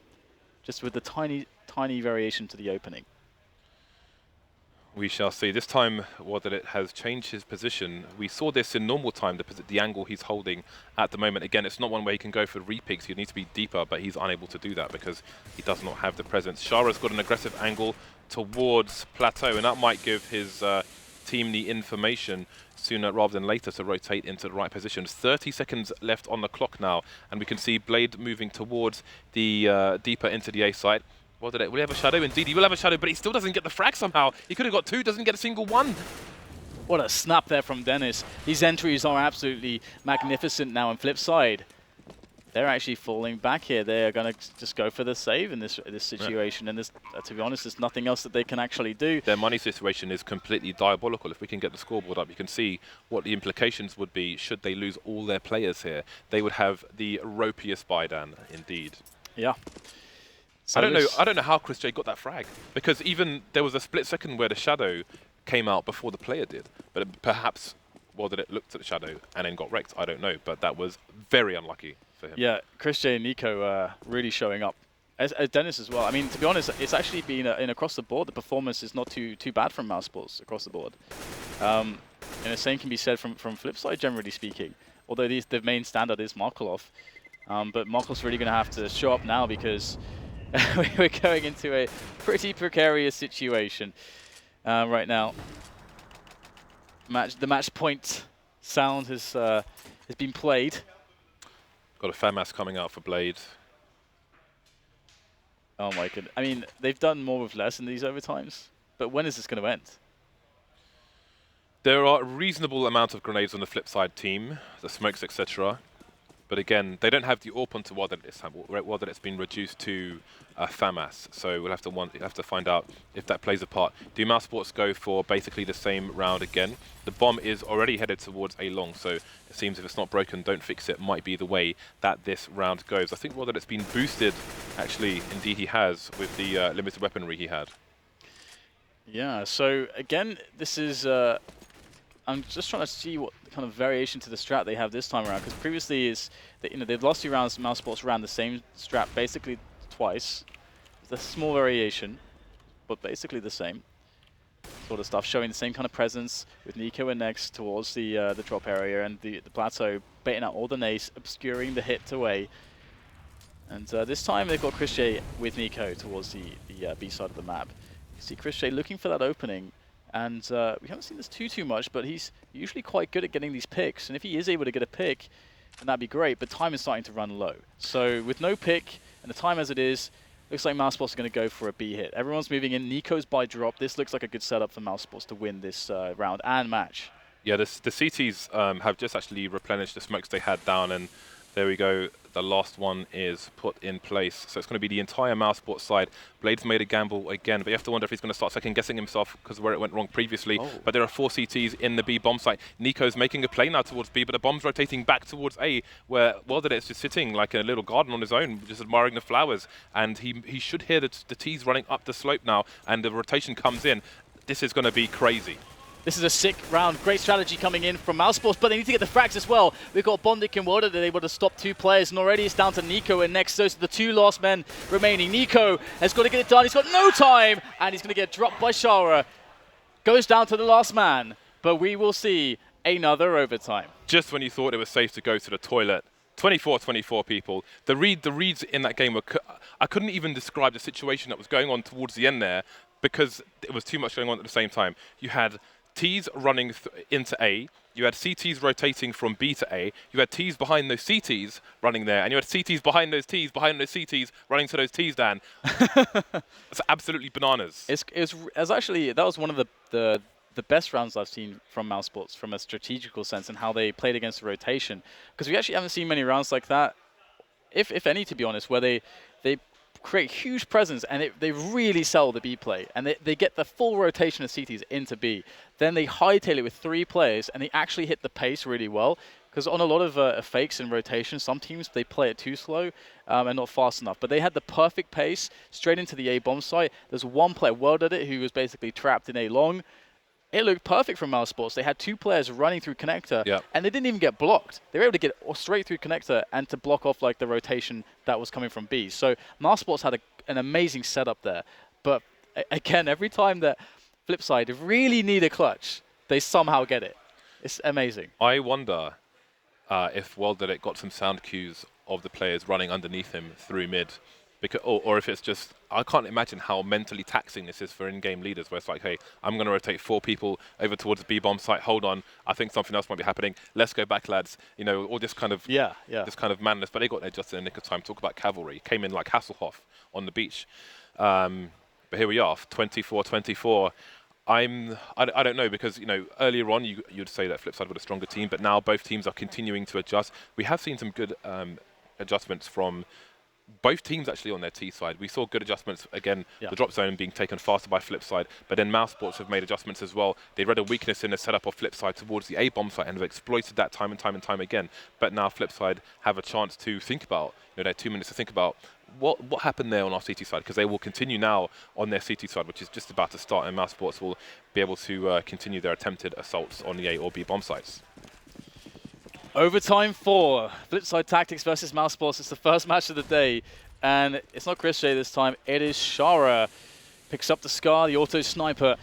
just with the tiny, tiny variation to the opening. We shall see. This time, that it has changed his position. We saw this in normal time, the angle he's holding at the moment. Again, it's not one where he can go for repigs. He needs to be deeper, but he's unable to do that because he does not have the presence. Shara's got an aggressive angle towards Plateau, and that might give his team the information sooner rather than later to rotate into the right positions. 30 seconds left on the clock now, and we can see Blade moving towards the deeper into the A site. Will he have a shadow? Indeed, he will have a shadow, but he still doesn't get the frag somehow. He could have got two, doesn't get a single one. What a snap there from Dennis. These entries are absolutely magnificent now on Flipside. They're actually falling back here. They are going to just go for the save in this situation. Yeah. And to be honest, there's nothing else that they can actually do. Their money situation is completely diabolical. If we can get the scoreboard up, you can see what the implications would be should they lose all their players here. They would have the ropiest buy, Dan, indeed. Yeah. So I don't know how Chris J got that frag, because even there was a split second where the shadow came out before the player did. But perhaps, that it looked at the shadow and then got wrecked. I don't know, but that was very unlucky. Yeah, Chris J and Nico really showing up. As Dennis as well. I mean, to be honest, it's actually been across the board. The performance is not too bad from mousesports across the board. And the same can be said from Flipside, generally speaking. Although the main standard is Markelov. But Markelov's really going to have to show up now because we're going into a pretty precarious situation right now. The match point sound has been played. Got a FAMAS coming out for Blade. Oh my goodness. I mean, they've done more with less in these overtimes, but when is this going to end? There are a reasonable amount of grenades on the Flipside team, the smokes, etc. But again, they don't have the AWP onto Welded this time. Welded it's been reduced to FAMAS, so we'll have to find out if that plays a part. Do mousesports go for basically the same round again? The bomb is already headed towards A long, so it seems if it's not broken, don't fix it, might be the way that this round goes. I think Welded it's been boosted, actually, indeed he has, with the limited weaponry he had. Yeah, so again, this is... I'm just trying to see what kind of variation to the strat they have this time around, because previously they've lost 2 rounds. mousesports ran the same strat basically twice. There's a small variation, but basically the same sort of stuff, showing the same kind of presence with Nico and Nex towards the drop area and the plateau, baiting out all the nades, obscuring the hit away. And this time they've got Chris J with Nico towards the B side of the map. You see Chris J looking for that opening. And we haven't seen this too much, but he's usually quite good at getting these picks. And if he is able to get a pick, then that'd be great. But time is starting to run low. So with no pick and the time as it is, looks like mousesports are going to go for a B hit. Everyone's moving in. Nico's by drop. This looks like a good setup for mousesports to win this round and match. Yeah, the CTs have just actually replenished the smokes they had down, and there we go. The last one is put in place. So it's going to be the entire mousesports side. Blade's made a gamble again, but you have to wonder if he's going to start second-guessing himself because where it went wrong previously. Oh. But there are 4 CTs in the B bomb site. Nico's making a play now towards B, but the bomb's rotating back towards A, where Welded is just sitting like in a little garden on his own, just admiring the flowers. And he should hear the T's running up the slope now, and the rotation comes in. This is going to be crazy. This is a sick round. Great strategy coming in from mousesports, but they need to get the frags as well. We've got Bondik and Wilder that are able to stop 2 players, and already it's down to Nico and next. Those are the 2 last men remaining. Nico has got to get it done. He's got no time, and he's going to get dropped by Shara. Goes down to the last man, but we will see another overtime. Just when you thought it was safe to go to the toilet, 24-24 people. The reads in that game were... I couldn't even describe the situation that was going on towards the end there because it was too much going on at the same time. You had T's running into A, you had CTs rotating from B to A, you had T's behind those CTs running there, and you had CTs behind those T's, behind those CTs, running to those T's, Dan. It's absolutely bananas. It's actually, that was one of the best rounds I've seen from mousesports from a strategical sense and how they played against the rotation. Because we actually haven't seen many rounds like that, if any, to be honest, where they create huge presence and they really sell the B play and they get the full rotation of CTs into B. Then they hightail it with 3 players and they actually hit the pace really well. Because on a lot of fakes and rotation, some teams, they play it too slow and not fast enough. But they had the perfect pace straight into the A bomb site. There's one player, World at it, who was basically trapped in A long. It looked perfect from mousesports. They had 2 players running through connector, and they didn't even get blocked. They were able to get straight through connector and to block off like the rotation that was coming from B. So mousesports had an amazing setup there. But again, every time that Flipside really need a clutch, they somehow get it. It's amazing. I wonder if World Did It got some sound cues of the players running underneath him through mid. Because, or if it's just, I can't imagine how mentally taxing this is for in-game leaders, where it's like, hey, I'm going to rotate 4 people over towards the B-bomb site. Hold on, I think something else might be happening. Let's go back, lads. You know, all this kind of this kind of madness. But they got there just in the nick of time. Talk about cavalry. Came in like Hasselhoff on the beach. But here we are, 24-24. I don't know, because earlier on you'd say that Flipside were a stronger team, but now both teams are continuing to adjust. We have seen some good adjustments from both teams actually on their T side. We saw good adjustments, again, the drop zone being taken faster by Flipside, but then mousesports have made adjustments as well. They read a weakness in the setup of Flipside towards the A-bomb site and have exploited that time and time and time again. But now Flipside have a chance to think about, they had 2 minutes to think about what happened there on our CT side, because they will continue now on their CT side, which is just about to start, and mousesports will be able to continue their attempted assaults on the A or B bomb sites. Overtime 4, Flipside Tactics versus mousesports. It's the first match of the day, and it's not Chris J this time. It is Shara. Picks up the Scar, the auto sniper,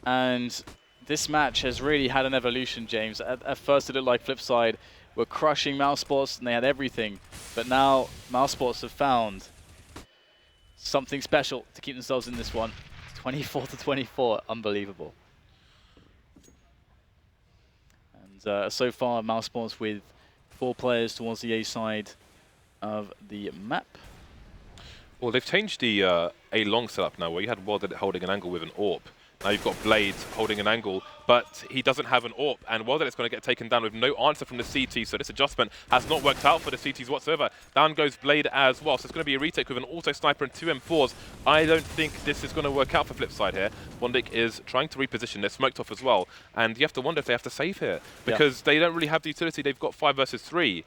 and this match has really had an evolution, James. At first it looked like Flipside were crushing mousesports and they had everything, but now mousesports have found something special to keep themselves in this one. 24-24, unbelievable. So far, mousesports with 4 players towards the A side of the map. Well, they've changed the A long setup now, where you had World Did It holding an angle with an AWP. Now you've got Blade holding an angle, but he doesn't have an AWP, and World Did It's going to get taken down with no answer from the CT, so this adjustment has not worked out for the CTs whatsoever. Down goes Blade as well, so it's going to be a retake with an auto sniper and 2 M4s. I don't think this is going to work out for Flipside here. Bondik is trying to reposition. They're smoked off as well, and you have to wonder if they have to save here, because they don't really have the utility. They've got 5 versus 3.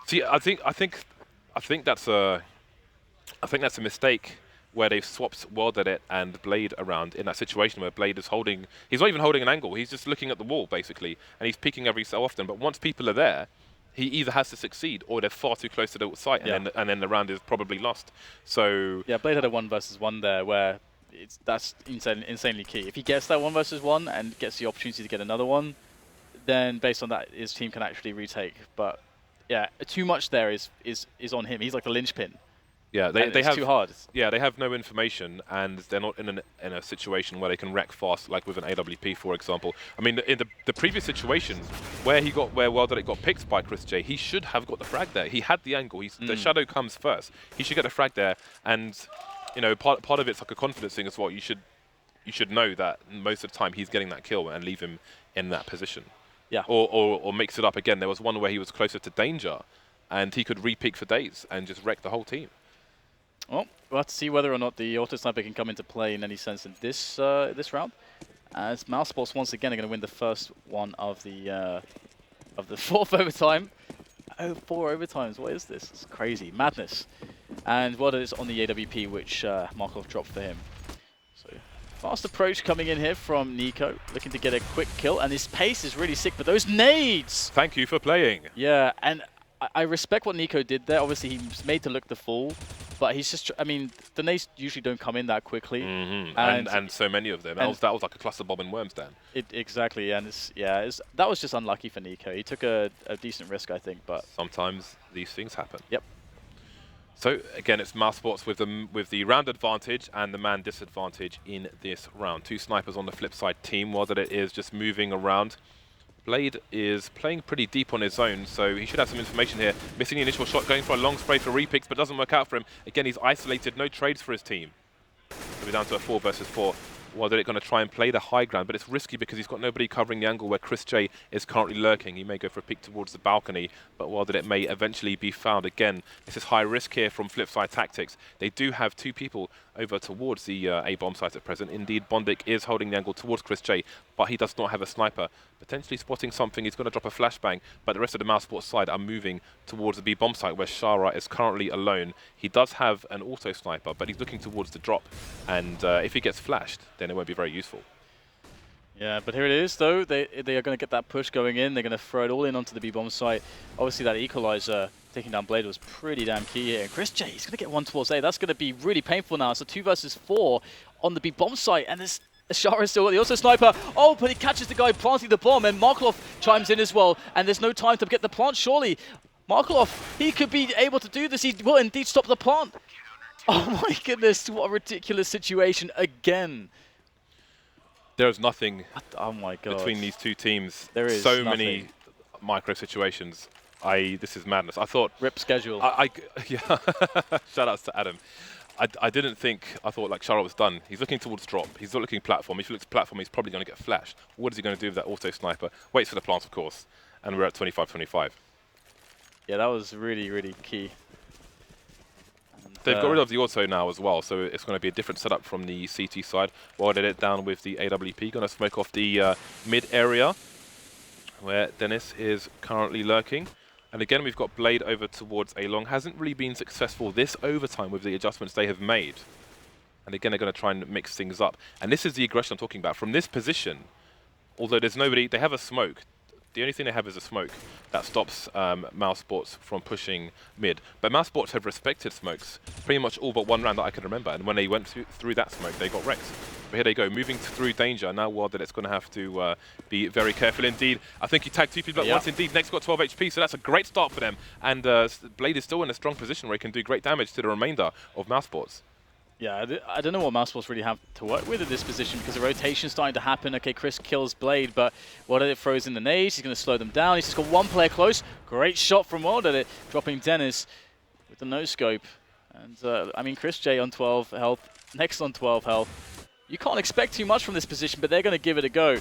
See, I think that's a mistake, where they've swapped World Did It and Blade around in that situation where Blade is holding... He's not even holding an angle, he's just looking at the wall, basically, and he's peeking every so often. But once people are there, he either has to succeed or they're far too close to the site, and then the round is probably lost. So... Yeah, Blade had a 1 versus 1 there, where that's insanely key. If he gets that 1 versus 1 and gets the opportunity to get another one, then based on that, his team can actually retake. But yeah, too much there is on him. He's like the linchpin. Yeah, they have too hard. Yeah, they have no information, and they're not in a situation where they can wreck fast, like with an AWP, for example. I mean, in the previous situation where World Did It got picked by Chris J, he should have got the frag there. He had the angle. The shadow comes first. He should get the frag there, and part of it's like a confidence thing as well. You should know that most of the time he's getting that kill and leave him in that position. Yeah. Or mix it up again. There was one where he was closer to danger, and he could re-peek for days and just wreck the whole team. Well, we'll have to see whether or not the auto sniper can come into play in any sense in this round. As mousesports once again are going to win the first one of the 4th overtime. Oh, 4 overtimes! What is this? It's crazy madness. And what is on the AWP, which Markov dropped for him. So Fast approach coming in here from Nico, looking to get a quick kill, and his pace is really sick, but those nades! Thank you for playing. Yeah, and I respect what Nico did there. Obviously, he's made to look the fool, but he's just, I mean, the nades usually don't come in that quickly. And so many of them. That was like a cluster bomb in Wormsdan. Exactly, and that was just unlucky for Nico. He took a decent risk, I think, but... Sometimes these things happen. Yep. So again, it's mousesports with the round advantage and the man disadvantage in this round. 2 snipers on the Flipside team, while that it is just moving around. Blade is playing pretty deep on his own, so he should have some information here. Missing the initial shot, going for a long spray for repicks, but doesn't work out for him. Again, he's isolated, no trades for his team. So we're down to a 4 versus 4. Well, they're going to try and play the high ground, but it's risky because he's got nobody covering the angle where Chris J is currently lurking. He may go for a peek towards the balcony, but while that it may eventually be found again, this is high risk here from Flipside Tactics. They do have 2 people over towards the A-bomb site at present. Indeed, Bondik is holding the angle towards Chris J, but he does not have a sniper. Potentially spotting something, he's going to drop a flashbang, but the rest of the mousesports side are moving towards the B-bomb site where Shara is currently alone. He does have an auto sniper, but he's looking towards the drop, and if he gets flashed, then it won't be very useful. Yeah, but here it is, though. They are going to get that push going in. They're going to throw it all in onto the B-bomb site. Obviously, that equalizer taking down Blade was pretty damn key here. And Chris J, he's going to get 1 towards A. That's going to be really painful now. So 2 versus 4 on the B-bomb site. And there's Ashara still got the also sniper. Oh, but he catches the guy planting the bomb. And Markloff chimes in as well. And there's no time to get the plant, surely. Markloff, he could be able to do this. He will indeed stop the plant. Oh my goodness, what a ridiculous situation again. There's nothing between these 2 teams. There is so many micro situations. This is madness. I thought... Rip schedule. Yeah. Shout outs to Adam. I didn't think... I thought like Shara was done. He's looking towards drop. He's not looking platform. If he looks platform, he's probably going to get flashed. What is he going to do with that auto sniper? Waits for the plant, of course. And we're at 25-25. Yeah, that was really, really key. They've got rid of the auto now as well, so it's going to be a different setup from the CT side. While they it down with the AWP, going to smoke off the mid area, where Dennis is currently lurking. And again, we've got Blade over towards A long. Hasn't really been successful this overtime with the adjustments they have made. And again, they're going to try and mix things up. And this is the aggression I'm talking about. From this position, although there's nobody, they have a smoke. The only thing they have is a smoke that stops mousesports from pushing mid. But mousesports have respected smokes pretty much all but 1 round that I can remember. And when they went through that smoke, they got wrecked. But here they go, moving through danger. Now Wild that it's going to have to be very careful indeed. I think he tagged 2 people at once indeed. Next got 12 HP, so that's a great start for them. And Blade is still in a strong position where he can do great damage to the remainder of mousesports. Yeah, I don't know what mousesports really have to work with in this position because the rotation's starting to happen. Okay, Chris kills Blade, but Wilded throws in the nades. He's going to slow them down. He's just got 1 player close. Great shot from Wilded, dropping Dennis with the no-scope. And, I mean, Chris J on 12 health, next on 12 health. You can't expect too much from this position, but they're going to give it a go.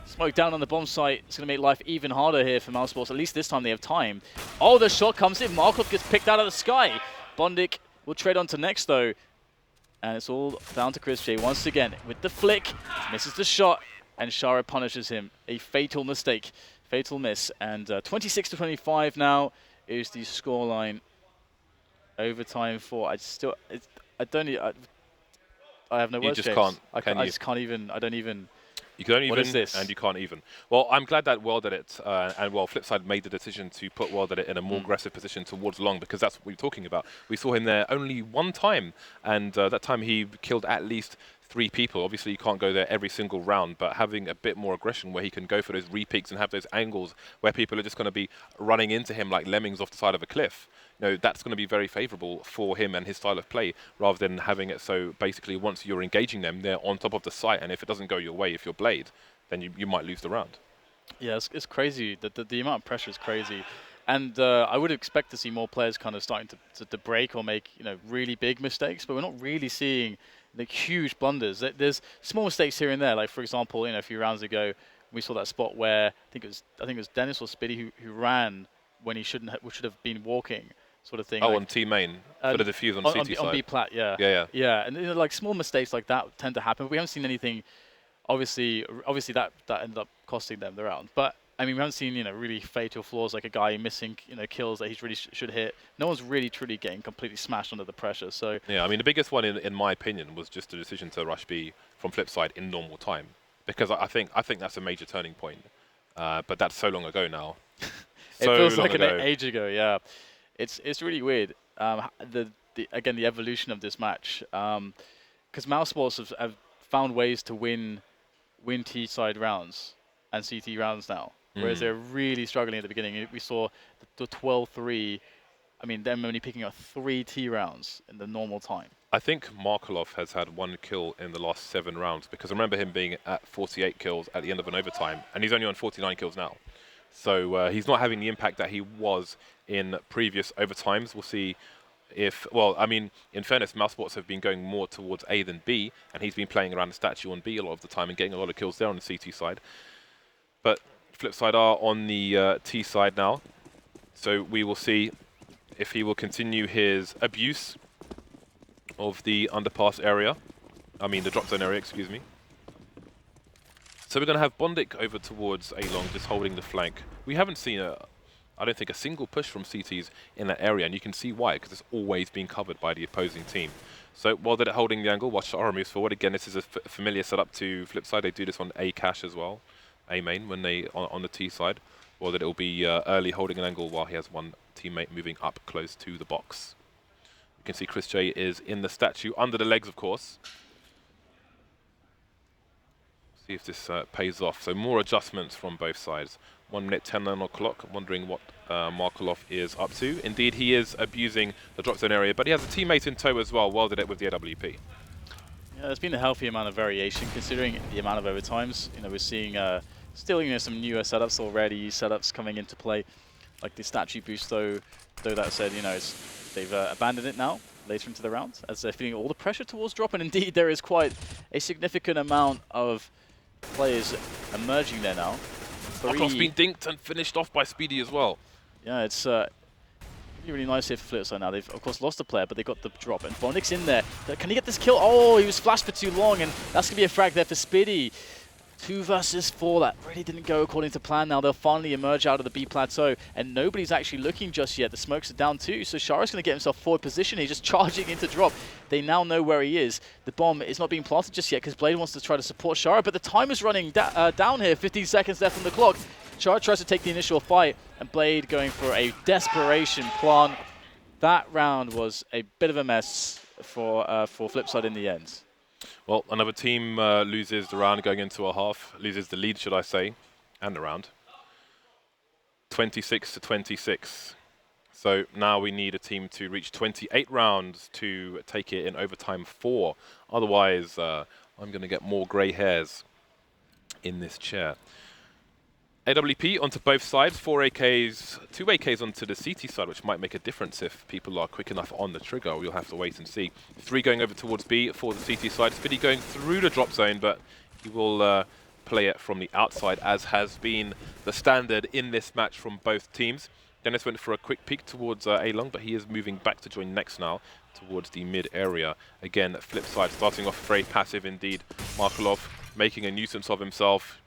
Smoke down on the bomb site. It's going to make life even harder here for mousesports. At least this time they have time. Oh, the shot comes in. Markov gets picked out of the sky. Bondik will trade on to next, though. And it's all down to Chris J once again with the flick. Misses the shot, and Shara punishes him. A fatal mistake, fatal miss. And 26-25 now is the scoreline. Overtime 4. I have no words. You just can't. I just can't even. I don't even. You can only what even, is this? and you can't even. Well, I'm glad that Wild at it, and well, Flipside made the decision to put Wild at it in a more aggressive position towards long, because that's what we're talking about. We saw him there only 1 time, and that time he killed at least 3 people. Obviously, you can't go there every single round, but having a bit more aggression where he can go for those repeaks and have those angles where people are just going to be running into him like lemmings off the side of a cliff. You know, that's going to be very favourable for him and his style of play, rather than having it so basically once you're engaging them, they're on top of the site, and if it doesn't go your way, if you're Blade, then you might lose the round. Yeah, it's crazy. The amount of pressure is crazy. And I would expect to see more players kind of starting to break or make, you know, really big mistakes, but we're not really seeing the huge blunders. There's small mistakes here and there. Like, for example, you know, a few rounds ago, we saw that spot where I think it was Dennis or Spitty who ran when he should have been walking, sort of thing. Oh, like, on T main for the defuse on CT side. On B plat, yeah. Yeah, and you know, like small mistakes like that tend to happen. We haven't seen anything. Obviously that ended up costing them the round. But I mean, we haven't seen, really fatal flaws like a guy missing, kills that he really should hit. No one's really, truly getting completely smashed under the pressure. So Yeah, I mean, the biggest one, in my opinion, was just the decision to rush B from Flipside in normal time. Because I think that's a major turning point. But that's so long ago now. it feels like an age ago, yeah. It's really weird. Again, the evolution of this match. Because mousesports have found ways to win T-side rounds and CT rounds now. Whereas they're really struggling at the beginning. We saw the 12-3. I mean, them only picking up 3 T rounds in the normal time. I think Markelov has had 1 kill in the last 7 rounds, because I remember him being at 48 kills at the end of an overtime, and he's only on 49 kills now. So he's not having the impact that he was in previous overtimes. We'll see if, well, I mean, in fairness, mousesports have been going more towards A than B, and he's been playing around the statue on B a lot of the time and getting a lot of kills there on the CT side. But Flipside are on the T side now, so we will see if he will continue his abuse of the underpass area. I mean, the drop zone area, excuse me. So we're going to have Bondic over towards A-Long, just holding the flank. We haven't seen I don't think, a single push from CTs in that area, and you can see why, because it's always been covered by the opposing team. So while they're holding the angle, watch Shara moves forward. Again, this is a familiar setup to Flipside. They do this on A cache as well, A main, when they on the T side. Or that it will be early holding an angle while he has one teammate moving up close to the box. You can see Chris J is in the statue, under the legs, of course. See if this pays off. So more adjustments from both sides. 1 minute 10 on the clock. I'm wondering what Markelov is up to. Indeed, he is abusing the drop zone area, but he has a teammate in tow as well. Well did it with the AWP. Yeah, there's been a healthy amount of variation considering the amount of overtimes. We're seeing still some newer setups already, setups coming into play, like the statue boost. Though that said, they've abandoned it now later into the round as they're feeling all the pressure towards drop. And indeed, there is quite a significant amount of players emerging there now. Markelov's been dinked and finished off by Speedy as well. Yeah, it's really nice here for Flipside now. They've, of course, lost a player, but they got the drop. And Bondic's in there. Can he get this kill? Oh, he was flashed for too long, and that's going to be a frag there for Speedy. 2 versus 4. That really didn't go according to plan. Now they'll finally emerge out of the B plateau, and nobody's actually looking just yet. The smokes are down too, so Shara's going to get himself forward position. He's just charging into drop. They now know where he is. The bomb is not being planted just yet because Blade wants to try to support Shara, but the time is running down here. 15 seconds left on the clock. Shara tries to take the initial fight, and Blade going for a desperation plant. That round was a bit of a mess for Flipside in the end. Well, another team loses the round going into a half, loses the lead, should I say, and the round. 26-26. So now we need a team to reach 28 rounds to take it in overtime 4. Otherwise, I'm going to get more grey hairs in this chair. AWP onto both sides, 4 AKs, 2 AKs onto the CT side, which might make a difference if people are quick enough on the trigger. We'll have to wait and see. 3 going over towards B for the CT side. Spiddy going through the drop zone, but he will play it from the outside, as has been the standard in this match from both teams. Dennis went for a quick peek towards A-Long, but he is moving back to join next now towards the mid area. Again, Flipside starting off very passive indeed. Markelov making a nuisance of himself,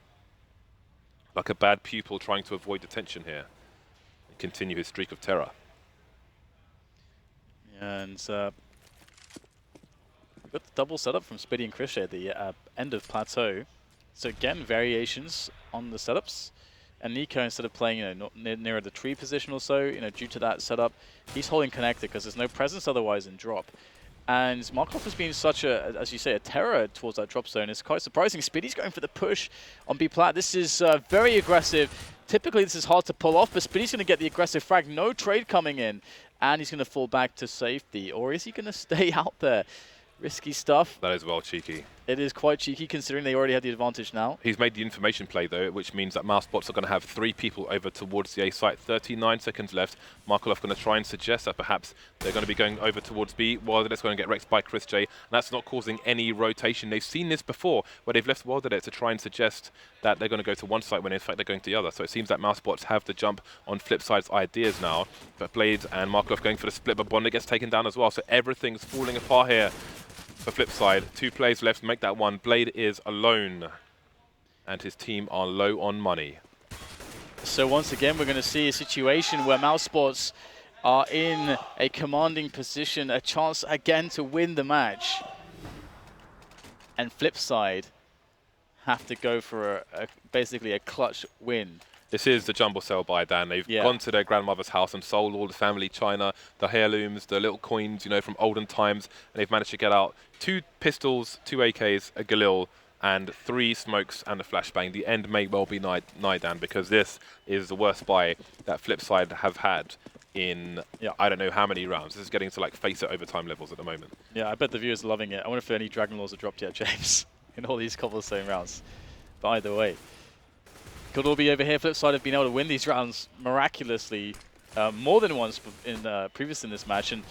like a bad pupil trying to avoid detention here and continue his streak of terror. Yeah, and we've got the double setup from Spiddy and Chris at the end of plateau. So again, variations on the setups. And Nico, instead of playing nearer the tree position or so, due to that setup, he's holding connected because there's no presence otherwise in drop. And Markov has been such a, as you say, a terror towards that drop zone. It's quite surprising. Spiddy's going for the push on B plat. This is very aggressive. Typically, this is hard to pull off, but Spiddy's going to get the aggressive frag. No trade coming in, and he's going to fall back to safety. Or is he going to stay out there? Risky stuff. That is well cheeky. It is quite cheeky considering they already have the advantage now. He's made the information play though, which means that mousesports are going to have 3 people over towards the A site. 39 seconds left. Markelov going to try and suggest that perhaps they're going to be going over towards B. Wildernet going to get wrecked by Chris J. And that's not causing any rotation. They've seen this before, where they've left Wildernet to try and suggest that they're going to go to one site when in fact they're going to the other. So it seems that mousesports have the jump on Flipside's ideas now. But Blade and Markelov going for the split, but Bonda gets taken down as well. So everything's falling apart here for Flipside. 2 plays left to make that one. Blade is alone, and his team are low on money. So once again, we're going to see a situation where mousesports are in a commanding position, a chance again to win the match. And Flipside have to go for basically a clutch win. This is the jumble sale buy, Dan. They've gone to their grandmother's house and sold all the family china, the heirlooms, the little coins, you know, from olden times, and they've managed to get out 2 pistols, 2 AKs, a Galil, and 3 smokes and a flashbang. The end may well be nigh, Dan, because this is the worst buy that Flipside have had in I don't know how many rounds. This is getting to like face it overtime levels at the moment. Yeah, I bet the viewers are loving it. I wonder if any Dragon Laws are dropped yet, James, in all these Cobblestone rounds. But either way, could all be over here. Flipside have been able to win these rounds miraculously more than once previous in this match, and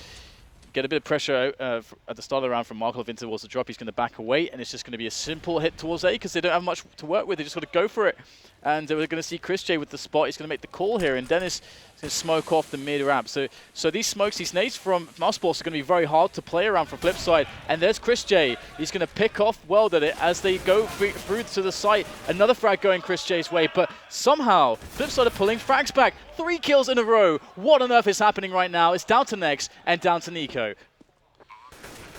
get a bit of pressure at the start of the round from Markov in towards the drop. He's going to back away, and it's just going to be a simple hit towards A because they don't have much to work with. They just got to go for it. And we're going to see Chris J with the spot. He's going to make the call here, and Dennis is going to smoke off the mid-ramp. So these smokes, these nades from mousesports are going to be very hard to play around for Flipside. And there's Chris J. He's going to pick off Weld at it as they go through to the site. Another frag going Chris J's way, but somehow Flipside are pulling frags back. 3 kills in a row. What on earth is happening right now? It's down to Nex and down to Nico.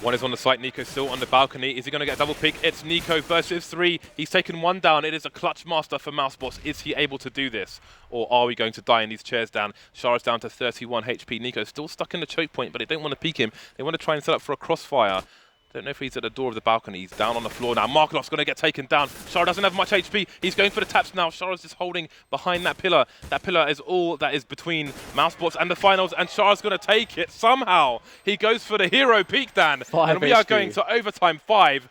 One is on the site, Nico still on the balcony. Is he going to get a double pick? It's Nico versus 3. He's taken 1 down. It is a clutch master for mousesports. Is he able to do this? Or are we going to die in these chairs down? Shara's down to 31 HP. Nico's still stuck in the choke point, but they don't want to peek him. They want to try and set up for a crossfire. Don't know if he's at the door of the balcony. He's down on the floor now. Markelov's going to get taken down. Shara doesn't have much HP. He's going for the taps now. Shara's just holding behind that pillar. That pillar is all that is between mousesports and the finals, and Shara's going to take it somehow. He goes for the hero peak, Dan. And we are going to overtime 5.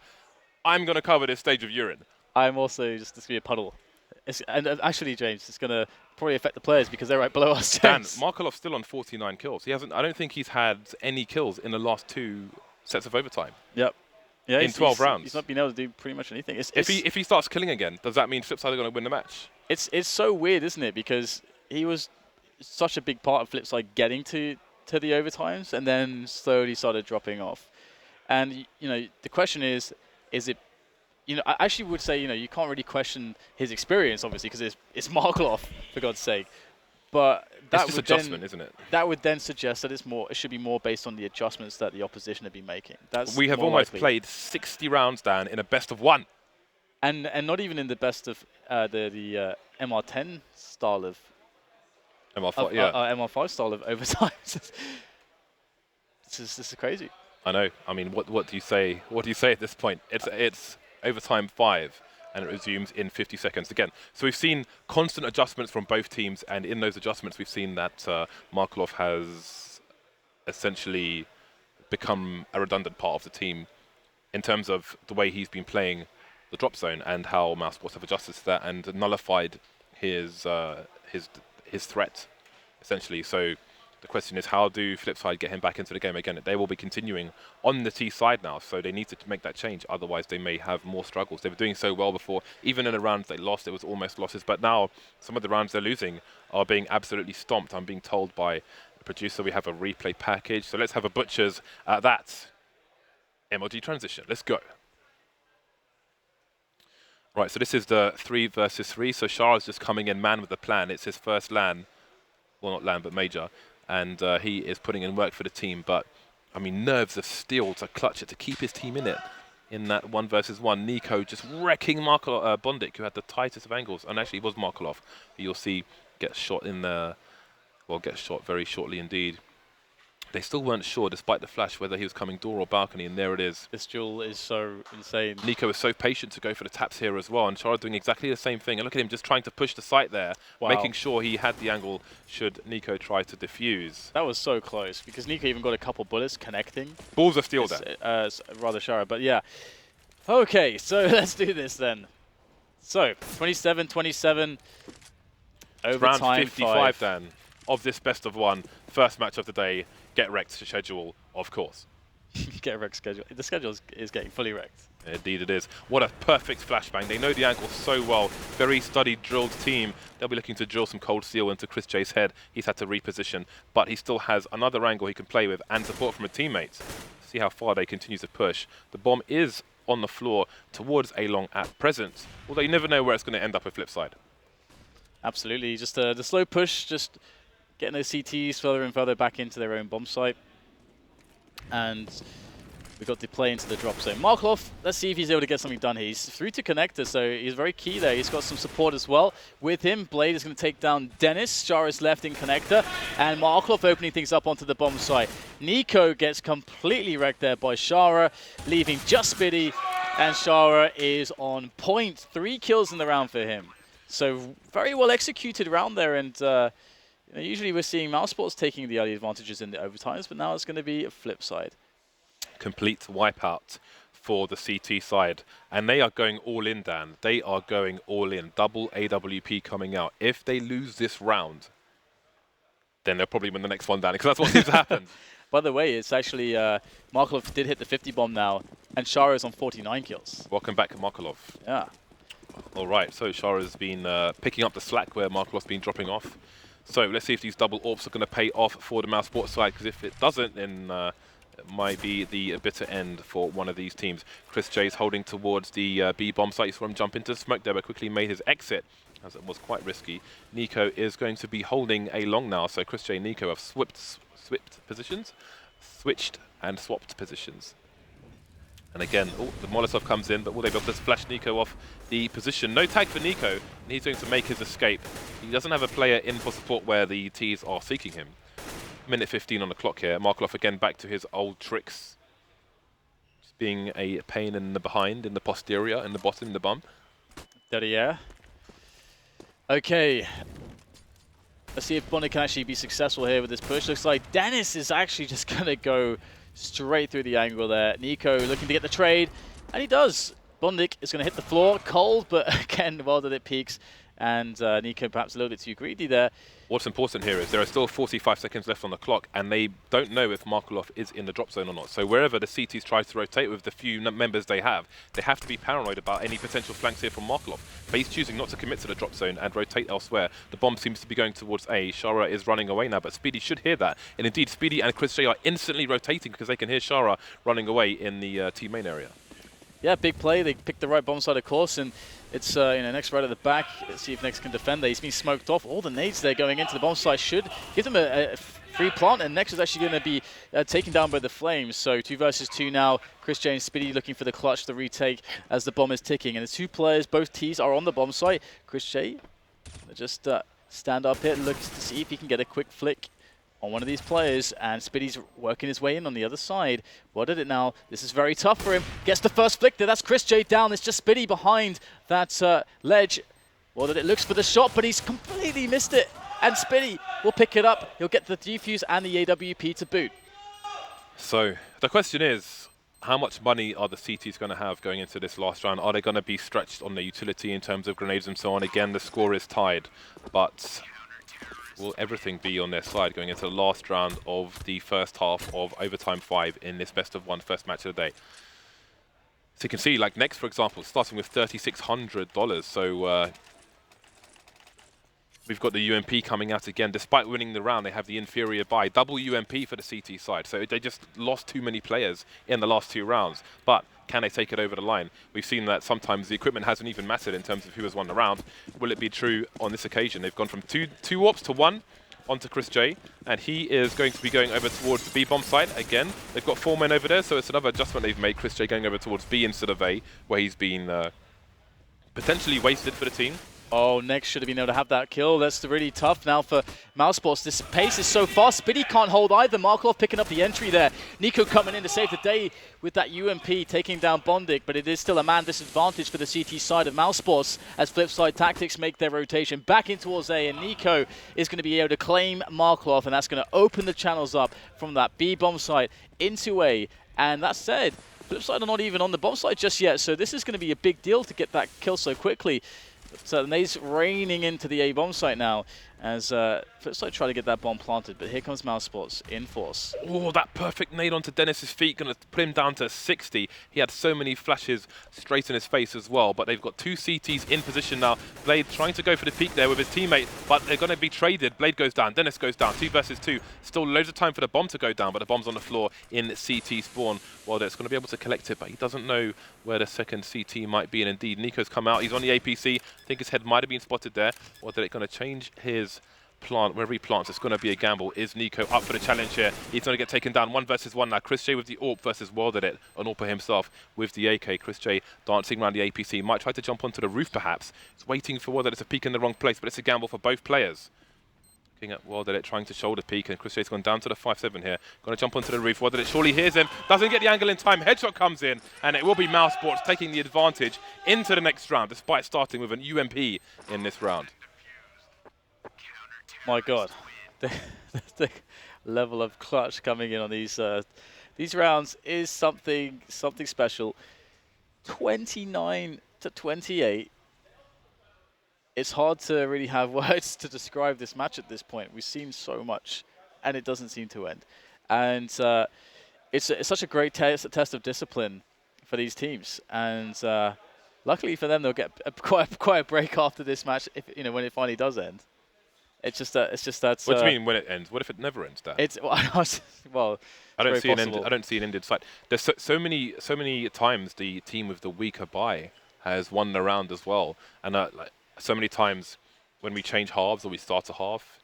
I'm going to cover this stage of urine. I'm also just going to be a puddle. And actually, James, it's going to probably affect the players because they're right below us. Dan, Markelov's still on 49 kills. He hasn't. I don't think he's had any kills in the last 2 sets of overtime. Yep. Yeah, in 12 rounds. He's not been able to do pretty much anything. If he starts killing again, does that mean Flipside are going to win the match? It's so weird, isn't it? Because he was such a big part of Flipside getting to the overtimes and then slowly started dropping off. And, you know, the question is it, you know, I actually would say, you know, you can't really question his experience, obviously, because it's Markelov, for God's sake. But that it's just adjustment, isn't it? That would then suggest that it should be more based on the adjustments that the opposition have been making. We have almost played 60 rounds, Dan, in a best of 1. And not even in the best of the MR10 style of MR5, MR5 style of overtime. This is crazy. I know. I mean, what do you say? What do you say at this point? It's overtime 5. And it resumes in 50 seconds again. So we've seen constant adjustments from both teams, and in those adjustments we've seen that Markelov has essentially become a redundant part of the team in terms of the way he's been playing the drop zone and how mousesports have adjusted to that and nullified his threat, essentially. So the question is, how do Flipside get him back into the game again? They will be continuing on the T side now, so they need to make that change. Otherwise, they may have more struggles. They were doing so well before. Even in the rounds they lost, it was almost losses. But now, some of the rounds they're losing are being absolutely stomped. I'm being told by the producer we have a replay package. So let's have a butchers at that. MLG transition. Let's go. Right, so this is the 3 versus 3. So Shara's just coming in man with the plan. It's his first LAN. Well, not LAN, but major. And he is putting in work for the team, but I mean, nerves of steel to clutch it, to keep his team in it. In that 1 versus 1, Nico just wrecking Bondik, who had the tightest of angles, and actually it was Markelov, who you'll see get shot in the, well, get shot very shortly indeed. They still weren't sure, despite the flash, whether he was coming door or balcony, and there it is. This duel is so insane. Nico is so patient to go for the taps here as well, and Shara doing exactly the same thing. And look at him just trying to push the site there, making sure he had the angle should Nico try to defuse. That was so close, because Nico even got a couple bullets connecting. Balls of steel there. Rather Shara, but yeah. Okay, so let's do this then. So, 27-27, overtime round 55 then, of this best of 1, first match of the day. Get wrecked schedule, of course. Get wrecked schedule. The schedule is getting fully wrecked. Indeed it is. What a perfect flashbang. They know the angle so well. Very studied, drilled team. They'll be looking to drill some cold steel into Chris J's head. He's had to reposition, but he still has another angle he can play with and support from a teammate. See how far they continue to push. The bomb is on the floor towards A-Long at present, although you never know where it's going to end up with Flipside. Absolutely, just the slow push, just getting those CTs further and further back into their own bomb site. And we got the play into the drop zone. Markov, let's see if he's able to get something done here. He's through to connector, so he's very key there. He's got some support as well. With him, Blade is going to take down Dennis. Shara's left in connector, and Markov opening things up onto the bomb site. Nico gets completely wrecked there by Shara, leaving just Spitty, and Shara is on point. 3 kills in the round for him. So very well executed round there, and usually we're seeing mousesports taking the early advantages in the overtimes, but now it's going to be a Flipside. Complete wipeout for the CT side, and they are going all in, Dan. They are going all in. Double AWP coming out. If they lose this round, then they'll probably win the next one, Dan, because that's what seems to happen. By the way, it's actually Markov did hit the 50 bomb now, and Shara is on 49 kills. Welcome back, Markov. Yeah. All right, so Shara's been picking up the slack where Markov's been dropping off. So let's see if these double AWPs are going to pay off for the mousesports side, because if it doesn't, then it might be the bitter end for one of these teams. Chris J's holding towards the B bomb site. You saw him jump into smoke there, but quickly made his exit, as it was quite risky. Nico is going to be holding A long now, so Chris J and Nico have switched and swapped positions. And again, the Molotov comes in, but will they be able to flash Nico off the position? No tag for Nico, and he's going to make his escape. He doesn't have a player in for support where the Ts are seeking him. Minute 15 on the clock here. Markov again back to his old tricks. Just being a pain in the behind, in the posterior, in the bottom, in the bum. Dirty air. Okay. Let's see if Bonnet can actually be successful here with this push. Looks like Dennis is actually just going to go straight through the angle there. Nico looking to get the trade, and he does. Bondic is going to hit the floor, cold, but again, well done, it peaks. And Nico perhaps a little bit too greedy there. What's important here is there are still 45 seconds left on the clock, and they don't know if Markov is in the drop zone or not. So wherever the CTs try to rotate with the few members they have to be paranoid about any potential flanks here from Markov. But he's choosing not to commit to the drop zone and rotate elsewhere. The bomb seems to be going towards A. Shara is running away now, but Speedy should hear that. And indeed, Speedy and Chris J are instantly rotating because they can hear Shara running away in the T main area. Yeah, big play. They picked the right bomb side, of course, and it's Next right at the back. Let's see if Next can defend there. He's been smoked off. All the nades there going into the bomb side should give them a free plant, and Next is actually going to be taken down by the flames. So 2 versus 2 now. Chris J and Spitty looking for the clutch, the retake as the bomb is ticking. And the 2 players, both Ts, are on the bomb site. Chris J just stand up here, looks to see if he can get a quick flick on one of these players, and Spitty's working his way in on the other side. What did it now? This is very tough for him. Gets the first flick there. That's Chris J down. It's just Spitty behind that ledge. Well, that it looks for the shot, but he's completely missed it. And Spitty will pick it up. He'll get the defuse and the AWP to boot. So the question is, how much money are the CTs going to have going into this last round? Are they going to be stretched on the utility in terms of grenades and so on? Again, the score is tied, but will everything be on their side going into the last round of the first half of Overtime 5 in this best-of-1 first match of the day? So you can see, like Next, for example, starting with $3,600. So we've got the UMP coming out again. Despite winning the round, they have the inferior buy. Double UMP for the CT side. So they just lost too many players in the last 2 rounds. But can they take it over the line? We've seen that sometimes the equipment hasn't even mattered in terms of who has won the round. Will it be true on this occasion? They've gone from two AWPs to 1 onto Chris J, and he is going to be going over towards the B bomb site again. They've got 4 men over there, so it's another adjustment they've made. Chris J going over towards B instead of A, where he's been potentially wasted for the team. Oh, Next should have been able to have that kill. That's really tough now for mousesports. This pace is so fast. Spitty can't hold either. Markov picking up the entry there. Nico coming in to save the day with that UMP, taking down Bondic, but it is still a man disadvantage for the CT side of mousesports as Flipside Tactics make their rotation back in towards A, and Nico is going to be able to claim Markov, and that's going to open the channels up from that B bomb site into A. And that said, Flipside are not even on the bomb site just yet, so this is going to be a big deal to get that kill so quickly. So nades raining into the A bomb site now, as Flipside try to get that bomb planted, but here comes mousesports in force. Oh, that perfect nade onto Dennis's feet, going to put him down to 60. He had so many flashes straight in his face as well, but they've got 2 CTs in position now. Blade trying to go for the peak there with his teammate, but they're going to be traded. Blade goes down, Dennis goes down, 2 versus 2. Still loads of time for the bomb to go down, but the bomb's on the floor in CT spawn. Well, it's going to be able to collect it, but he doesn't know where the second CT might be, and indeed, Nico's come out. He's on the APC. I think his head might have been spotted there. Or they're going to change his plant. Wherever he plants, it's going to be a gamble. Is Nico up for the challenge here? He's going to get taken down 1 versus 1 now. Chris J with the AWP versus Worlded on AWP himself with the AK. Chris J dancing around the APC. Might try to jump onto the roof perhaps. He's waiting for Worlded to peek in the wrong place, but it's a gamble for both players. Looking at Worlded trying to shoulder peek, and Chris J's gone down to the 5-7 here. Going to jump onto the roof. Worlded surely hears him. Doesn't get the angle in time. Headshot comes in, and it will be mousesports taking the advantage into the next round, despite starting with an UMP in this round. My God, the level of clutch coming in on these rounds is something special. 29-28. It's hard to really have words to describe this match at this point. We've seen so much, and it doesn't seem to end. And it's such a great test of discipline for these teams. And luckily for them, they'll get quite a break after this match, if when it finally does end. It's just that. What do you mean when it ends? What if it never ends, Dan? It's well. I don't see an ended side. There's so many times the team with the weaker buy has won the round as well, and like so many times when we change halves or we start a half,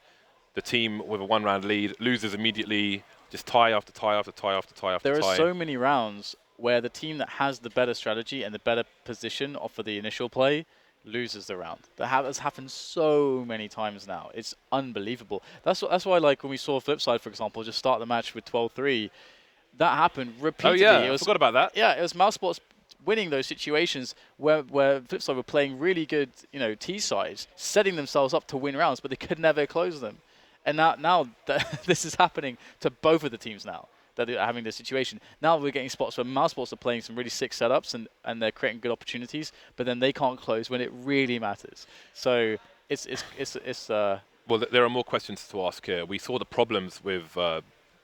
the team with a 1-round lead loses immediately. Just tie after tie after tie after tie after tie. There are so many rounds where the team that has the better strategy and the better position for the initial play loses the round. That has happened so many times now. It's unbelievable. That's why, like, when we saw Flipside, for example, just start the match with 12-3, that happened repeatedly. Oh yeah, I forgot about that. Yeah, it was mousesports winning those situations where Flipside were playing really good, T sides, setting themselves up to win rounds, but they could never close them. And now this is happening to both of the teams now, that are having this situation. Now we're getting spots where mousesports are playing some really sick setups and they're creating good opportunities, but then they can't close when it really matters. So it's well, there are more questions to ask here. We saw the problems with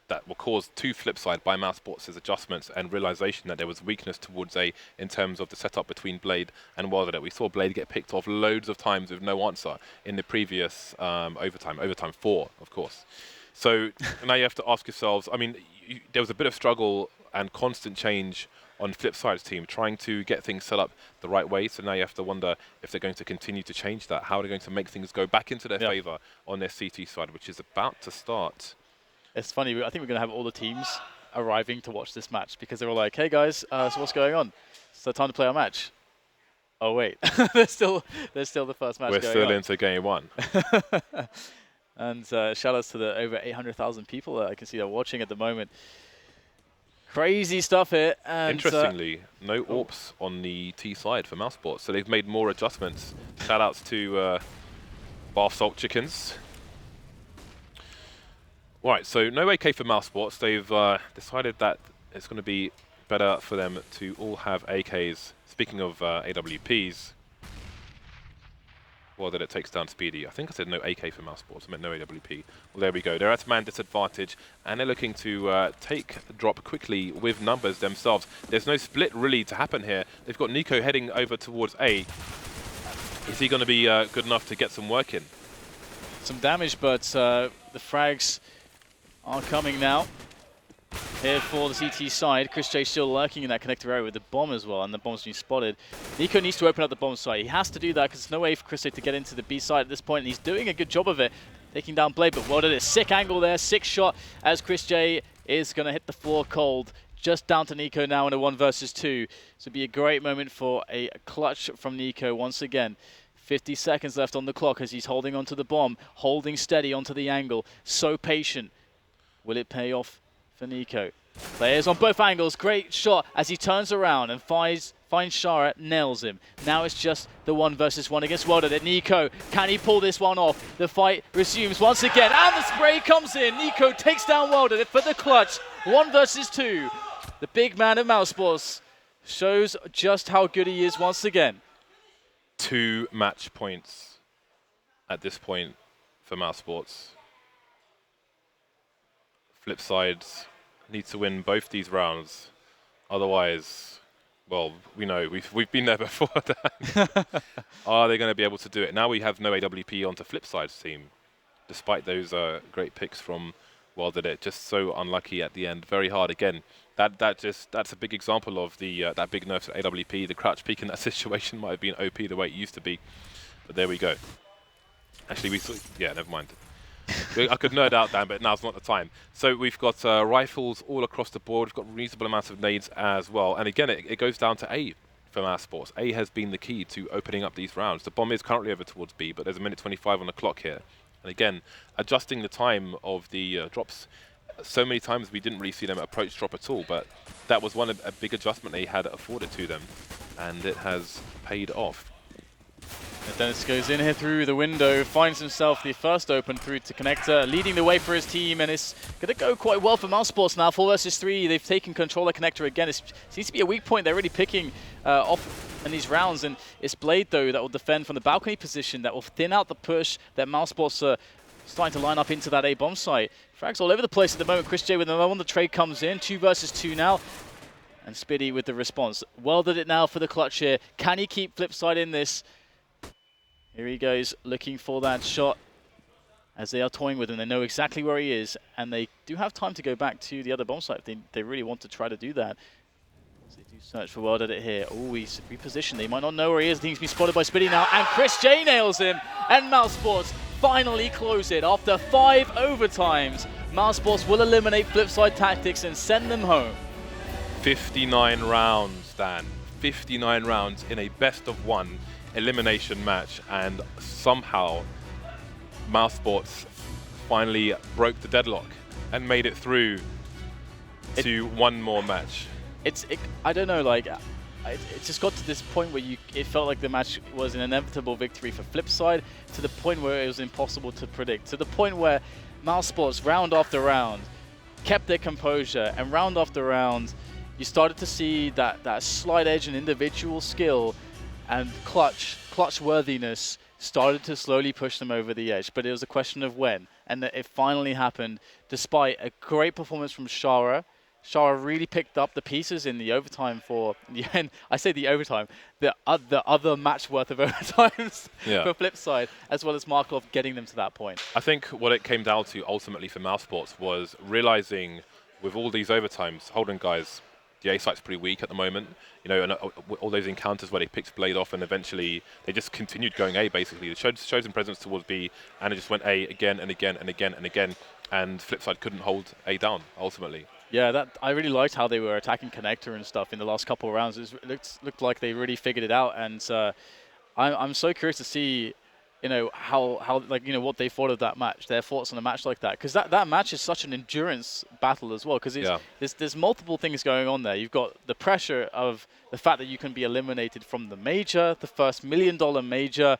that were caused to Flipside by mousesports' adjustments and realization that there was weakness towards A in terms of the setup between Blade and Worlded. We saw Blade get picked off loads of times with no answer in the previous overtime 4, of course. So now you have to ask yourselves, I mean, there was a bit of struggle and constant change on Flipside's team, trying to get things set up the right way. So now you have to wonder if they're going to continue to change that, how they're going to make things go back into their favor on their CT side, which is about to start. It's funny, I think we're going to have all the teams arriving to watch this match because they were like, hey guys, so what's going on? So time to play our match. Oh wait, there's still the first match going on. We're still into game 1. And shout outs to the over 800,000 people that I can see are watching at the moment. Crazy stuff here. And interestingly, no AWPs on the T side for mousesports, so they've made more adjustments. Shout outs to Bath Salt Chickens. Right, so no AK for mousesports. They've decided that it's going to be better for them to all have AKs. Speaking of AWPs, well, that it takes down Speedy. I think I said no AK for mousesports. I meant no AWP. Well, there we go. They're at man disadvantage, and they're looking to take the drop quickly with numbers themselves. There's no split really to happen here. They've got Nico heading over towards A. Is he going to be good enough to get some work in? Some damage, but the frags are coming now. Here for the CT side. Chris J still lurking in that connector area with the bomb as well, and the bomb's been spotted. Nico needs to open up the bomb side. He has to do that because there's no way for Chris J to get into the B side at this point, and he's doing a good job of it, taking down Blade, but Worlded, a sick angle there, sick shot as Chris J is going to hit the floor cold. Just down to Nico now in a 1 versus 2. So it'll be a great moment for a clutch from Nico once again. 50 seconds left on the clock as he's holding onto the bomb, holding steady onto the angle. So patient. Will it pay off for Nico? Players on both angles. Great shot as he turns around and finds Shara, nails him. Now it's just the 1 versus 1 against Worlded. Nico, can he pull this one off? The fight resumes once again, and the spray comes in. Nico takes down Worlded for the clutch. 1 versus 2. The big man of mousesports shows just how good he is once again. 2 match points at this point for mousesports. Flipside needs to win both these rounds. Otherwise, well, we know we've been there before. Are they going to be able to do it? Now we have no AWP onto Flipside's team, despite those great picks from It. Just so unlucky at the end. Very hard again. That's a big example of the that big nerf to AWP. The crouch peek in that situation might have been OP the way it used to be, but there we go. Actually, never mind. I could nerd out, Dan, but now's not the time. So we've got rifles all across the board. We've got reasonable amounts of nades as well. And again, it goes down to A for mousesports. A has been the key to opening up these rounds. The bomb is currently over towards B, but there's a minute 25 on the clock here. And again, adjusting the time of the drops. So many times we didn't really see them approach drop at all, but that was a big adjustment they had afforded to them, and it has paid off. And Dennis goes in here through the window, finds himself the first open through to connector, leading the way for his team, and it's going to go quite well for mousesports now. 4 versus 3, they've taken control of connector again. It seems to be a weak point. They're really picking off in these rounds, and it's Blade, though, that will defend from the balcony position, that will thin out the push that mousesports are starting to line up into that A bomb site. Frags all over the place at the moment. Chris J with another one. The trade comes in. 2 versus 2 now. And Spiddy with the response. Well did it now for the clutch here. Can he keep Flipside in this? Here he goes, looking for that shot as they are toying with him. They know exactly where he is, and they do have time to go back to the other bomb site if they really want to try to do that. So they do search for well did it here. Oh, he's repositioned. They might not know where he is. I think he's been spotted by Spiddy now, and Chris J nails him, and mousesports finally close it. After 5 overtimes, mousesports will eliminate Flipside Tactics and send them home. 59 rounds, Dan. 59 rounds in a best-of-1 elimination match, and somehow mousesports finally broke the deadlock and made it through to one more match. I don't know, like, it just got to this point where it felt like the match was an inevitable victory for Flipside, to the point where it was impossible to predict, to the point where mousesports round after round kept their composure, and round after round you started to see that slight edge and individual skill and clutch worthiness started to slowly push them over the edge. But it was a question of when, and it finally happened despite a great performance from Shara. Shara really picked up the pieces in the overtime for the end. I say the overtime, the other match worth of overtimes for Flipside, as well as Markov getting them to that point. I think what it came down to ultimately for mousesports was realizing with all these overtimes, hold on guys, the A site's pretty weak at the moment, you know, and all those encounters where they picked Blade off and eventually they just continued going A basically. They showed some presence towards B, and it just went A again and again and again and again, and Flipside couldn't hold A down ultimately. Yeah, I really liked how they were attacking connector and stuff in the last couple of rounds. It looked like they really figured it out, and I'm so curious to see, you know, how like, you know, what they thought of that match, their thoughts on a match like that, because that match is such an endurance battle as well, because there's multiple things going on there. You've got the pressure of the fact that you can be eliminated from the major, the first $1 million major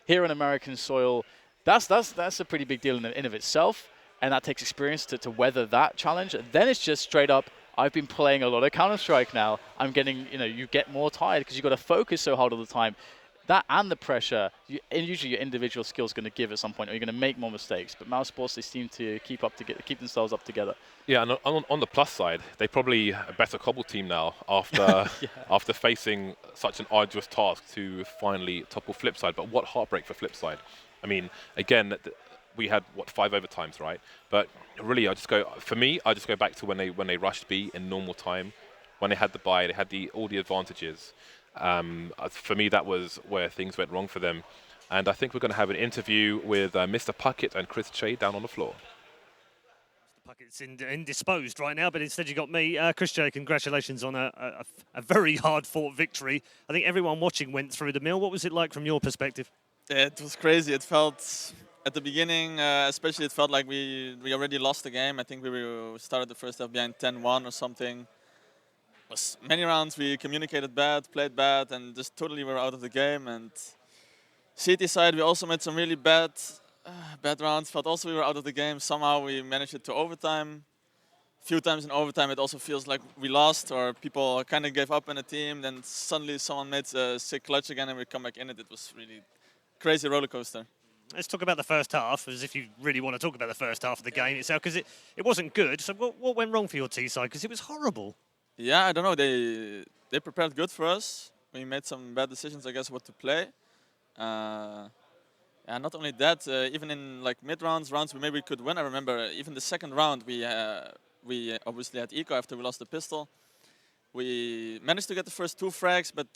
here on American soil. That's a pretty big deal in of itself, and that takes experience to weather that challenge. And then it's just straight up, I've been playing a lot of Counter-Strike now. I'm getting, you know, you get more tired because you've got to focus so hard all the time. That and the pressure, usually your individual skill is going to give at some point, or you're going to make more mistakes. But mousesports, they seem to keep themselves up together. Yeah, and on the plus side, they're probably a better Cobble team now after after facing such an arduous task to finally topple Flipside. But what heartbreak for Flipside! I mean, again, we had what 5 overtimes, right? But really, I just go back to when they rushed B in normal time, when they had the bye, they had all the advantages. For me, that was where things went wrong for them. And I think we're going to have an interview with Mr. Puckett and Chris Che down on the floor. Mr. Puckett's indisposed right now, but instead you got me. Chris Che, congratulations on a very hard-fought victory. I think everyone watching went through the mill. What was it like from your perspective? Yeah, it was crazy. It felt, at the beginning, especially, it felt like we already lost the game. I think we started the first half behind 10-1 or something. Was many rounds we communicated bad, played bad, and just totally were out of the game. And CT side, we also made some really bad rounds. Felt also we were out of the game. Somehow we managed it to overtime. A few times in overtime, it also feels like we lost, or people kind of gave up in the team. Then suddenly someone made a sick clutch again, and we come back in it. It was really crazy roller coaster. let's talk about the first half, as if you really want to talk about the first half of the game itself, because it wasn't good. So what went wrong for your T side? Because it was horrible. Yeah, I don't know. They prepared good for us. We made some bad decisions, I guess, what to play. And not only that, even in like mid-rounds, rounds we maybe could win. I remember even the second round we obviously had eco after we lost the pistol. We managed to get the first 2 frags, but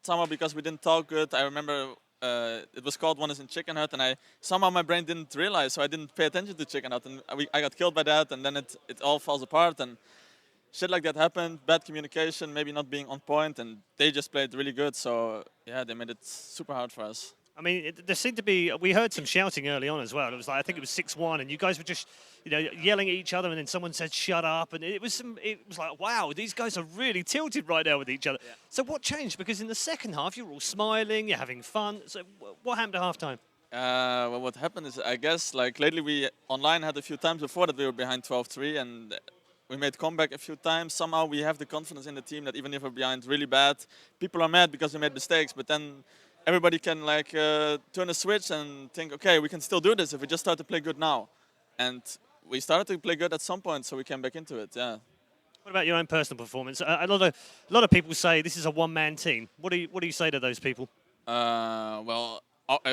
somehow because we didn't talk good, I remember it was called one is in Chicken Hut, and somehow my brain didn't realize, so I didn't pay attention to Chicken Hut, and I got killed by that, and then it all falls apart, and shit like that happened. Bad communication, maybe not being on point, and they just played really good. So yeah, they made it super hard for us. I mean, there seemed to be, we heard some shouting early on as well. It was like, I think it was 6-1, and you guys were just, yelling at each other, and then someone said, shut up. And it was like, wow, these guys are really tilted right now with each other. Yeah. So what changed? Because in the second half, you were all smiling, you're having fun. So what happened at halftime? Well, what happened is, I guess, like lately we online had a few times before that we were behind 12-3, and we made comeback a few times. Somehow we have the confidence in the team that even if we're behind really bad, people are mad because we made mistakes, but then everybody can like turn a switch and think, okay, we can still do this if we just start to play good now. And we started to play good at some point, so we came back into it, yeah. What about your own personal performance? A lot of people say this is a one-man team. What do you say to those people? Well,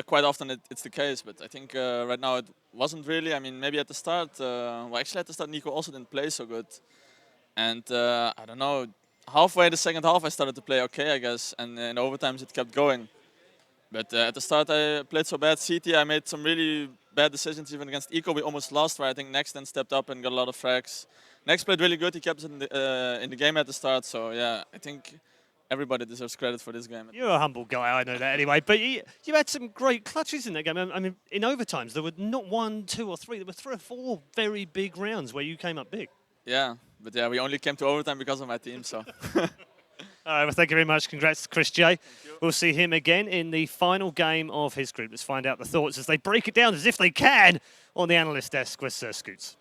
quite often it's the case, but I think right now it wasn't really. I mean, maybe at the start, well, actually at the start Nico also didn't play so good. And I don't know, halfway the second half I started to play okay, I guess, and in overtimes it kept going. But at the start I played so bad. CT, I made some really bad decisions even against Eco. We almost lost, where I think Next then stepped up and got a lot of frags. Next played really good. He kept us in the game at the start. So yeah, I think everybody deserves credit for this game. You're a humble guy, I know that anyway. But you had some great clutches in that game. I mean, in overtimes there were not 1, 2, or 3. There were 3 or 4 very big rounds where you came up big. Yeah, but yeah, we only came to overtime because of my team. So. All right, well, thank you very much. Congrats to Chris J. We'll see him again in the final game of his group. Let's find out the thoughts as they break it down as if they can on the analyst desk with Sir Scoots.